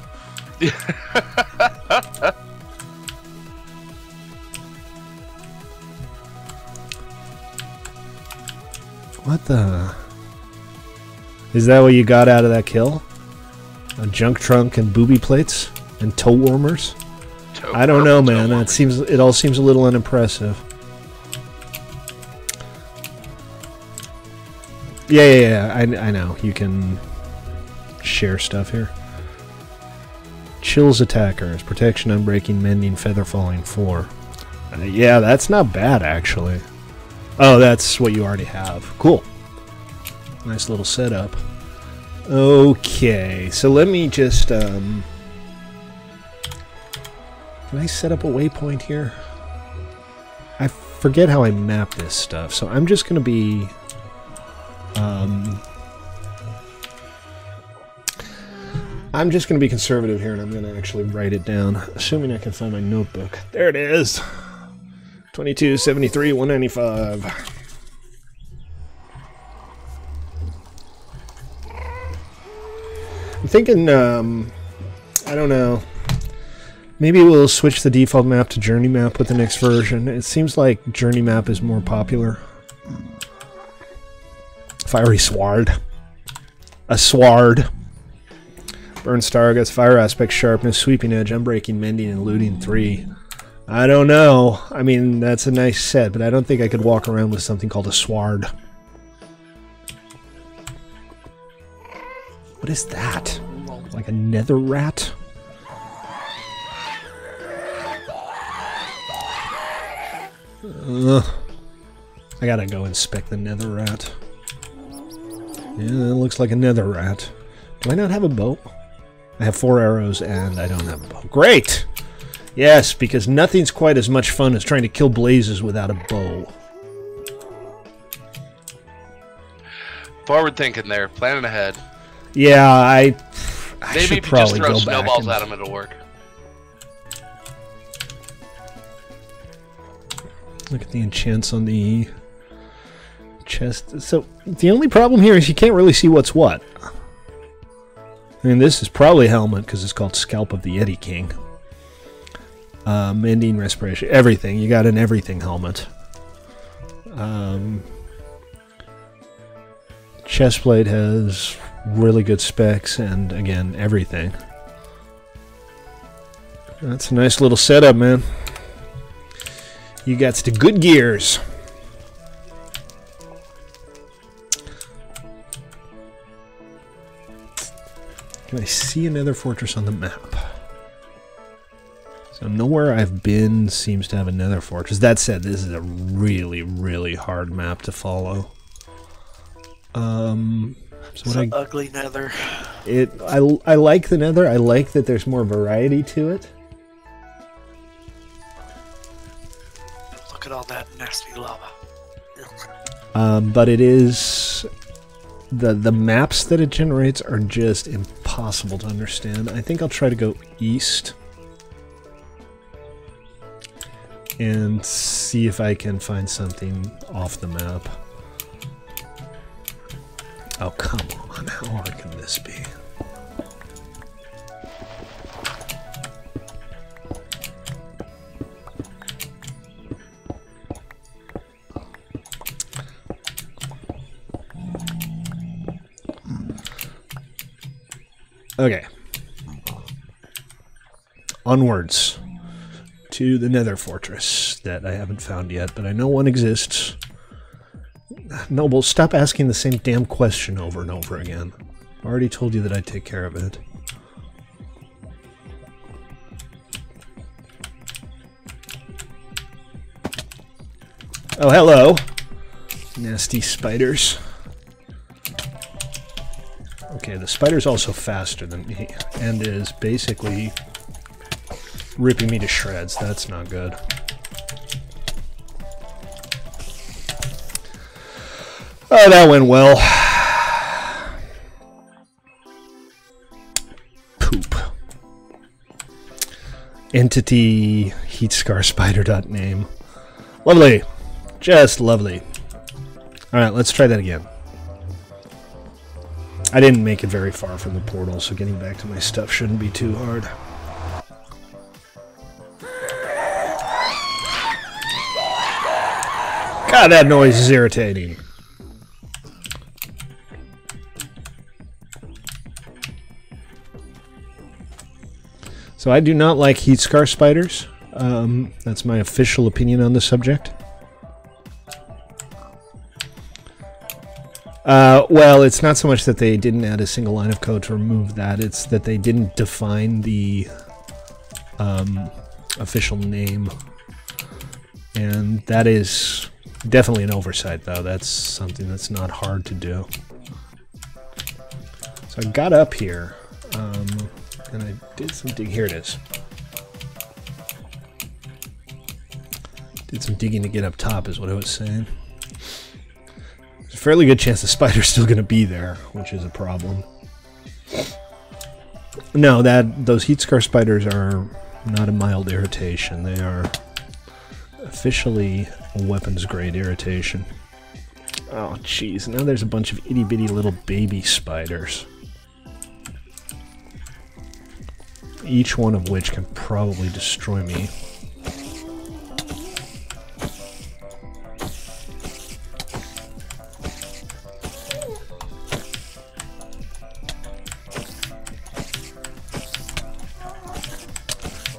What the? Is that what you got out of that kill? A junk trunk and booby plates and toe warmers? I don't know, man. It all seems a little unimpressive. Yeah. I know. You can share stuff here. Chills attackers, protection, unbreaking, mending, feather falling 4. Yeah, that's not bad actually. Oh, that's what you already have. Cool. Nice little setup. Okay, so let me just can I set up a waypoint here? I forget how I map this stuff, so I'm just gonna be I'm just gonna be conservative here, and I'm gonna actually write it down, assuming I can find my notebook. There it is. 2273 195. I'm thinking, I don't know. Maybe we'll switch the default map to Journey Map with the next version. It seems like Journey Map is more popular. Fiery Sword. A Sword. Burn Starguts, Fire Aspect, Sharpness, Sweeping Edge, Unbreaking, Mending, and Looting 3. I don't know. I mean, that's a nice set, but I don't think I could walk around with something called a Sword. What is that? Like a nether rat? I gotta go inspect the nether rat. Yeah, it looks like a nether rat. Do I not have a bow? I have 4 arrows and I don't have a bow. Great! Yes, because nothing's quite as much fun as trying to kill blazes without a bow. Forward thinking there, planning ahead. Yeah, I Maybe should if you just probably throw go snowballs back at them, it'll work. Look at the enchants on the chest. So, the only problem here is you can't really see what's what. I mean, this is probably helmet because it's called Scalp of the Yeti King. Mending, respiration, everything. You got an everything helmet. Chestplate has really good specs and, again, everything. That's a nice little setup, man. You got the good gears. Can I see another fortress on the map? So nowhere I've been seems to have another fortress. That said, this is a really, really hard map to follow. So it's an ugly nether. I like the nether. I like that there's more variety to it. Look at all that nasty lava. But it is the maps that it generates are just impossible to understand. I think I'll try to go east and see if I can find something off the map. Oh, come on. How hard can this be? Okay. Onwards to the Nether Fortress that I haven't found yet, but I know one exists. Noble, stop asking the same damn question over and over again. I already told you that I'd take care of it. Oh, hello. Nasty spiders. Okay, the spider's also faster than me, and is basically ripping me to shreds. That's not good. Oh, that went well. Poop. Entity heatscarspider.name. Lovely. Just lovely. Alright, let's try that again. I didn't make it very far from the portal, so getting back to my stuff shouldn't be too hard. God, that noise is irritating. So I do not like heat scar spiders. That's my official opinion on the subject. Well, it's not so much that they didn't add a single line of code to remove that, it's that they didn't define the official name. And that is definitely an oversight, though. That's something that's not hard to do. So I got up here, and I did some dig. Here it is. Did some digging to get up top, is what I was saying. There's a fairly good chance the spider's still going to be there, which is a problem. No, those heat scar spiders are not a mild irritation. They are officially a weapons grade irritation. Oh, jeez. Now there's a bunch of itty bitty little baby spiders. Each one of which can probably destroy me.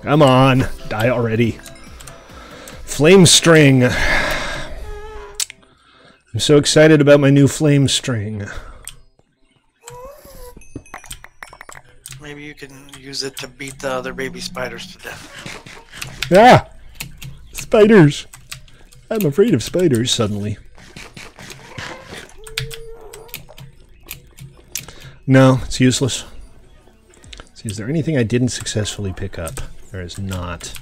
Come on, die already. Flame string. I'm so excited about my new flame string. Maybe you can use it to beat the other baby spiders to death. Ah! Spiders! I'm afraid of spiders suddenly. No, it's useless. See, is there anything I didn't successfully pick up? There is not.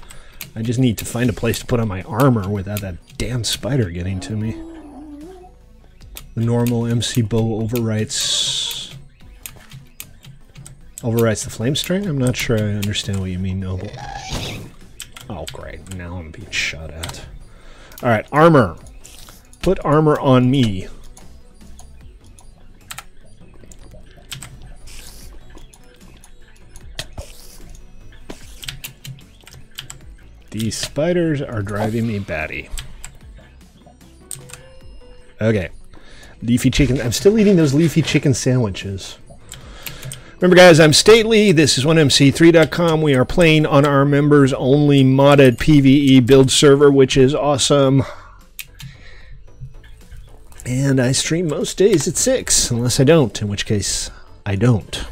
I just need to find a place to put on my armor without that damn spider getting to me. The normal MC bow overwrites the flame string? I'm not sure I understand what you mean, Noble. Oh, great. Now I'm being shot at. Alright, armor. Put armor on me. These spiders are driving me batty. Okay. Leafy chicken. I'm still eating those leafy chicken sandwiches. Remember, guys, I'm Stately. This is 1MC3.com. We are playing on our members-only modded PvE build server, which is awesome. And I stream most days at 6, unless I don't, in which case I don't.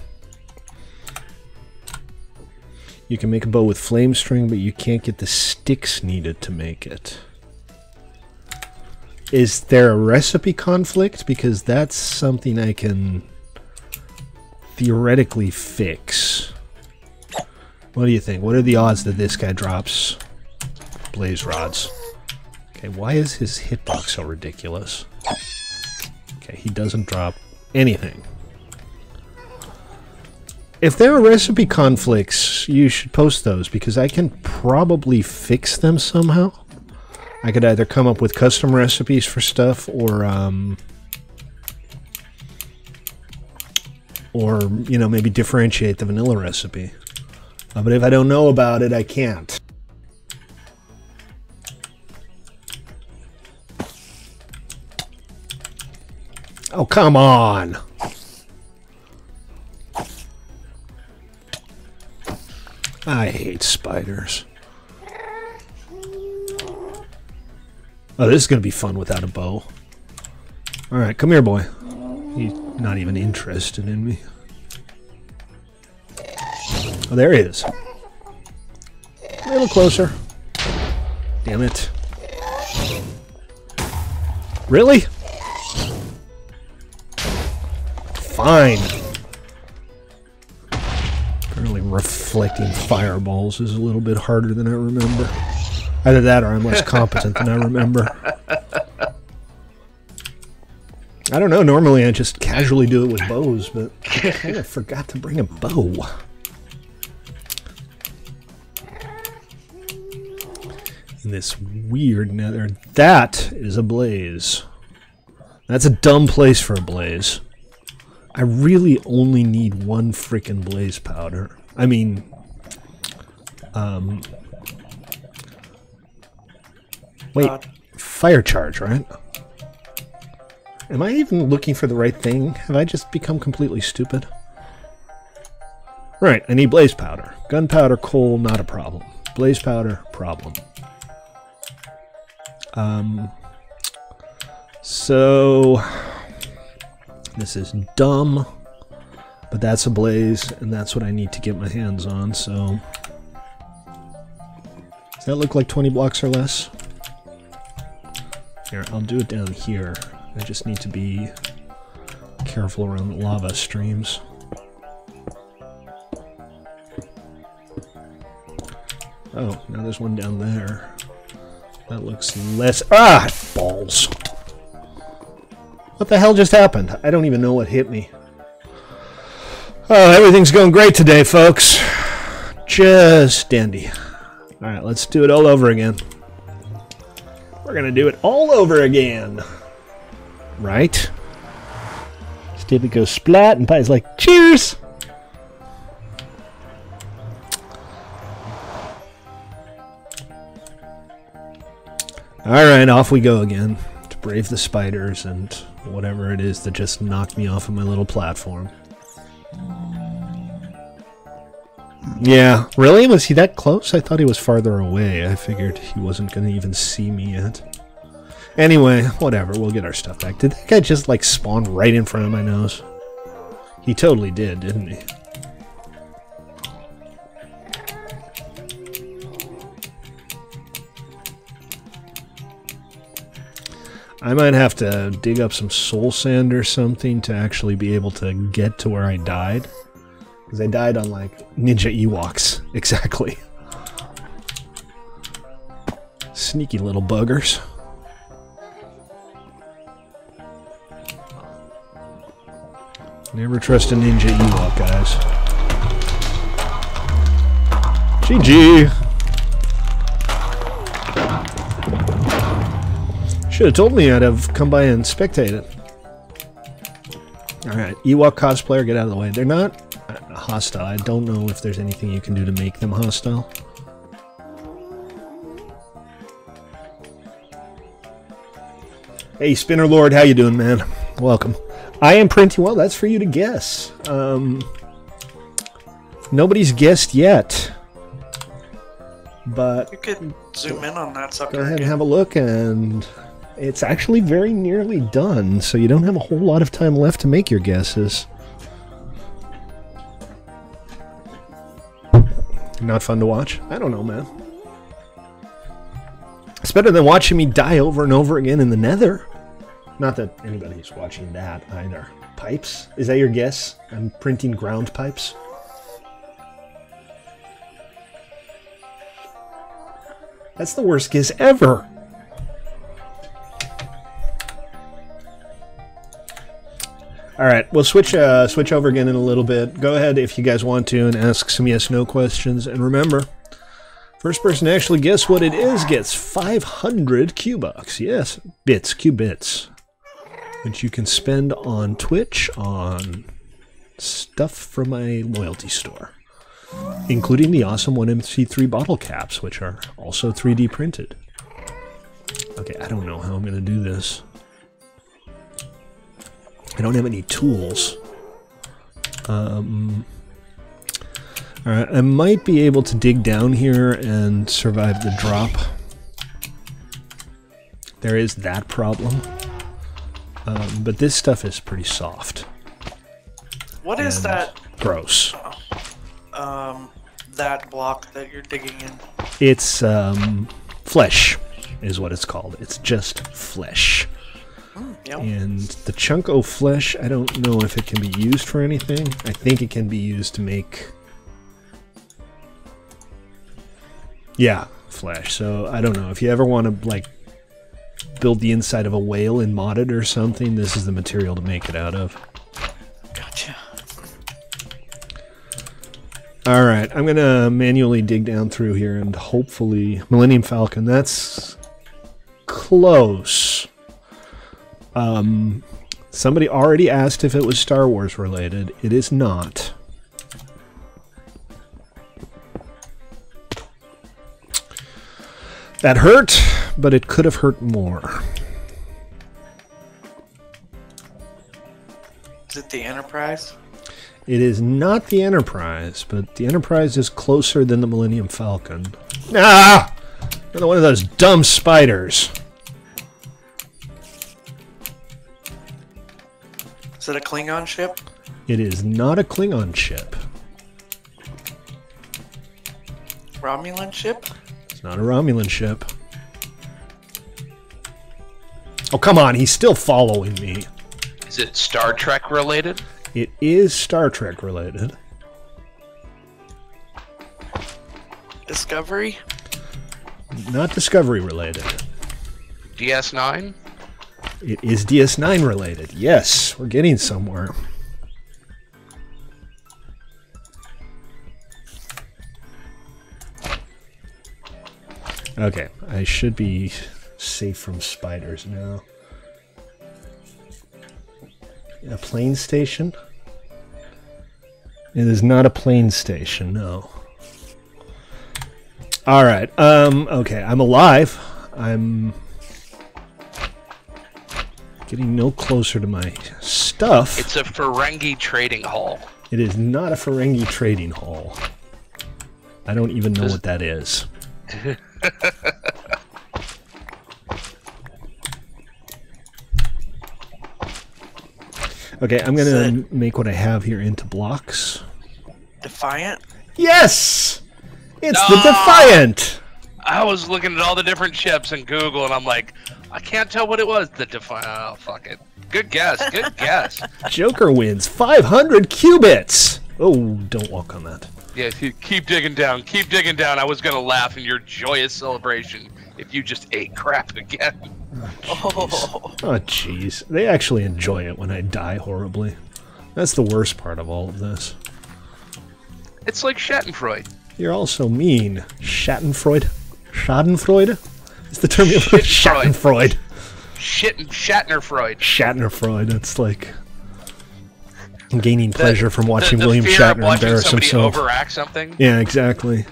You can make a bow with flame string, but you can't get the sticks needed to make it. Is there a recipe conflict? Because that's something I can theoretically fix. What do you think? What are the odds that this guy drops blaze rods? Okay, why is his hitbox so ridiculous? Okay, he doesn't drop anything. If there are recipe conflicts, you should post those, because I can probably fix them somehow. I could either come up with custom recipes for stuff, or you know, maybe differentiate the vanilla recipe. But if I don't know about it, I can't. Oh, come on! I hate spiders. Oh, this is going to be fun without a bow. Alright, come here, boy. He's not even interested in me. Oh, there he is. A little closer. Damn it. Really? Fine. reflecting fireballs is a little bit harder than I remember. Either that or I'm less competent than I remember. I don't know, normally I just casually do it with bows, but I kind of forgot to bring a bow. In this weird nether. That is a blaze. That's a dumb place for a blaze. I really only need one frickin' blaze powder. I mean, wait, fire charge, right? Am I even looking for the right thing? Have I just become completely stupid? Right, I need blaze powder. Gunpowder, coal, not a problem. Blaze powder, problem. So this is dumb, but that's a blaze, and that's what I need to get my hands on, so does that look like 20 blocks or less? Here, I'll do it down here. I just need to be careful around lava streams. Oh, now there's one down there. That looks less... Ah! Balls! What the hell just happened? I don't even know what hit me. Oh, everything's going great today, folks. Just dandy. Alright, let's do it all over again. We're gonna do it all over again. Right? Stippy goes splat, and Pie's like, cheers! Alright, off we go again. To brave the spiders and whatever it is that just knocked me off of my little platform. Yeah, really? Was he that close? I thought he was farther away. I figured he wasn't going to even see me yet. Anyway, whatever, we'll get our stuff back. Did that guy just, like, spawn right in front of my nose? He totally did, didn't he? I might have to dig up some soul sand or something to actually be able to get to where I died. Because I died on, like, Ninja Ewoks. Exactly. Sneaky little buggers. Never trust a Ninja Ewok, guys. GG! Should have told me I'd have come by and spectated. Alright, Ewok cosplayer, get out of the way. They're not hostile. I don't know if there's anything you can do to make them hostile. Hey, Spinner Lord, how you doing, man? Welcome. I am printing. Well, that's for you to guess. Nobody's guessed yet. But You could zoom in on that sucker. go ahead and again. have a look, and it's actually very nearly done, so you don't have a whole lot of time left to make your guesses. Not fun to watch? I don't know, man. It's better than watching me die over and over again in the nether. Not that anybody's watching that either. Pipes? Is that your guess? I'm printing ground pipes? That's the worst guess ever! Alright, we'll switch over again in a little bit. Go ahead if you guys want to and ask some yes-no questions. And remember, first person to actually guess what it is gets 500 Q-Bucks. Yes, bits, Q-Bits. Which you can spend on Twitch on stuff from my loyalty store. Including the awesome 1MC3 bottle caps, which are also 3D printed. Okay, I don't know how I'm going to do this. I don't have any tools. Alright, I might be able to dig down here and survive the drop. There is that problem. But this stuff is pretty soft. What is and that? Gross. That block that you're digging in. It's flesh is what it's called. It's just flesh. Yep. And the chunk of flesh, I don't know if it can be used for anything. I think it can be used to make Yeah, Flash. So I don't know if you ever want to like build the inside of a whale and mod it or something. This is the material to make it out of. Gotcha. All right, I'm gonna manually dig down through here and hopefully Millennium Falcon. That's close. Somebody already asked if it was Star Wars related. It is not. That hurt, but it could have hurt more. Is it the Enterprise? It is not the Enterprise, but the Enterprise is closer than the Millennium Falcon. Ah! Another one of those dumb spiders. Is it a Klingon ship? It is not a Klingon ship. Romulan ship? It's not a Romulan ship. Oh, come on, he's still following me. Is it Star Trek related? It is Star Trek related. Discovery? Not Discovery related. DS9? It is DS9 related. Yes, we're getting somewhere. Okay, I should be safe from spiders now. A plane station? It is not a plane station, no. Alright, okay, I'm alive. I'm getting no closer to my stuff. It's a Ferengi trading hall. It is not a Ferengi trading hall. I don't even know what that is. Okay, I'm gonna make what I have here into blocks. Defiant? Yes! It's the Defiant! I was looking at all the different ships in Google, and I'm like, I can't tell what it was. The Defiant. Oh, fuck it. Good guess. Good guess. Joker wins 500 qubits! Oh, don't walk on that. Yeah, keep digging down. Keep digging down. I was going to laugh in your joyous celebration if you just ate crap again. Oh. Oh, jeez. They actually enjoy it when I die horribly. That's the worst part of all of this. It's like Schadenfreude. You're all so mean. Schadenfreude? Schadenfreude? Is the term you Schadenfreude. Shatnerfreud. Shatnerfreud. That's like gaining pleasure from watching William fear Shatner of watching embarrass somebody himself. overact something. Yeah, exactly.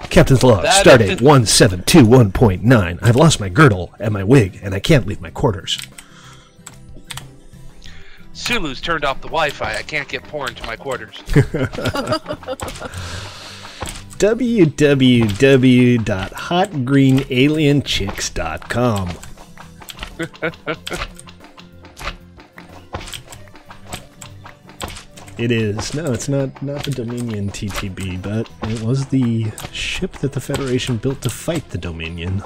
Captain's log, That stardate 1721.9. I've lost my girdle and my wig, and I can't leave my quarters. Sulu's turned off the Wi-Fi. I can't get porn to my quarters. www.hotgreenalienchicks.com. It is. No, it's not the Dominion TTB, but it was the ship that the Federation built to fight the Dominion.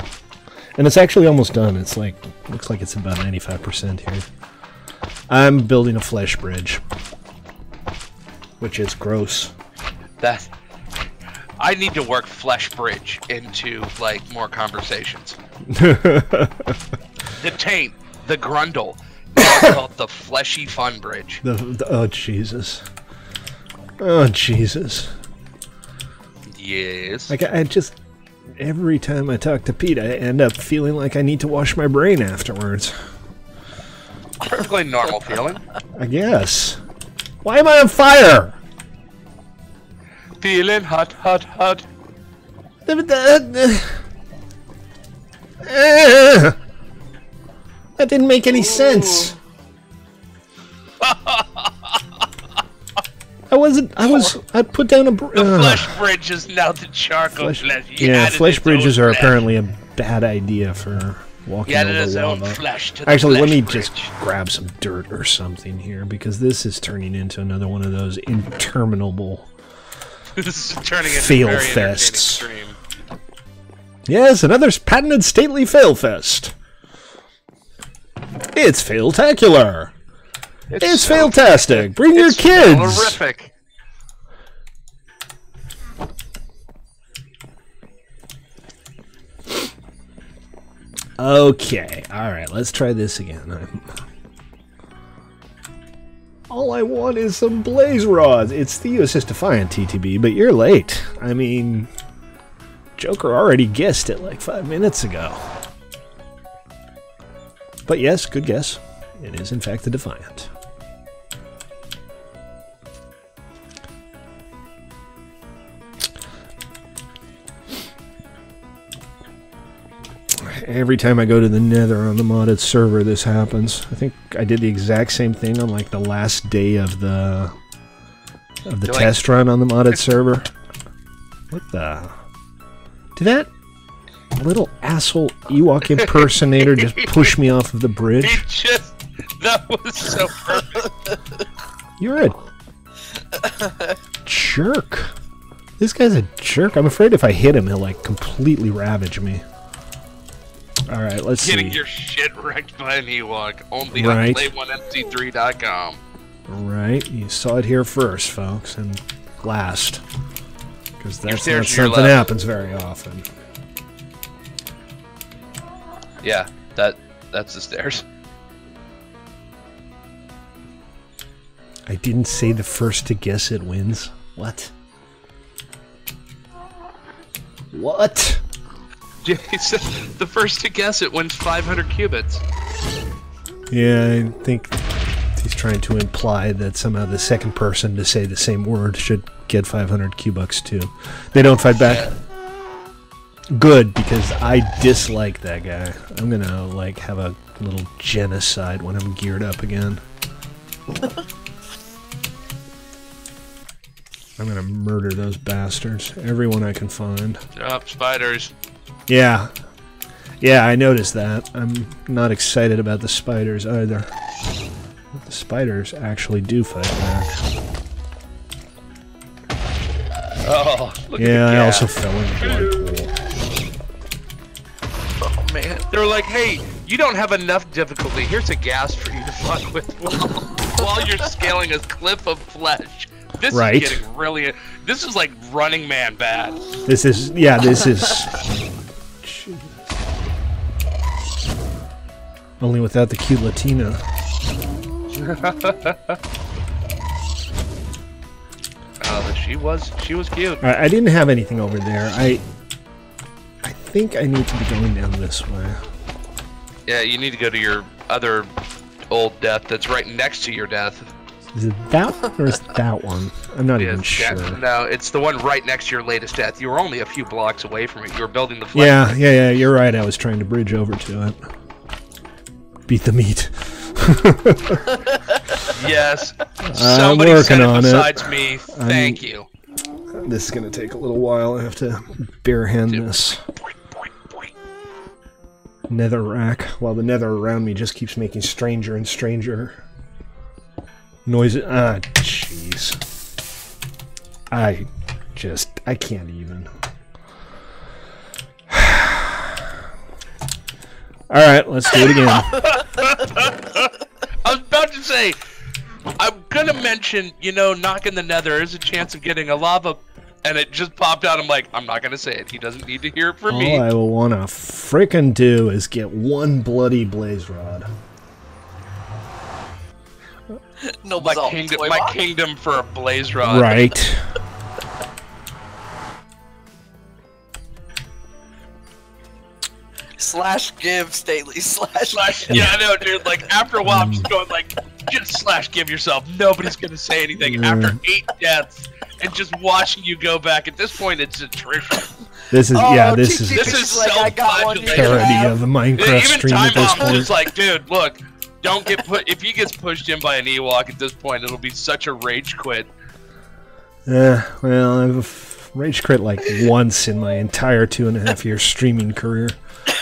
And it's actually almost done. It's like, looks like it's about 95% here. I'm building a flesh bridge, which is gross. I need to work Flesh Bridge into, like, more conversations. The taint, the grundle. Now it's called the Fleshy Fun Bridge. Oh, Jesus. Oh, Jesus. Yes. Like, I just... Every time I talk to Pete, I end up feeling like I need to wash my brain afterwards. Perfectly normal feeling. I guess. Why am I on fire? Feeling hot, hot, hot. That didn't make any sense. I put down a... The Flesh Bridge is now the charcoal flesh. Yeah, flesh bridges are apparently a bad idea for walking over his own lava. flesh to the Actually, let me Flesh just Bridge. grab some dirt or something here, because this is turning into another one of those interminable This is turning into fail a very entertaining fests. stream. Yes, another patented stately fail fest. It's failtacular. It's failtastic. Bring your kids. Horrific. Okay, alright, let's try this again. All I want is some blaze rods. It's the USS Defiant, TTB, but you're late. I mean, Joker already guessed it like 5 minutes ago. But yes, good guess. It is in fact the Defiant. Every time I go to the Nether on the modded server, this happens. I think I did the exact same thing on like the last day of the test run on the modded server. What the? Did that little asshole Ewok impersonator just push me off of the bridge? That was so perfect. You're a jerk. This guy's a jerk. I'm afraid if I hit him, he'll like completely ravage me. Alright, let's see. Getting your shit wrecked by an Ewok. Only Right. on play1mc3.com. Right, you saw it here first, folks, and last. Because that's stairs not to your something left. happens very often. Yeah, that's the stairs. I didn't say the first to guess it wins. What? What? The first to guess it wins 500 cubits. Yeah, I think he's trying to imply that somehow the second person to say the same word should get 500 Q-bucks too. They don't fight back. Good, because I dislike that guy. I'm gonna like have a little genocide when I'm geared up again. I'm gonna murder those bastards. Everyone I can find. Up spiders. Yeah. Yeah, I noticed that. I'm not excited about the spiders either. But the spiders actually do fight back. Oh, look Yeah, at the I also gas. fell in the blood pool. Oh man. They were like, hey, you don't have enough difficulty. Here's a gas for you to fuck with while you're scaling a cliff of flesh. This Right. is getting really... This is like Running Man bad. This is... Yeah, this is... Only without the cute Latina. She was cute. Alright, I didn't have anything over there. I think I need to be going down this way. Yeah, you need to go to your other old death that's right next to your death. Is it that one or is it that one? I'm not even sure. No, it's the one right next to your latest death. You were only a few blocks away from it. You were building the flag. Yeah, you're right. I was trying to bridge over to it. Beat the meat. Yes. I'm Somebody working said it on it. besides me. Thank you. This is going to take a little while. I have to bare-hand this nether rack, while the nether around me just keeps making stranger and stranger noises. Ah, jeez. I can't even. Alright, let's do it again. I was about to say, I'm gonna mention, you know, knocking the nether. There's a chance of getting a lava, and it just popped out. I'm like, I'm not gonna say it. He doesn't need to hear it from me. All I will want to frickin' do is get one bloody blaze rod. No, My kingdom for a blaze rod. Right. Slash give Staley slash. Yeah, I know, dude. Like after a while, I'm just going like, just slash give yourself. Nobody's gonna say anything after 8 deaths, and just watching you go back. At this point, it's attrition. This is Oh, this is This is like, I got one, you self-flagellation. parody of the Minecraft Even stream Time at this Bomb was point. like, dude, look, don't get put. If he gets pushed in by an Ewok at this point, it'll be such a rage quit. Well, I've rage crit like once in my entire 2.5-year streaming career.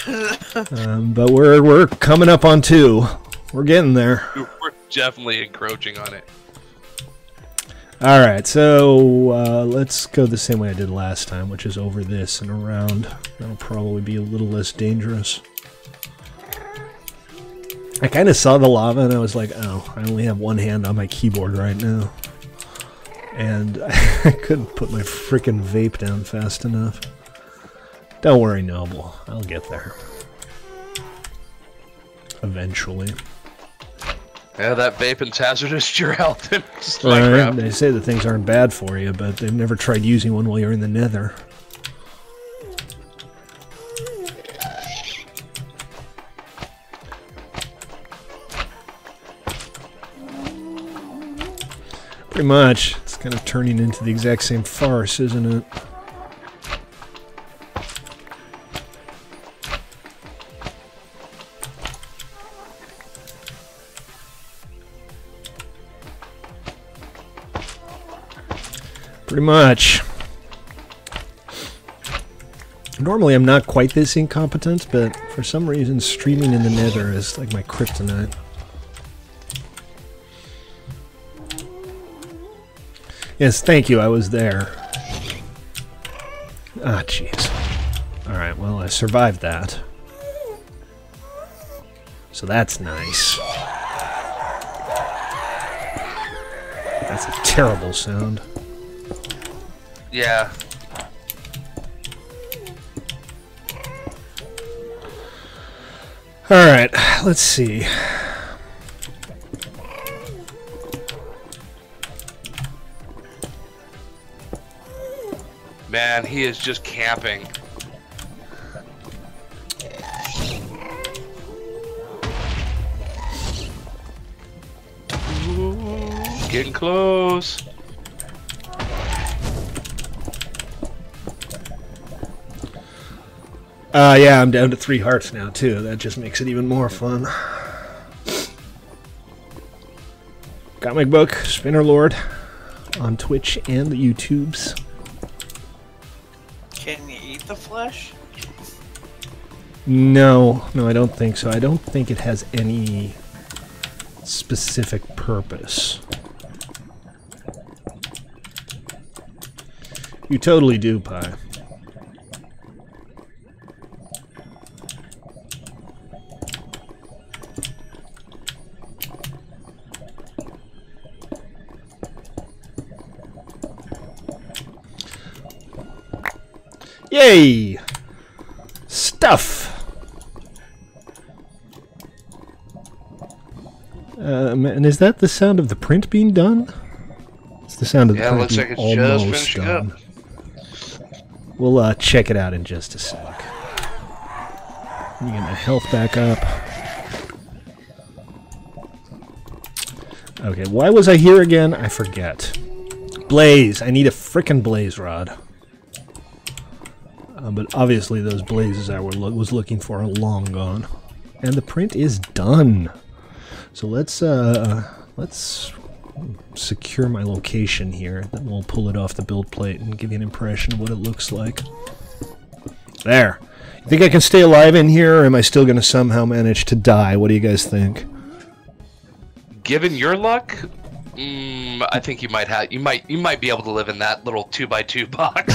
But we're coming up on 2. We're getting there. We're definitely encroaching on it. Alright, so let's go the same way I did last time, which is over this and around. That'll probably be a little less dangerous. I kind of saw the lava and I was like, oh, I only have one hand on my keyboard right now. And I couldn't put my frickin' vape down fast enough. Don't worry, Noble. I'll get there. eventually. Yeah, that vaping's hazardous to your health. Just like Right, crap. they say the things aren't bad for you, but they've never tried using one while you're in the nether. Pretty much. It's kind of turning into the exact same farce, isn't it? Pretty much. Normally I'm not quite this incompetent, but for some reason streaming in the nether is like my kryptonite. Yes, thank you, I was there. Ah, jeez. Alright, well, I survived that. So that's nice. That's a terrible sound. Yeah. Alright, let's see. Man, he is just camping. Ooh, getting close. Yeah, I'm down to 3 hearts now, too. That just makes it even more fun. Comic Book, Spinner Lord, on Twitch and the YouTubes. Can you eat the flesh? No, I don't think so. I don't think it has any specific purpose. You totally do, Pi. Yay! Stuff! And is that the sound of the print being done? It's the sound of the Yeah, print looks being like it's just almost finishing done. up. We'll check it out in just a sec. Let me get my health back up. Okay, why was I here again? I forget. Blaze! I need a frickin' blaze rod. But obviously those blazes I was looking for are long gone. And the print is done. So let's secure my location here. Then we'll pull it off the build plate and give you an impression of what it looks like. There. You think I can stay alive in here, or am I still going to somehow manage to die? What do you guys think? Given your luck, I think you might be able to live in that little 2x2 box.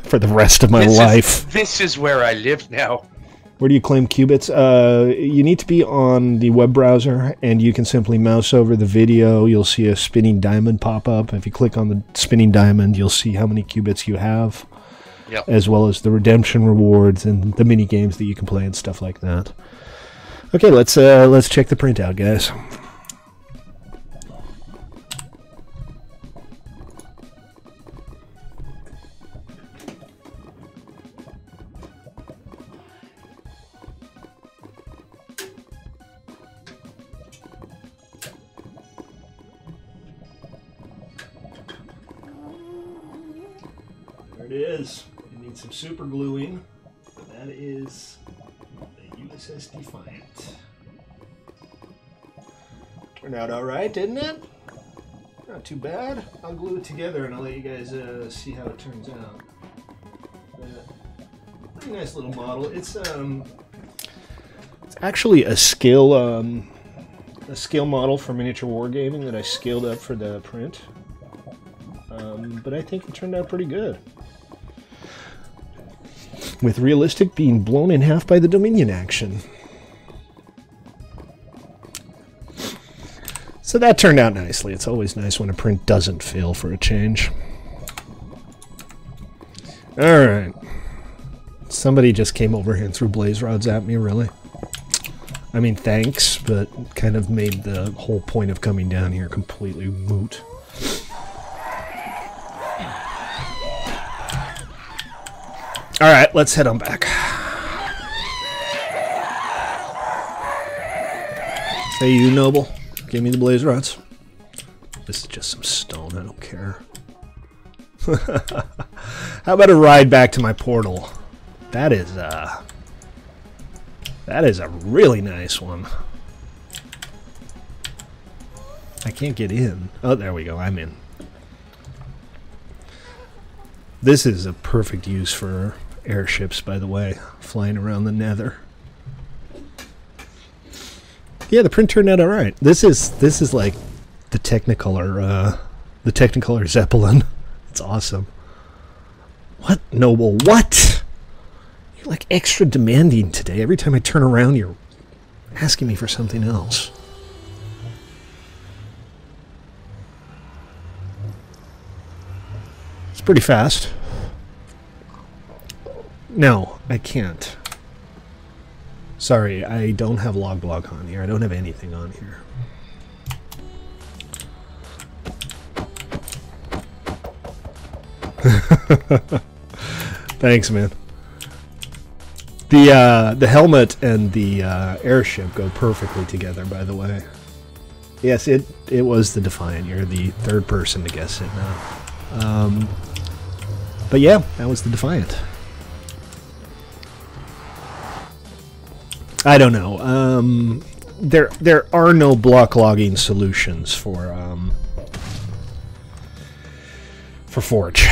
For the rest of my life. This is where I live now. Where do you claim qubits? You need to be on the web browser, and you can simply mouse over the video. You'll see a spinning diamond pop up. If you click on the spinning diamond, you'll see how many qubits you have, Yep. as well as the redemption rewards and the mini games that you can play and stuff like that. Okay, let's check the printout, guys. There it is. It needs some super gluing, but that is the USS Defiant. Turned out alright, didn't it? Not too bad. I'll glue it together and I'll let you guys see how it turns out. Pretty nice little model. It's actually a scale model for miniature wargaming that I scaled up for the print. But I think it turned out pretty good. With realistic being blown in half by the Dominion action. So that turned out nicely. It's always nice when a print doesn't fail for a change. Alright. Somebody just came over here and threw blaze rods at me, really? I mean, thanks, but kind of made the whole point of coming down here completely moot. Alright, let's head on back. Hey, you noble. Give me the blaze rods. This is just some stone, I don't care. How about a ride back to my portal? That is a really nice one. I can't get in. Oh, there we go, I'm in. This is a perfect use for airships, by the way, flying around the nether. Yeah, the print turned out alright. This is like the Technicolor Zeppelin. It's awesome. What, Noble? What? You're like extra demanding today. Every time I turn around, you're asking me for something else. It's pretty fast. No, I can't. Sorry, I don't have Logblock on here. I don't have anything on here. Thanks, man. The helmet and the airship go perfectly together, by the way. Yes, it was the Defiant. You're the third person to guess it now. But yeah, that was the Defiant. I don't know. There are no block logging solutions for Forge.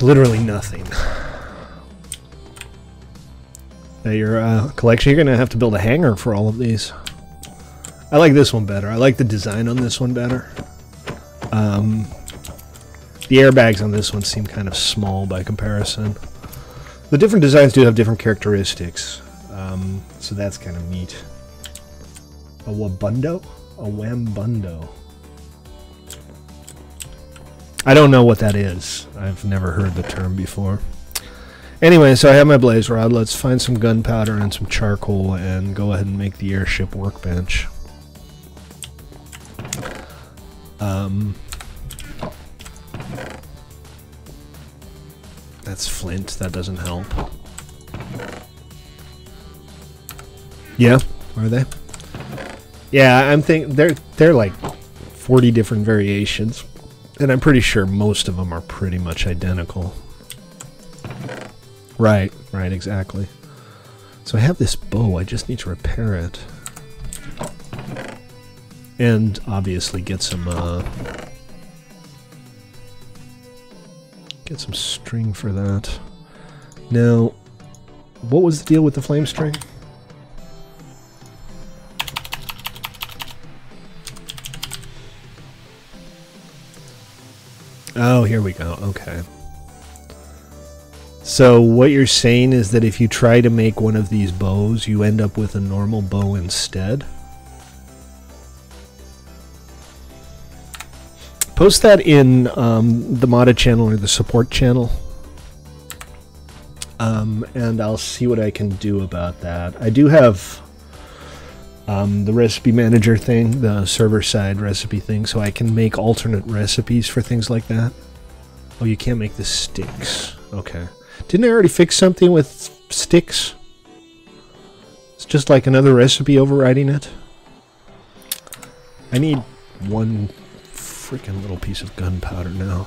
Literally nothing. Now your collection, you're gonna have to build a hangar for all of these. I like this one better. I like the design on this one better. The airbags on this one seem kind of small by comparison. The different designs do have different characteristics, so that's kind of neat. A wabundo? A wambundo. I don't know what that is. I've never heard the term before. Anyway, so I have my blaze rod. Let's find some gunpowder and some charcoal and go ahead and make the airship workbench. That's flint. That doesn't help. Yeah, are they? Yeah, I'm thinking they're like 40 different variations, and I'm pretty sure most of them are pretty much identical. Right, exactly. So I have this bow, I just need to repair it. And obviously get some string for that. Now, what was the deal with the flame string? Oh, here we go, okay. So what you're saying is that if you try to make one of these bows, you end up with a normal bow instead? Post that in the modded channel or the support channel, and I'll see what I can do about that. I do have the recipe manager thing, the server-side recipe thing, so I can make alternate recipes for things like that. Oh, you can't make the sticks. Okay. Didn't I already fix something with sticks? It's just like another recipe overriding it. I need one freaking little piece of gunpowder now.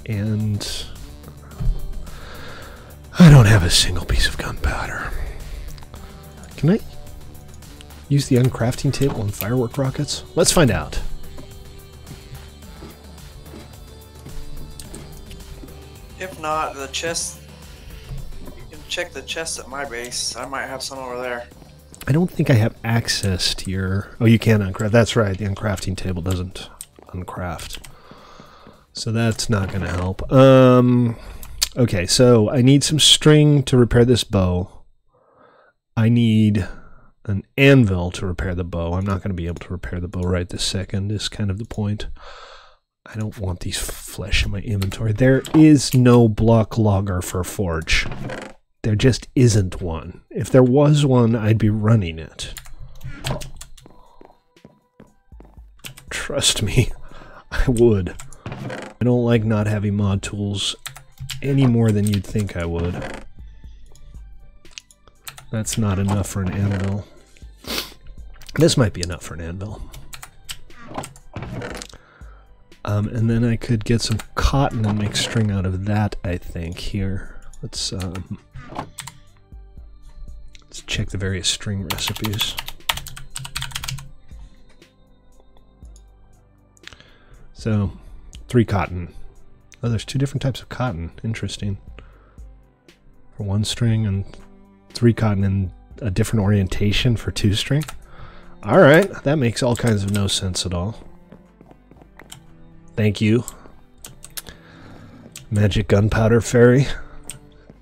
And I don't have a single piece of gunpowder. Can I use the uncrafting table on firework rockets? Let's find out. If not, the chest, you can check the chest at my base. I might have some over there. I don't think I have access to your... Oh, you can uncraft. That's right, the uncrafting table doesn't uncraft. So that's not going to help. Okay, so I need some string to repair this bow. I need an anvil to repair the bow. I'm not going to be able to repair the bow right this second, is kind of the point. I don't want these flesh in my inventory. There is no block logger for Forge. There just isn't one. If there was one, I'd be running it. Trust me, I would. I don't like not having mod tools any more than you'd think I would. That's not enough for an anvil. This might be enough for an anvil. And then I could get some cotton and make string out of that, I think, here. Let's check the various string recipes. So, 3 cotton. Oh, there's 2 different types of cotton. Interesting. For 1 string and 3 cotton and a different orientation for 2 string. Alright, that makes all kinds of no sense at all. Thank you. Magic Gunpowder Fairy.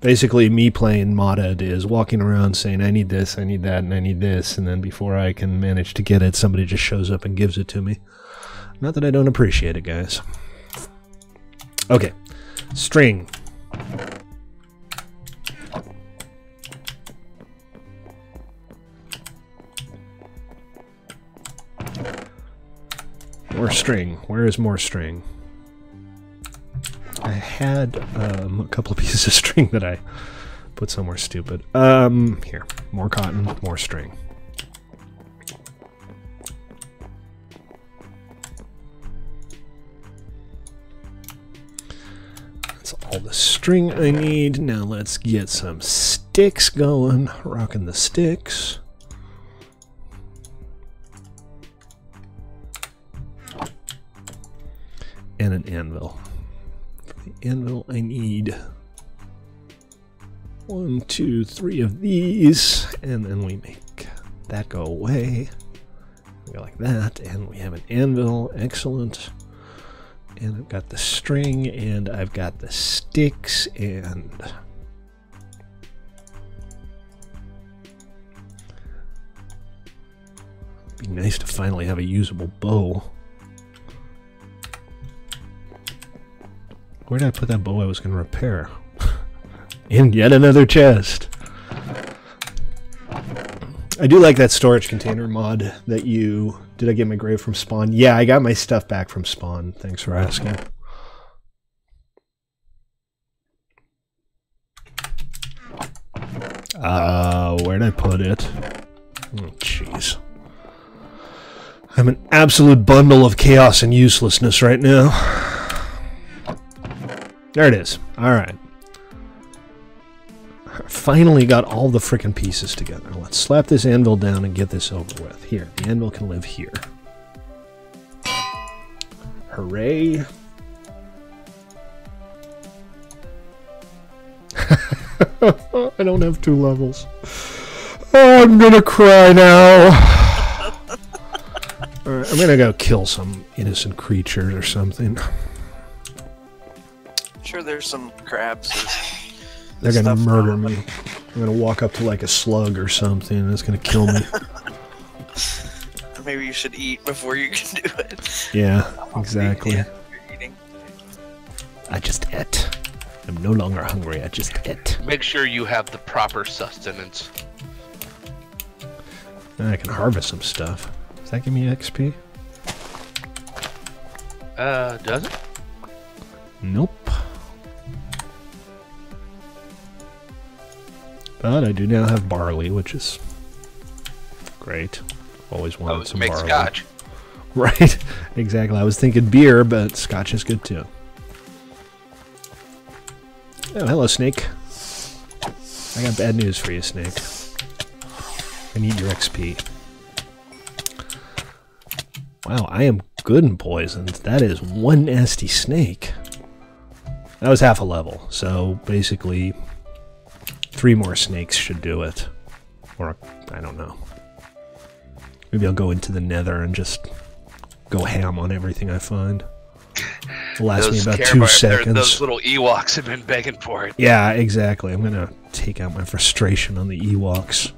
Basically, me playing modded is walking around saying, I need this, I need that, and I need this, and then before I can manage to get it, somebody just shows up and gives it to me. Not that I don't appreciate it, guys. Okay. String. More string. Where is more string? I had a couple of pieces of string that I put somewhere stupid. Here. More cotton, more string. That's all the string I need. Now let's get some sticks going. Rocking the sticks. And an anvil. For the anvil, I need 1, 2, 3 of these, and then we make that go away. We go like that, and we have an anvil. Excellent. And I've got the string, and I've got the sticks, and it'd be nice to finally have a usable bow. Where did I put that bow I was going to repair? In yet another chest. I do like that storage container mod that you... Did I get my grave from Spawn? Yeah, I got my stuff back from Spawn. Thanks for asking. Where'd I put it? Oh, jeez. I'm an absolute bundle of chaos and uselessness right now. There it is. Alright. Finally got all the frickin' pieces together. Let's slap this anvil down and get this over with. Here, the anvil can live here. Hooray. I don't have 2 levels. Oh, I'm gonna cry now. Alright, I'm gonna go kill some innocent creatures or something. Sure, there's some crabs. They're gonna murder me. I'm gonna walk up to like a slug or something and it's gonna kill me. Maybe you should eat before you can do it. Yeah, exactly. Yeah, you're eating. I just ate. I'm no longer hungry, I just ate. Make sure you have the proper sustenance. I can harvest some stuff. Does that give me XP? Does it? Nope. But I do now have barley, which is great. Always wanted some make barley. scotch. Right, exactly. I was thinking beer, but scotch is good too. Oh, hello, Snake. I got bad news for you, Snake. I need your XP. Wow, I am good in poisons. That is one nasty snake. That was half a level, so basically 3 more snakes should do it. Or, I don't know. Maybe I'll go into the nether and just go ham on everything I find. It'll last me about 2 seconds. Those little Ewoks have been begging for it. Yeah, exactly. I'm gonna take out my frustration on the Ewoks.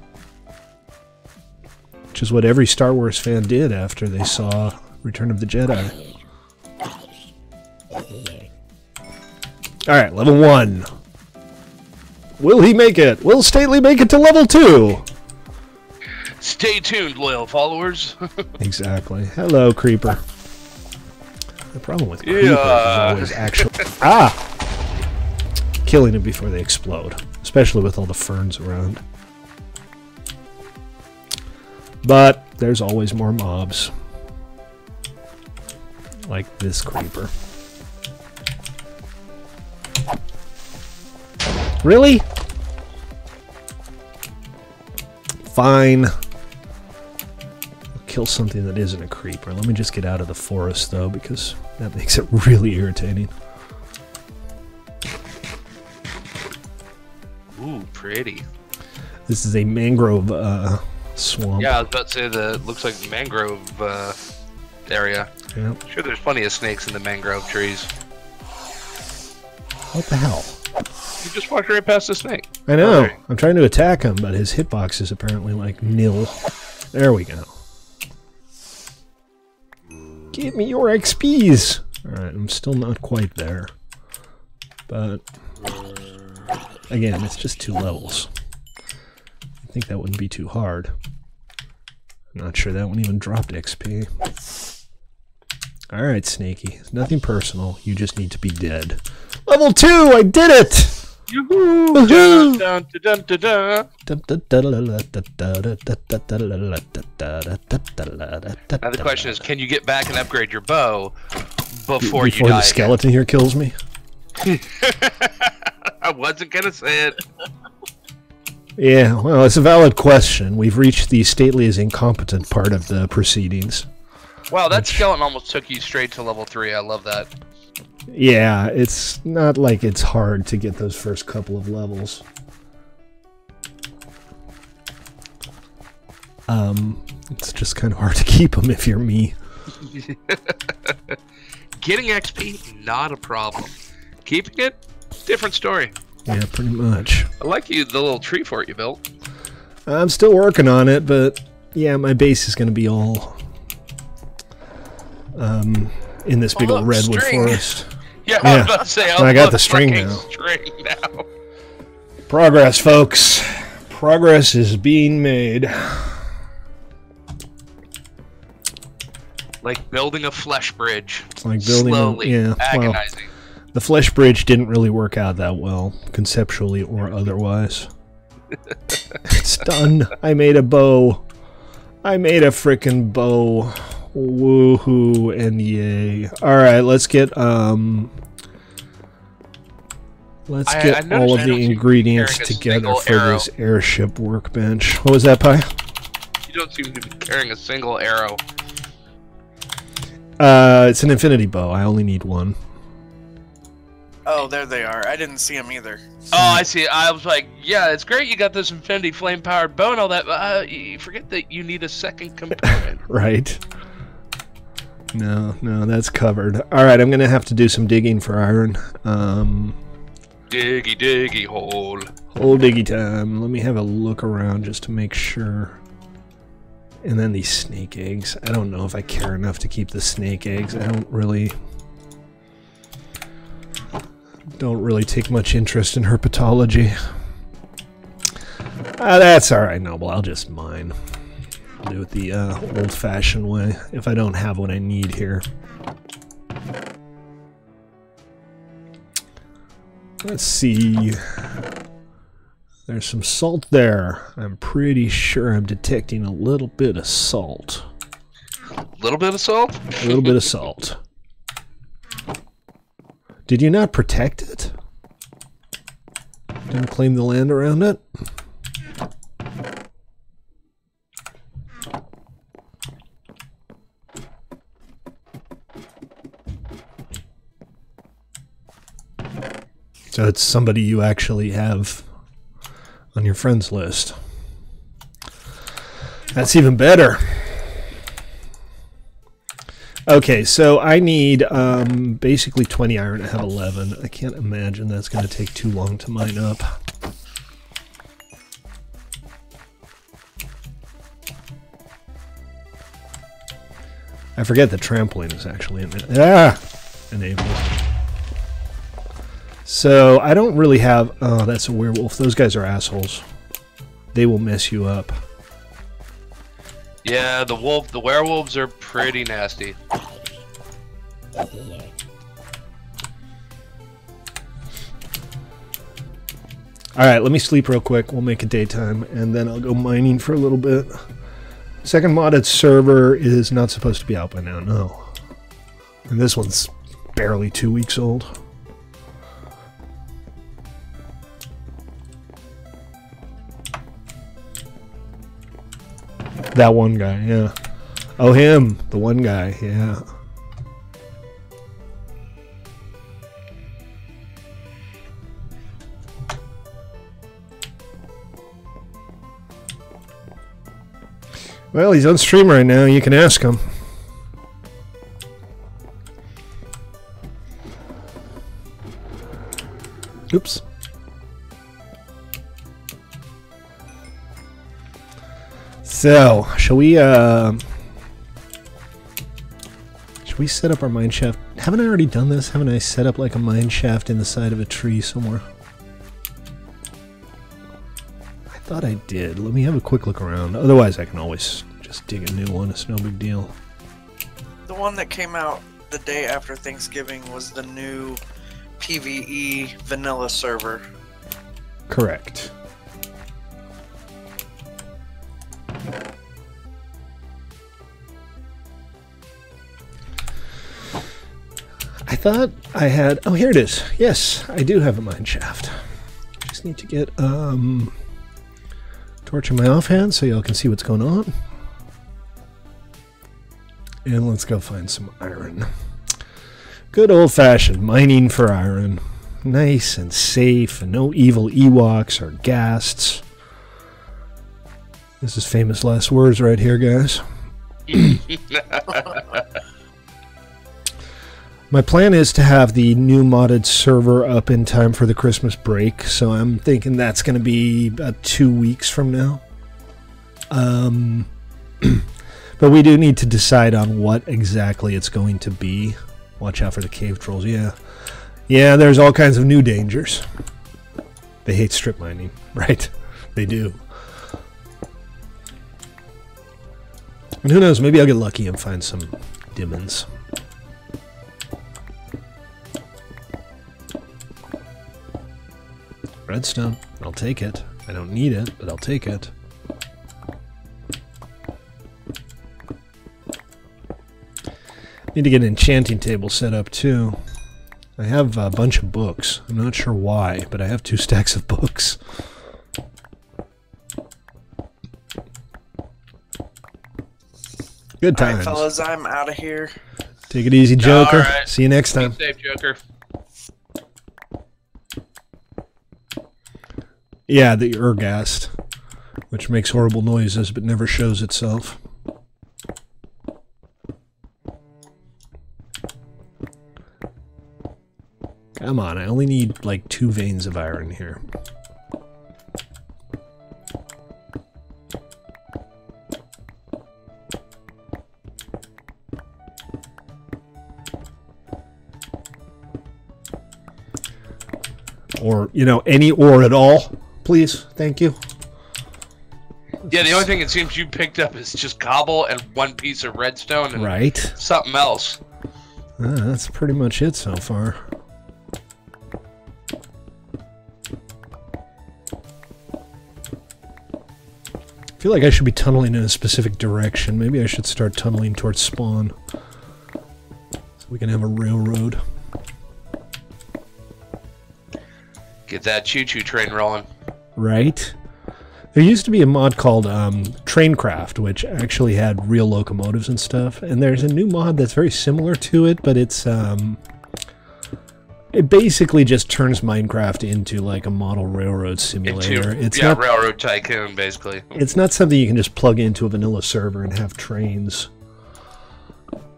Which is what every Star Wars fan did after they saw Return of the Jedi. Alright, level 1. Will he make it? Will Stately make it to level 2? Stay tuned, loyal followers. Exactly. Hello, Creeper. The problem with Creepers is always actually... killing them before they explode. Especially with all the ferns around. But there's always more mobs. Like this Creeper. Really? Fine. I'll kill something that isn't a creeper. Let me just get out of the forest, though, because that makes it really irritating. Ooh, pretty. This is a mangrove swamp. Yeah, I was about to say the looks like mangrove area. Yeah. Sure, there's plenty of snakes in the mangrove trees. What the hell? You just walked right past the snake. I know. Okay. I'm trying to attack him, but his hitbox is apparently like nil. There we go. Give me your XPs! Alright, I'm still not quite there. But again, it's just 2 levels. I think that wouldn't be too hard. I'm not sure that one even dropped XP. Alright, Snaky. It's nothing personal. You just need to be dead. Level 2! I did it! Yoo-hoo! Woohoo! Dun, dun, dun, dun, dun. Now the question is, can you get back and upgrade your bow before you die the skeleton here kills me? I wasn't gonna say it. Yeah, well, it's a valid question. We've reached the stately is incompetent part of the proceedings. Wow, that skeleton almost took you straight to level 3. I love that. Yeah, it's not like it's hard to get those first couple of levels. It's just kind of hard to keep them if you're me. Getting XP, not a problem. Keeping it, different story. Yeah, pretty much. I like the little tree fort you built. I'm still working on it, but yeah, my base is going to be all in this big old redwood forest. Yeah, I was about to say, I got the string now. Progress, folks. Progress is being made. Like building a flesh bridge. It's like building slowly, agonizing. Well, the flesh bridge didn't really work out that well, conceptually or otherwise. It's done. I made a bow. I made a frickin' bow. Woohoo and yay. Alright, let's get all of the ingredients together for this airship workbench. What was that, Pi? You don't seem to be carrying a single arrow. It's an infinity bow. I only need one. Oh, there they are. I didn't see them either. Oh, I see. I was like, yeah, it's great you got this infinity flame-powered bow and all that, but you forget that you need a second component. Right. No, that's covered. Alright, I'm going to have to do some digging for iron. Diggy, diggy, hole. Whole diggy time. Let me have a look around just to make sure. And then these snake eggs. I don't know if I care enough to keep the snake eggs. I don't really take much interest in herpetology. That's alright, Noble. I'll just mine. I'll do it the old-fashioned way if I don't have what I need here. Let's see. There's some salt there. I'm pretty sure I'm detecting a little bit of salt. Little bit of salt? A little bit of salt. Did you not protect it? Didn't claim the land around it? So it's somebody you actually have on your friends list. That's even better. Okay, so I need basically 20 iron. I have 11. I can't imagine that's going to take too long to mine up. I forget that trampoline is actually enabled. So I don't really have... Oh, that's a werewolf. Those guys are assholes. They will mess you up. Yeah, the werewolves are pretty nasty. Alright, let me sleep real quick. We'll make it daytime, and then I'll go mining for a little bit. Second modded server is not supposed to be out by now, no. And this one's barely 2 weeks old. That one guy, yeah. Oh, him. The one guy, yeah. Well, he's on stream right now. You can ask him. Oops. So, shall we set up our mine shaft? Haven't I already done this? Haven't I set up like a mine shaft in the side of a tree somewhere? I thought I did. Let me have a quick look around. Otherwise, I can always just dig a new one. It's no big deal. The one that came out the day after Thanksgiving was the new PvE vanilla server. Correct. I thought I had... Oh, here it is. Yes, I do have a mine shaft. Just need to get torch in my offhand so y'all can see what's going on. And let's go find some iron. Good old-fashioned mining for iron. Nice and safe, and no evil Ewoks or ghasts. This is famous last words right here, guys. My plan is to have the new modded server up in time for the Christmas break, so I'm thinking that's going to be about 2 weeks from now. But we do need to decide on what exactly it's going to be. Watch out for the cave trolls, yeah. Yeah, there's all kinds of new dangers. They hate strip mining, right? They do. And who knows, maybe I'll get lucky and find some demons. Redstone. I'll take it. I don't need it, but I'll take it. Need to get an enchanting table set up too. I have a bunch of books. I'm not sure why, but I have 2 stacks of books. Good times. Alright, fellas, I'm out of here. Take it easy, Joker. Right. See you next time. Be safe, Joker. Yeah, the Urghast, which makes horrible noises but never shows itself. Come on, I only need like 2 veins of iron here. Or, you know, any ore at all, please. Thank you. Yeah, the only thing it seems you picked up is just cobble and 1 piece of redstone and right. something else. That's pretty much it so far. I feel like I should be tunneling in a specific direction. Maybe I should start tunneling towards spawn. So we can have a railroad. Get that choo-choo train rolling. Right? There used to be a mod called Traincraft, which actually had real locomotives and stuff. And there's a new mod that's very similar to it, but it's it basically just turns Minecraft into like a model railroad simulator. It's not Railroad Tycoon, basically. It's not something you can just plug into a vanilla server and have trains.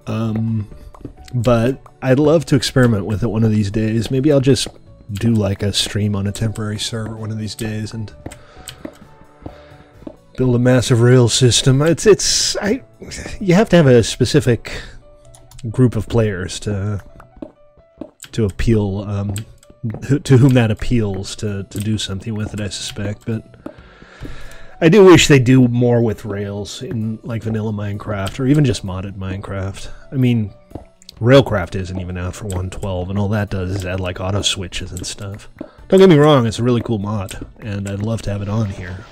But I'd love to experiment with it one of these days. Maybe I'll just do like a stream on a temporary server one of these days and build a massive rail system. You have to have a specific group of players to appeal to whom that appeals to do something with it, I suspect. But I do wish they do more with Rails in like vanilla Minecraft or even just modded Minecraft. I mean, Railcraft isn't even out for 1.12, and all that does is add like auto switches and stuff. Don't get me wrong, it's a really cool mod, and I'd love to have it on here.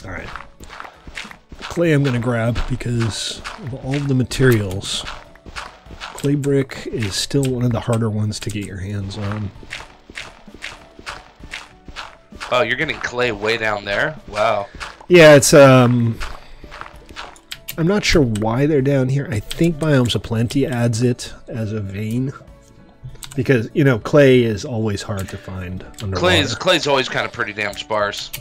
Alright. Clay I'm going to grab because of all of the materials, clay brick is still one of the harder ones to get your hands on. Oh, you're getting clay way down there? Wow. Yeah, it's, I'm not sure why they're down here. I think Biomes of Plenty adds it as a vein. Because, you know, clay is always hard to find underwater. Clay's always kind of pretty damn sparse.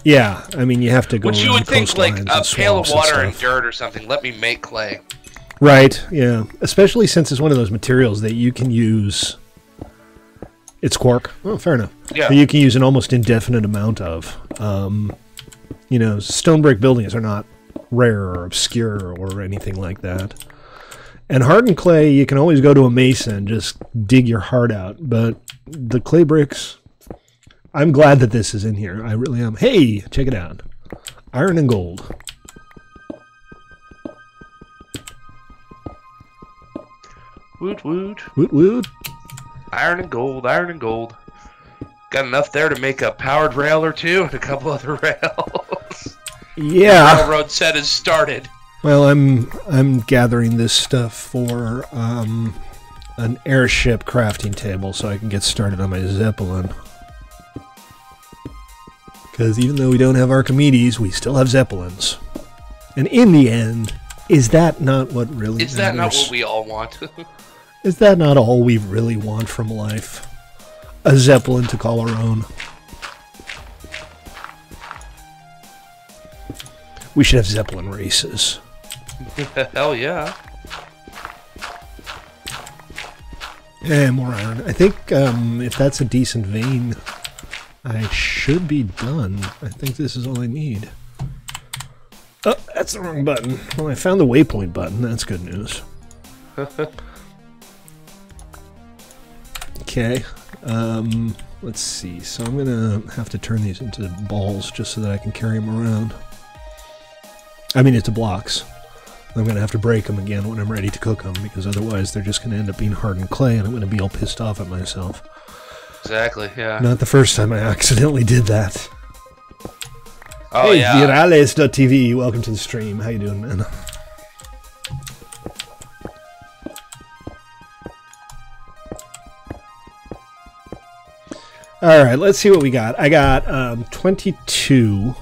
Yeah, I mean, you have to go Which you would think, like, a pail of water and stuff. dirt or something. Let me make clay. Right, yeah. Especially since it's one of those materials that you can use... It's quark. Oh, fair enough. Yeah. That you can use an almost indefinite amount of. You know, stone brick buildings are not rare or obscure or anything like that. And hardened clay, you can always go to a mason and just dig your heart out. But the clay bricks, I'm glad that this is in here. I really am. Hey, check it out. Iron and gold. Woot woot. Woot woot. Iron and gold, iron and gold. Got enough there to make a powered rail or two and a couple other rails. Yeah. The railroad set has started. Well, I'm gathering this stuff for an airship crafting table so I can get started on my Zeppelin. Because even though we don't have Archimedes, we still have Zeppelins. And in the end, is that not what really Is that not matters? what we all want? Is that not all we really want from life? A Zeppelin to call our own. We should have Zeppelin races. Hell yeah. And more iron. I think if that's a decent vein, I should be done. I think this is all I need. Oh, that's the wrong button. Well, I found the waypoint button. That's good news. Okay. Let's see. So I'm going to have to turn these into balls just so that I can carry them around. I mean, into blocks. I'm going to have to break them again when I'm ready to cook them, because otherwise they're just going to end up being hardened clay, and I'm going to be all pissed off at myself. Exactly, yeah. Not the first time I accidentally did that. Oh, hey, yeah. Virales.tv, welcome to the stream. How you doing, man? Alright, let's see what we got. I got 22.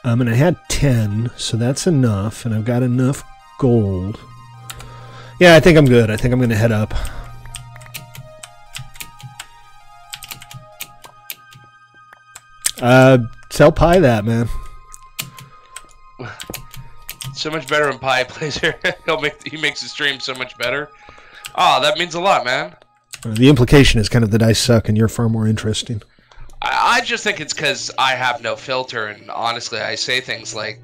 And I had 10, so that's enough, and I've got enough gold. Yeah, I think I'm good. I think I'm going to head up. Tell Pi that, man. So much better when Pi plays here. He makes the stream so much better. Oh, that means a lot, man. The implication is kind of that I suck and you're far more interesting. I just think it's because I have no filter, and honestly, I say things like,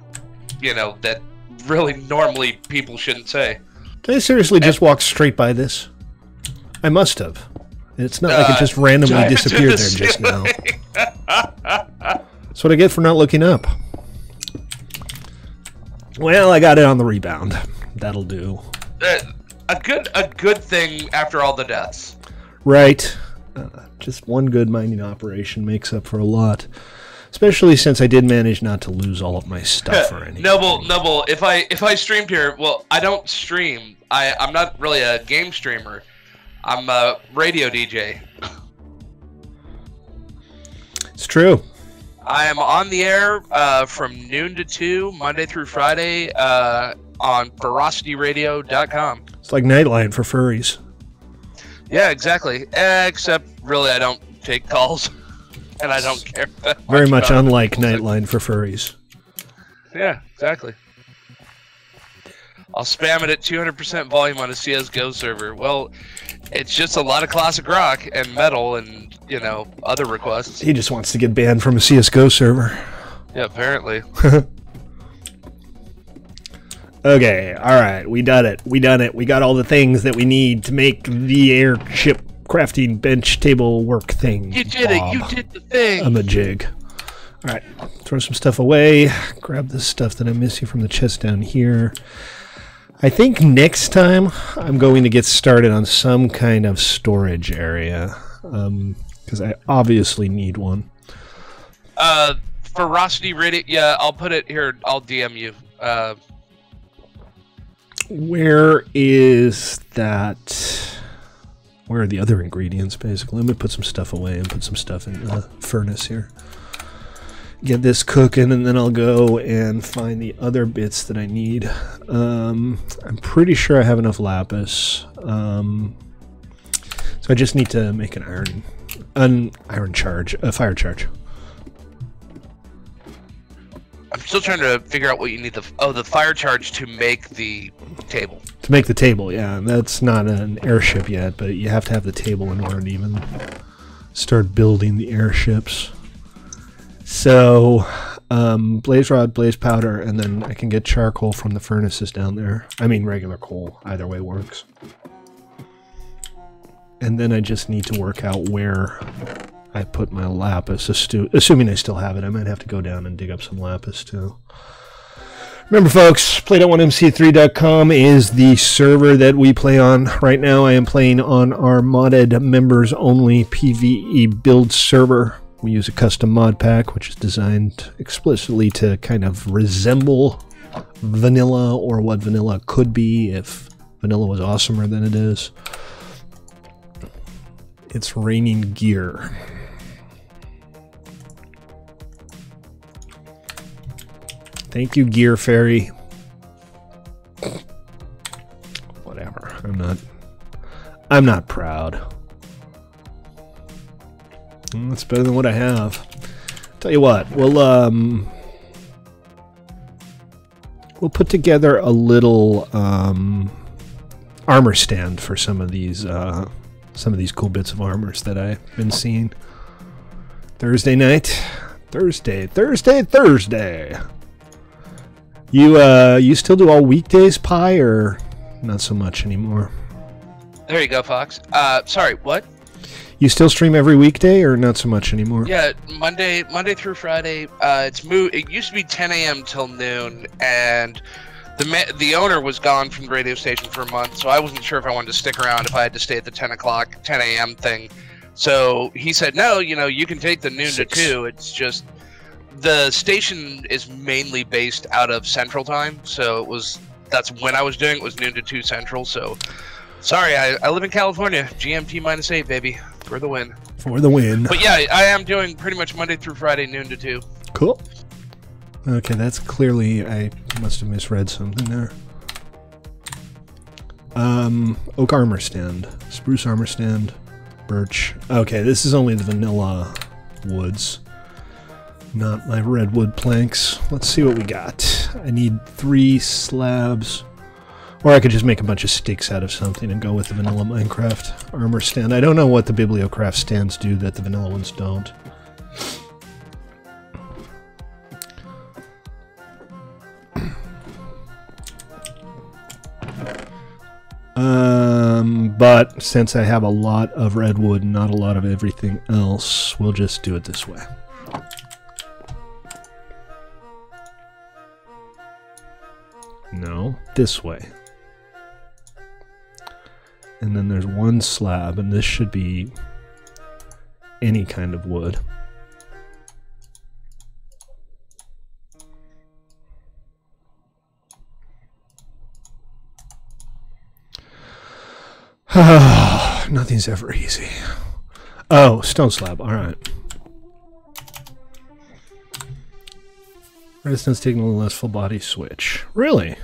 you know, that really normally people shouldn't say. Did I seriously just walk straight by this? I must have. It's not like it just randomly disappeared there just now. That's what I get for not looking up. Well, I got it on the rebound. That'll do. A good thing after all the deaths. Right. Just one good mining operation makes up for a lot. Especially since I did manage not to lose all of my stuff or anything. Noble, if I streamed here, well, I don't stream. I'm not really a game streamer. I'm a radio DJ. It's true. I am on the air from noon to 2, Monday through Friday, on ferocityradio.com. It's like Nightline for furries. Yeah, exactly. Except, really, I don't take calls, and I don't care that much. Very much about unlike people. Nightline for furries. Yeah, exactly. I'll spam it at 200% volume on a CSGO server. Well, it's just a lot of classic rock and metal and, you know, other requests. He just wants to get banned from a CSGO server. Yeah, apparently. Okay, alright, we done it. We done it. We got all the things that we need to make the airship crafting bench table work thing. You did it. You did the thing. I'm a jig. Alright, throw some stuff away. Grab the stuff that I'm missing from the chest down here. I think next time I'm going to get started on some kind of storage area. Because I obviously need one. Ferocity radio. Yeah, I'll put it here. I'll DM you. Where is that? Where are the other ingredients, basically? Let me put some stuff away and put some stuff in the furnace here. Get this cooking, and then I'll go and find the other bits that I need. I'm pretty sure I have enough lapis. So I just need to make a fire charge. I'm still trying to figure out what you need. The fire charge to make the table. To make the table, yeah. That's not an airship yet, but you have to have the table in order to even start building the airships. So, blaze rod, blaze powder, and then I can get charcoal from the furnaces down there. I mean, regular coal. Either way works. And then I just need to work out where I put my lapis, assuming I still have it. I might have to go down and dig up some lapis, too. Remember, folks, play.1mc3.com is the server that we play on. Right now, I am playing on our modded members-only PvE build server. We use a custom mod pack, which is designed explicitly to kind of resemble vanilla, or what vanilla could be if vanilla was awesomer than it is. It's raining gear. Thank you, Gear Fairy. Whatever. I'm not proud. That's better than what I have. Tell you what, we'll put together a little armor stand for some of these cool bits of armors that I've been seeing. Thursday night. Thursday. You still do all weekdays, Pi, or not so much anymore? There you go, Fox. Sorry, what? You still stream every weekday, or not so much anymore? Yeah, Monday through Friday. It used to be 10 a.m. till noon, and the owner was gone from the radio station for a month, so I wasn't sure if I wanted to stick around if I had to stay at the 10 a.m. thing. So he said, no, you can take the noon to 2. It's just the station is mainly based out of Central Time, so that's when I was doing it, was noon to 2 Central. So sorry, I live in California. GMT -8, baby, for the win. For the win. But yeah, I am doing pretty much Monday through Friday, noon to 2. Cool. Okay, that's clearly, I must have misread something there. Oak armor stand, spruce armor stand, birch. Okay, this is only the vanilla woods, not my redwood planks. Let's see what we got. I need 3 slabs, or I could just make a bunch of sticks out of something and go with the vanilla Minecraft armor stand. I don't know what the Bibliocraft stands do that the vanilla ones don't. But since I have a lot of redwood and not a lot of everything else, we'll just do it this way. No, this way. And then there's 1 slab, and this should be any kind of wood. Nothing's ever easy. Oh, stone slab. All right. Resistance signal less full body switch. Really?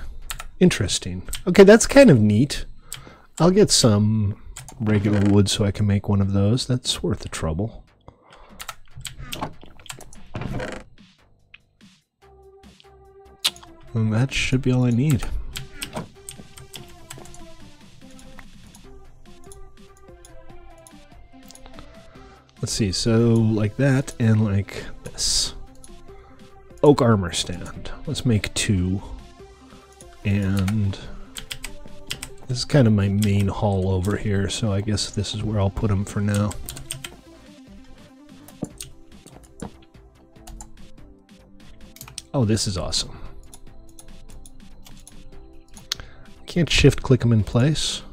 Interesting. Okay, that's kind of neat. I'll get some regular wood so I can make one of those. That's worth the trouble. And that should be all I need. Let's see, so like that and like this. Oak armor stand. Let's make 2. And this is kind of my main hall over here, so I guess this is where I'll put them for now. Oh, this is awesome. Can't shift click them in place.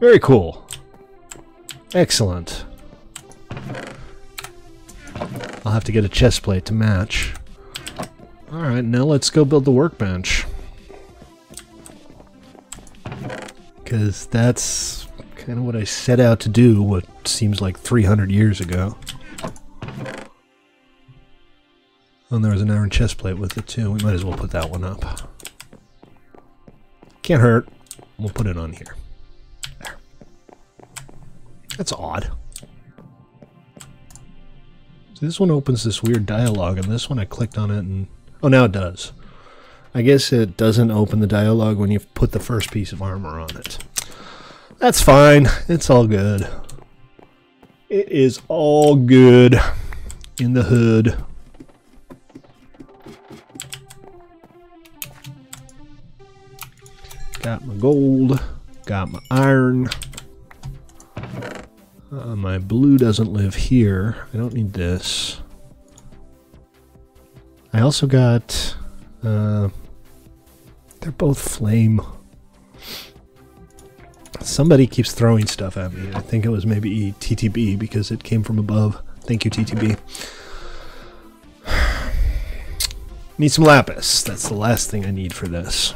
Very cool. Excellent. I'll have to get a chest plate to match. Alright, now let's go build the workbench. Because that's kind of what I set out to do, what seems like 300 years ago. And there was an iron chest plate with it too. We might as well put that one up. Can't hurt. We'll put it on here. There. That's odd. So this one opens this weird dialogue, and this one I clicked on it and... Oh, now it does. I guess it doesn't open the dialogue when you put the first piece of armor on it. That's fine. It's all good. It is all good in the hood. Got my gold, got my iron. My blue doesn't live here. I don't need this. I also got, they're both flame. Somebody keeps throwing stuff at me. I think it was maybe TTB because it came from above. Thank you, TTB. Need some lapis. That's the last thing I need for this.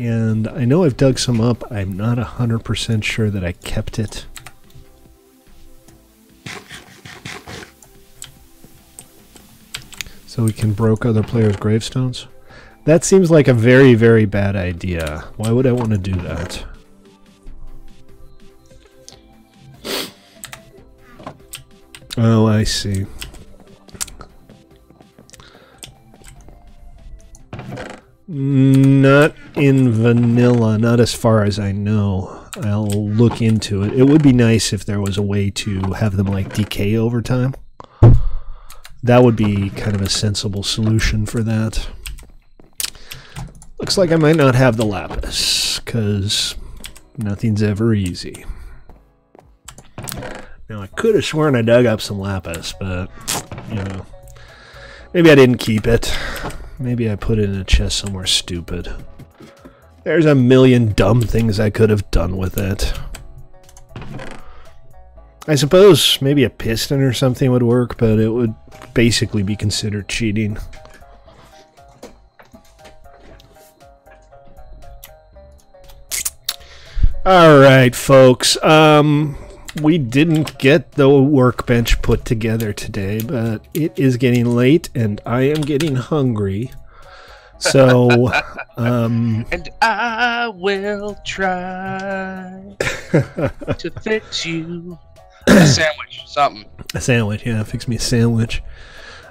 And I know I've dug some up. I'm not 100% sure that I kept it. So we can broke other players' gravestones. That seems like a very, very bad idea. Why would I want to do that? Oh, I see. Not in vanilla, not as far as I know. I'll look into it. It would be nice if there was a way to have them like decay over time. That would be kind of a sensible solution for that. Looks like I might not have the lapis, because nothing's ever easy. Now, I could have sworn I dug up some lapis, but, you know, maybe I didn't keep it. Maybe I put it in a chest somewhere stupid. There's a million dumb things I could have done with it. I suppose maybe a piston or something would work, but it would basically be considered cheating. Alright, folks. We didn't get the workbench put together today, but it is getting late and I am getting hungry. So, and I will try to fix you a sandwich, something. A sandwich, yeah, fix me a sandwich.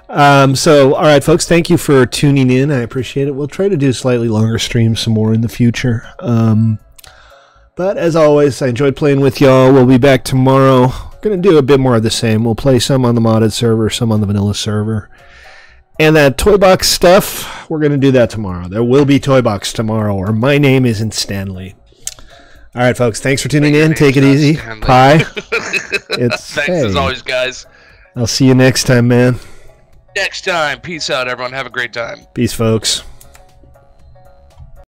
So, all right, folks, thank you for tuning in. I appreciate it. We'll try to do slightly longer streams some more in the future. But as always, I enjoyed playing with y'all. We'll be back tomorrow. Going to do a bit more of the same. We'll play some on the modded server, some on the vanilla server. And that Toy Box stuff, we're going to do that tomorrow. There will be Toy Box tomorrow, or my name isn't Stanley. All right, folks, thanks for tuning in. Take it easy. Stanley. Pie. Thanks as always, guys. I'll see you next time, man. Next time. Peace out, everyone. Have a great time. Peace, folks.